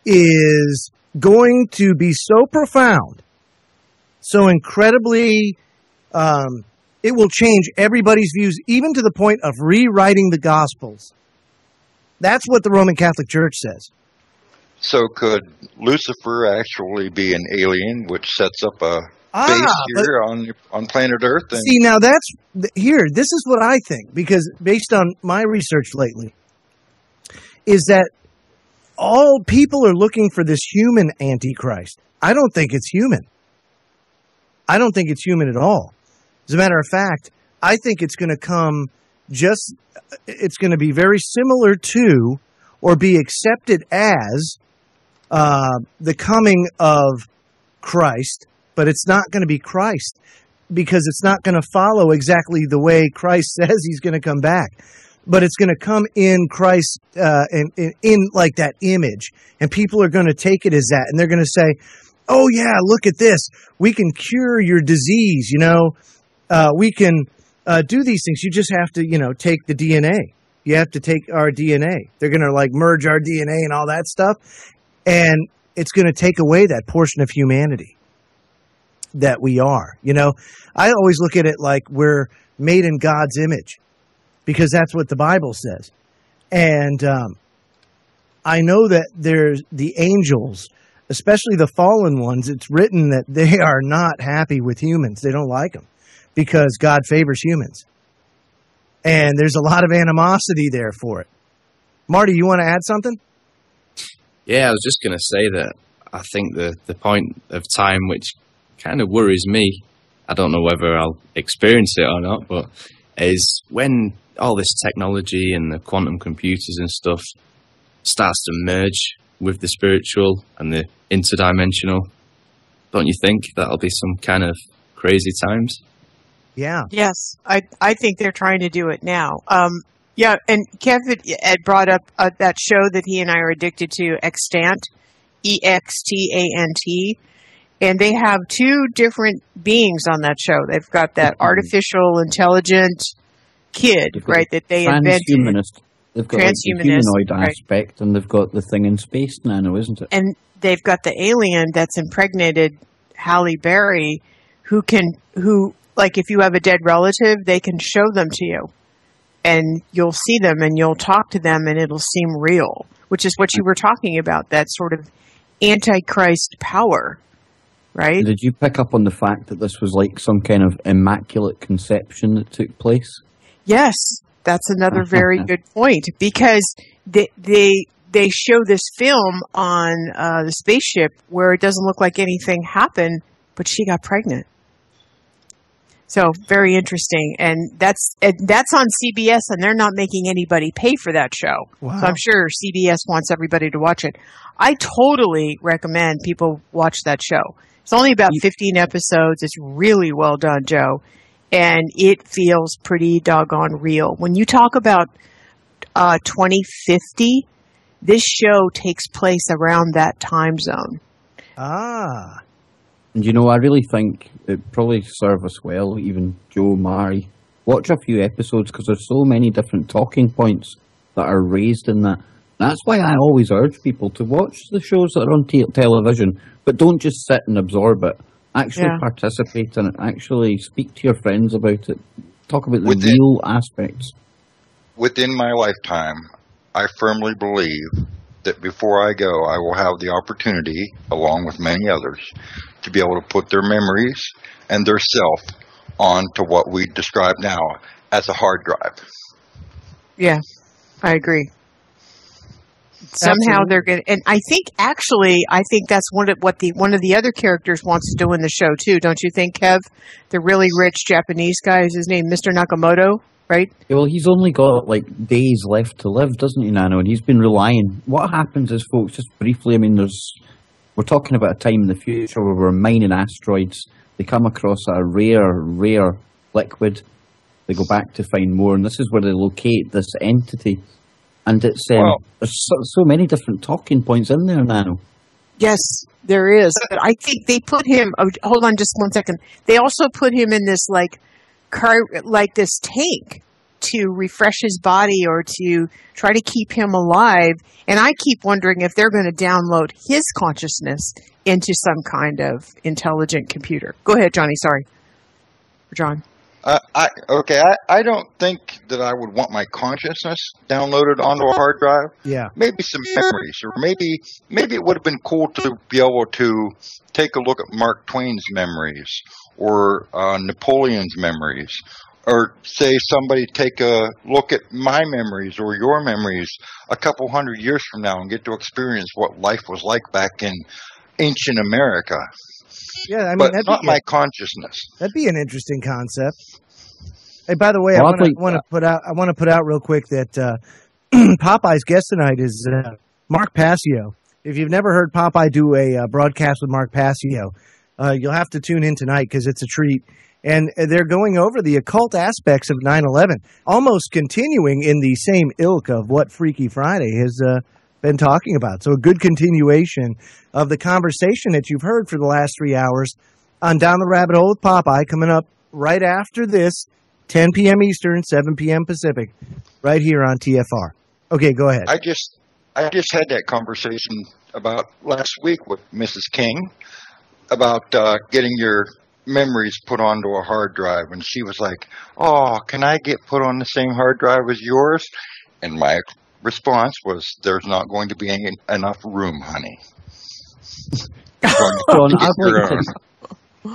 is going to be so profound, so incredibly, it will change everybody's views, even to the point of rewriting the Gospels. That's what the Roman Catholic Church says. So could Lucifer actually be an alien, which sets up a base here on planet Earth? See, now this is what I think, because based on my research lately, is that all people are looking for this human Antichrist. I don't think it's human. I don't think it's human at all. As a matter of fact, I think it's going to it's going to be very similar to, or be accepted as, the coming of Christ, but it's not going to be Christ, because it's not going to follow exactly the way Christ says he's going to come back. But it's going to come in Christ, in like that image, and people are going to take it as that, and they're going to say, "Oh yeah, look at this. We can cure your disease. You know, we can do these things. You just have to, take the DNA. You have to take our DNA. They're going to like merge our DNA and all that stuff, and it's going to take away that portion of humanity that we are. I always look at it like we're made in God's image, because that's what the Bible says. And I know that there's the angels, especially the fallen ones, it's written that they are not happy with humans. They don't like them because God favors humans. And there's a lot of animosity there for it. Marty, you want to add something? Yeah, I was just going to say that I think the point of time which kind of worries me, I don't know whether I'll experience it or not, but is when all this technology and the quantum computers and stuff starts to merge with the spiritual and the interdimensional. Don't you think that'll be some kind of crazy times? Yeah. Yes, I think they're trying to do it now. Yeah, and Kevin had brought up that show that he and I are addicted to, Extant, EXTANT, and they have two different beings on that show. They've got that artificial intelligent kid, right, that they invented. Transhumanist. They've got like the humanoid aspect, and they've got the thing in space nano, isn't it? And they've got the alien that's impregnated Halle Berry, who, like, if you have a dead relative, they can show them to you. And you'll see them, and you'll talk to them, and it'll seem real, which is what you were talking about, that sort of antichrist power, right? Did you pick up on the fact that this was like some kind of immaculate conception that took place? Yes, that's another very good point, because they show this film on the spaceship where it doesn't look like anything happened, but she got pregnant. So very interesting, and that's on CBS, and they're not making anybody pay for that show. Wow. So I'm sure CBS wants everybody to watch it. I totally recommend people watch that show. It's only about 15 episodes. It's really well done, Joe, and it feels pretty doggone real. When you talk about 2050, this show takes place around that time zone. Ah. And you know, I really think it probably serve us well, even Joe, Mari. Watch a few episodes, because there's so many different talking points that are raised in that. That's why I always urge people to watch the shows that are on television, but don't just sit and absorb it. Actually participate in it. Actually speak to your friends about it. Talk about the real aspects. Within my lifetime, I firmly believe that before I go, I will have the opportunity, along with many others, to be able to put their memories and their self onto what we describe now as a hard drive. Yeah, I agree. Somehow they're going to, and I think that's one of the other characters wants to do in the show too, don't you think, Kev? The really rich Japanese guy, is his name Mr. Nakamoto, right? Yeah, well, he's only got like days left to live, doesn't he, Nano? And he's been relying. What happens is, folks, just briefly, I mean, we're talking about a time in the future where we're mining asteroids. They come across a rare liquid. They go back to find more, and this is where they locate this entity. And it's there's so many different talking points in there now. Yes, there is. But I think they put him. Oh, hold on, just 1 second. They also put him in this this tank to refresh his body or to try to keep him alive. And I keep wondering if they're going to download his consciousness into some kind of intelligent computer. Go ahead, Johnny. Sorry, John. I don't think that I would want my consciousness downloaded onto a hard drive. Yeah. Maybe some memories, or maybe it would have been cool to be able to take a look at Mark Twain's memories or Napoleon's memories, or say somebody take a look at my memories or your memories a couple hundred years from now and get to experience what life was like back in ancient America. Yeah, I mean, but not my consciousness. That'd be an interesting concept. Hey, by the way, I want to put out real quick that Popeye's guest tonight is Mark Passio. If you've never heard Popeye do a broadcast with Mark Passio, you'll have to tune in tonight because it's a treat. And they're going over the occult aspects of 9/11, almost continuing in the same ilk of what Freaky Friday has been talking about. So a good continuation of the conversation that you've heard for the last 3 hours on Down the Rabbit Hole with Popeye, coming up right after this, 10 p.m. Eastern, 7 p.m. Pacific, right here on TFR. Okay, go ahead. I just had that conversation about last week with Mrs. King about getting your memories put onto a hard drive, and she was like, "Oh, can I get put on the same hard drive as yours?" And my response was, "There's not going to be enough room, honey." John,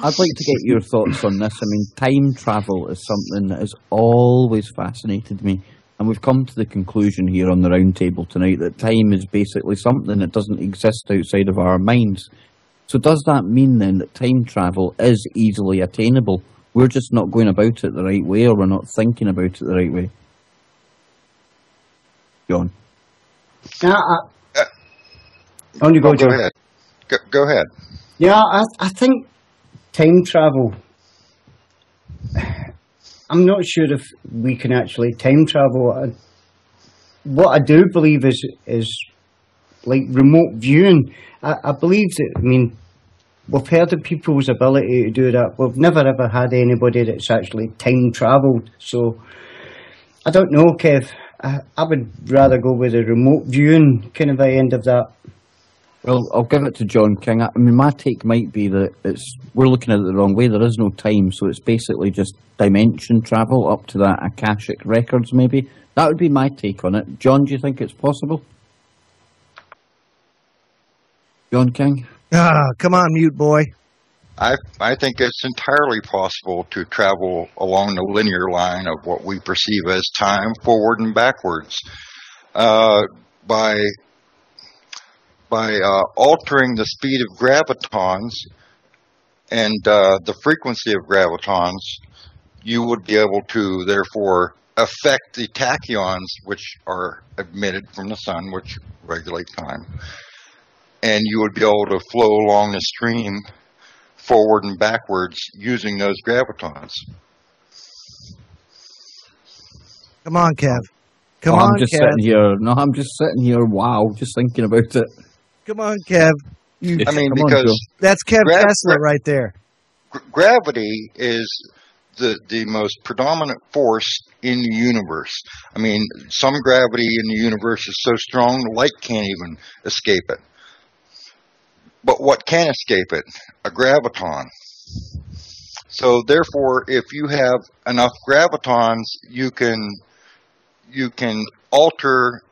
I'd like to get your thoughts on this. I mean, time travel is something that has always fascinated me. And we've come to the conclusion here on the round table tonight that time is basically something that doesn't exist outside of our minds. So does that mean then that time travel is easily attainable? We're just not going about it the right way, or we're not thinking about it the right way? John? On you go, John. Ahead. Go ahead. Yeah, I think time travel, I'm not sure if we can actually time travel. What I do believe is like remote viewing. I believe that, I mean, we've heard of people's ability to do that. We've never ever had anybody that's actually time travelled. So I don't know, Kev. I would rather go with a remote viewing kind of end of that. Well, I'll give it to John King. I mean, my take might be that we're looking at it the wrong way. There is no time, so it's basically just dimension travel up to that Akashic records, maybe. That would be my take on it. John, do you think it's possible? John King? Come on, mute boy. I think it's entirely possible to travel along the linear line of what we perceive as time, forward and backwards, by altering the speed of gravitons and the frequency of gravitons. You would be able to therefore affect the tachyons, which are emitted from the sun, which regulate time, and you would be able to flow along the stream forward and backwards using those gravitons. Come on, Kev. I'm just sitting here. No, I'm just sitting here. Wow, just thinking about it. Come on, Kev. Because that's Kev Tesla right there. Gravity is the most predominant force in the universe. I mean, some gravity in the universe is so strong, light can't even escape it. But what can escape it? A graviton. So therefore, if you have enough gravitons, you can alter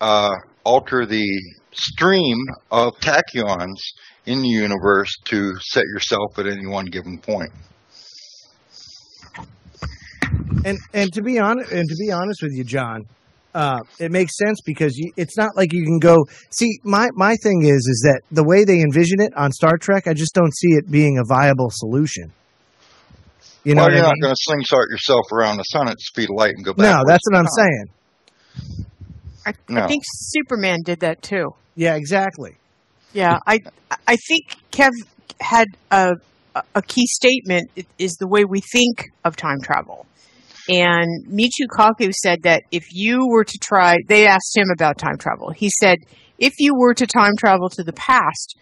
the stream of tachyons in the universe to set yourself at any one given point. And to be honest with you, John, it makes sense because it's not like you can go see. My thing is that the way they envision it on Star Trek, I just don't see it being a viable solution. You know, you're not going to slingshot yourself around the sun at the speed of light and go back. No, that's what I'm saying. I think Superman did that too. Yeah, exactly. Yeah, I think Kev had a key statement is the way we think of time travel. And Michio Kaku said that if you were to try, they asked him about time travel. He said, if you were to time travel to the past,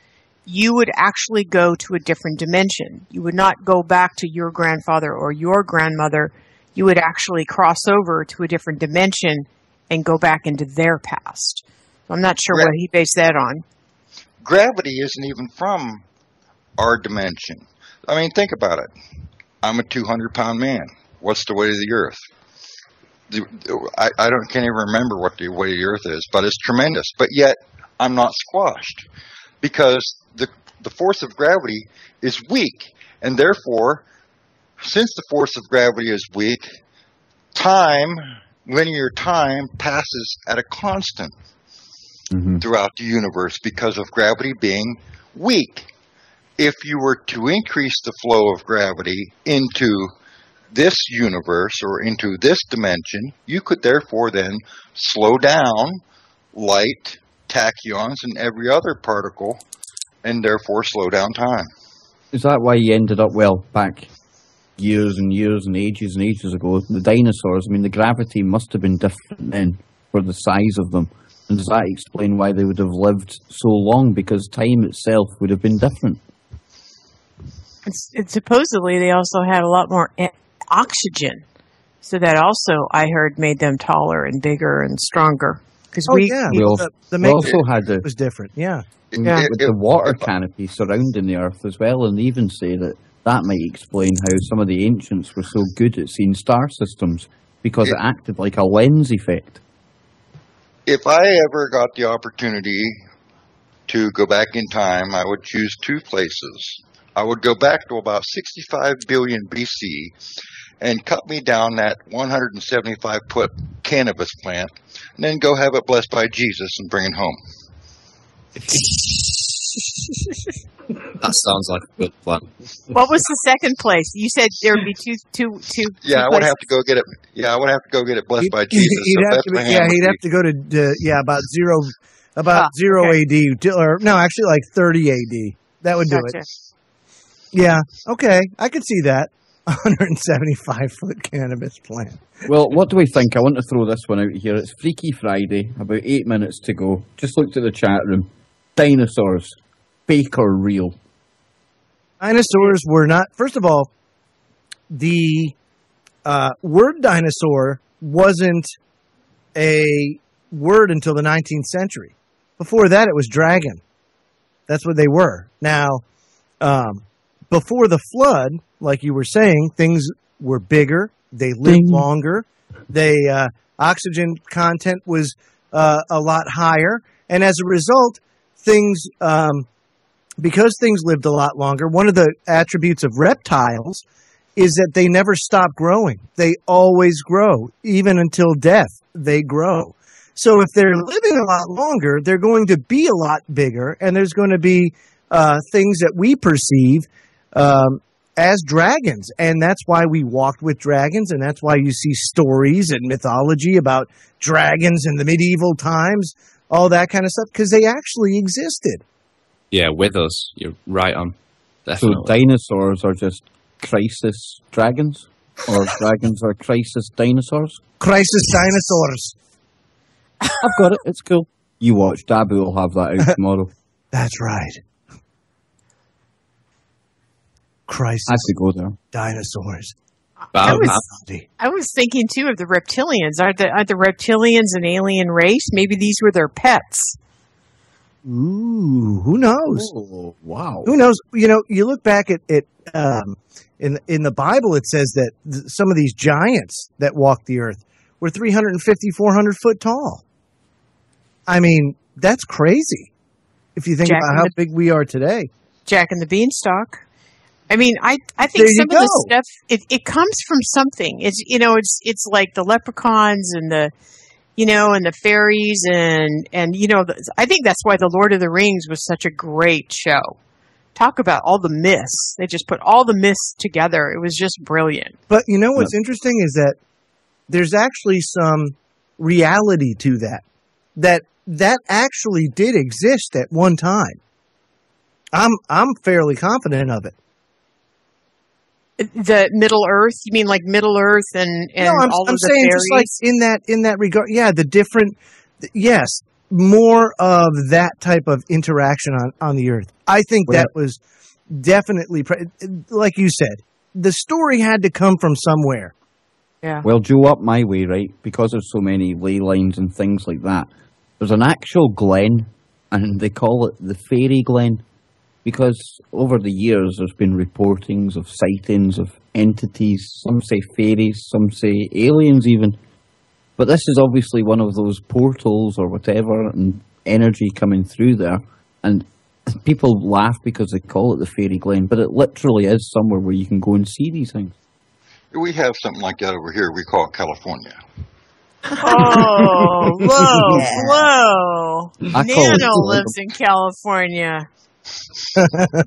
you would actually go to a different dimension. You would not go back to your grandfather or your grandmother. You would actually cross over to a different dimension and go back into their past. So I'm not sure what he based that on. Gravity isn't even from our dimension. I mean, think about it. I'm a 200-pound man. What's the weight of the Earth? I can't even remember what the weight of the Earth is, but it's tremendous. But yet, I'm not squashed because the force of gravity is weak, and therefore, since the force of gravity is weak, linear time passes at a constant throughout the universe because of gravity being weak. If you were to increase the flow of gravity into this universe or into this dimension, you could therefore then slow down light, tachyons, and every other particle, and therefore slow down time. Is that why you ended up, back years and years and ages ago, the dinosaurs, I mean, the gravity must have been different then for the size of them. And does that explain why they would have lived so long? Because time itself would have been different. And supposedly they also had a lot more oxygen. So that also, I heard, made them taller and bigger and stronger. Because we also had was different, with the water canopy surrounding the Earth as well, and they even say that That might explain how some of the ancients were so good at seeing star systems, because it acted like a lens effect. If I ever got the opportunity to go back in time, I would choose two places. I would go back to about 65 billion BC and cut me down that 175-foot cannabis plant, and then go have it blessed by Jesus and bring it home. That sounds like a good plan. What was the second place? You said there would be two. Yeah, I would have to go get it. Yeah, I would have to go get it blessed by Jesus. He'd have to go to about zero AD, or no, actually like 30 AD. That would do it. Yeah, okay, I could see that. 175-foot cannabis plant. Well, what do we think? I want to throw this one out here. It's Freaky Friday, about 8 minutes to go. Just looked at the chat room. Dinosaurs, fake or real? Dinosaurs were not, first of all, the word dinosaur wasn't a word until the 19th century. Before that, it was dragon. That's what they were. Now, before the flood, like you were saying, things were bigger. They lived longer. Oxygen content was a lot higher. And as a result, because things lived a lot longer, one of the attributes of reptiles is that they never stop growing. They always grow. Even until death, they grow. So if they're living a lot longer, they're going to be a lot bigger, and there's going to be things that we perceive as dragons. And that's why we walked with dragons, and that's why you see stories and mythology about dragons in the medieval times, all that kind of stuff, because they actually existed. Yeah, with us. You're right on. Definitely. So dinosaurs are just crisis dragons? Or dragons are crisis dinosaurs? Crisis dinosaurs. I've got it. It's cool. You watch. Dabu will have that out tomorrow. That's right. Crisis. I have to go there. Dinosaurs. I was thinking, too, of the reptilians. Aren't the reptilians an alien race? Maybe these were their pets. Ooh, who knows? Oh, wow. Who knows? You know, you look back at in the Bible, it says that some of these giants that walked the earth were 350, 400 foot tall. I mean, that's crazy if you think about how big we are today. Jack and the Beanstalk. I mean, I think some of the stuff, it comes from something. It's like the leprechauns and the fairies and I think that's why the Lord of the Rings was such a great show. Talk about all the myths. They just put all the myths together. It was just brilliant. But you know what's interesting is that there's actually some reality to that actually did exist at one time. I'm fairly confident of it. The Middle Earth? You mean like Middle Earth and all of the saying fairies? Just like in that regard. Yeah, the different. Yes, more of that type of interaction on the Earth. I think that was definitely, like you said, the story had to come from somewhere. Yeah. Well, Joe, up my way, right? Because there's so many ley lines and things like that. There's an actual glen, and they call it the Fairy Glen. Because over the years, there's been reportings of sightings of entities. Some say fairies, some say aliens even. But this is obviously one of those portals or whatever, and energy coming through there. And people laugh because they call it the Fairy Glen, but it literally is somewhere where you can go and see these things. We have something like that over here. We call it California. Oh, whoa. Nano lives in California.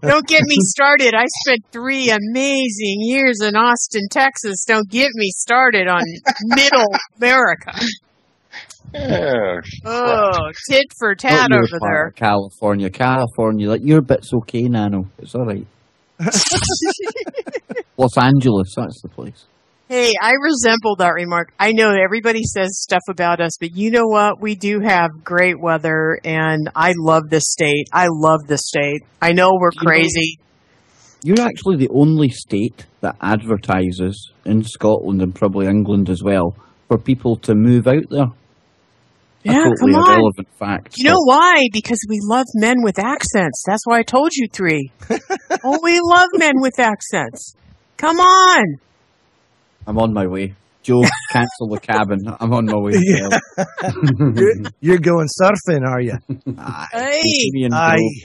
Don't get me started. I spent 3 amazing years in Austin, Texas. Don't get me started on middle America. Yeah. Oh, tit for tat over there. California, like your bit's okay, Nano. It's all right. Los Angeles, that's the place. Hey, I resemble that remark. I know everybody says stuff about us, but you know what? We do have great weather, and I love this state. I know we're crazy. You're actually the only state that advertises, in Scotland and probably England as well, for people to move out there. Yeah, totally come on. irrelevant fact. You know why? Because we love men with accents. That's why I told you 3. Oh, we love men with accents. Come on. I'm on my way. Joe, cancel the cabin. I'm on my way. You're going surfing, are you? Hey.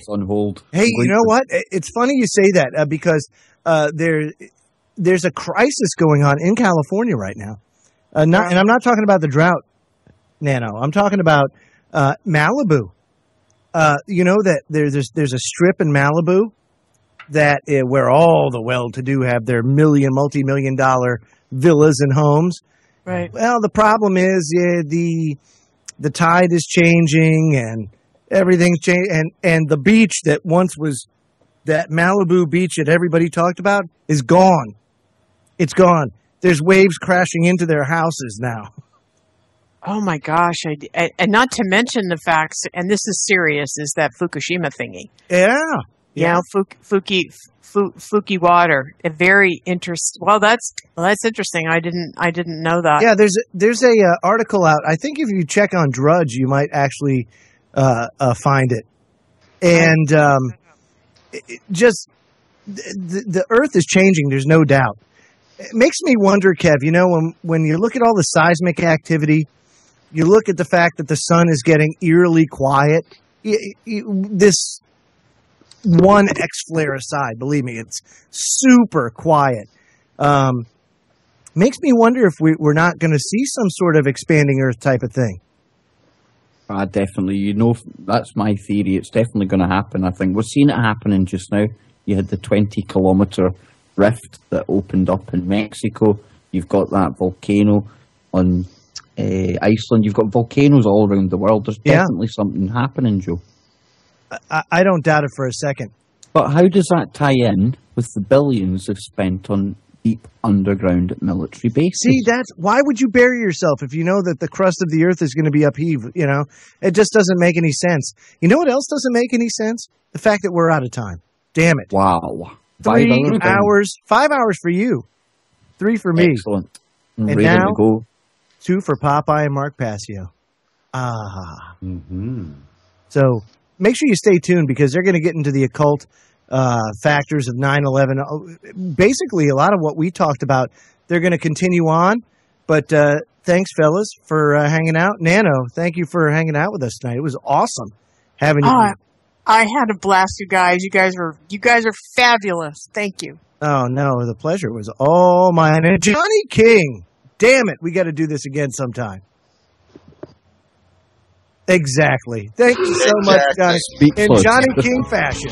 On hold. Hey, you know what? It's funny you say that because there's a crisis going on in California right now. And I'm not talking about the drought, Nano. I'm talking about Malibu. You know that there's a strip in Malibu that where all the well-to-do have their multi-million-dollar villas and homes. Right. Well, the problem is the tide is changing and everything's changing, and the beach that once was that Malibu beach that everybody talked about is gone. It's gone. There's waves crashing into their houses now. Oh my gosh! And not to mention the facts, and this is serious, is that Fukushima thingy. Yeah. Yeah, Fuki water. A very interesting. Well, that's interesting. I didn't know that. Yeah, there's a article out. I think if you check on Drudge, you might actually find it. And the Earth is changing. There's no doubt. It makes me wonder, Kev. You know, when you look at all the seismic activity, you look at the fact that the sun is getting eerily quiet. This one X flare aside, believe me, it's super quiet. Makes me wonder if we're not going to see some sort of expanding Earth type of thing. Definitely. You know, that's my theory. It's definitely going to happen, I think. We're seeing it happening just now. You had the 20-kilometer rift that opened up in Mexico. You've got that volcano on Iceland. You've got volcanoes all around the world. There's definitely something happening, Joe. I don't doubt it for a second. But how does that tie in with the billions they've spent on deep underground military bases? See, why would you bury yourself if you know that the crust of the Earth is going to be upheaved? You know, it just doesn't make any sense. You know what else doesn't make any sense? The fact that we're out of time. Damn it. Wow. 3 hours, 5 hours for you, 3 for me. Excellent. And ready now, to go. 2 for Popeye and Mark Passio. Mm-hmm. So make sure you stay tuned because they're going to get into the occult factors of 9/11. Basically, a lot of what we talked about, they're going to continue on. But thanks, fellas, for hanging out. Nano, thank you for hanging out with us tonight. It was awesome having you. I had a blast, you guys. You guys are fabulous. Thank you. Oh no, the pleasure was all mine. And Johnny King, damn it, we got to do this again sometime. Exactly. Thank you so much, guys. In Johnny King fashion.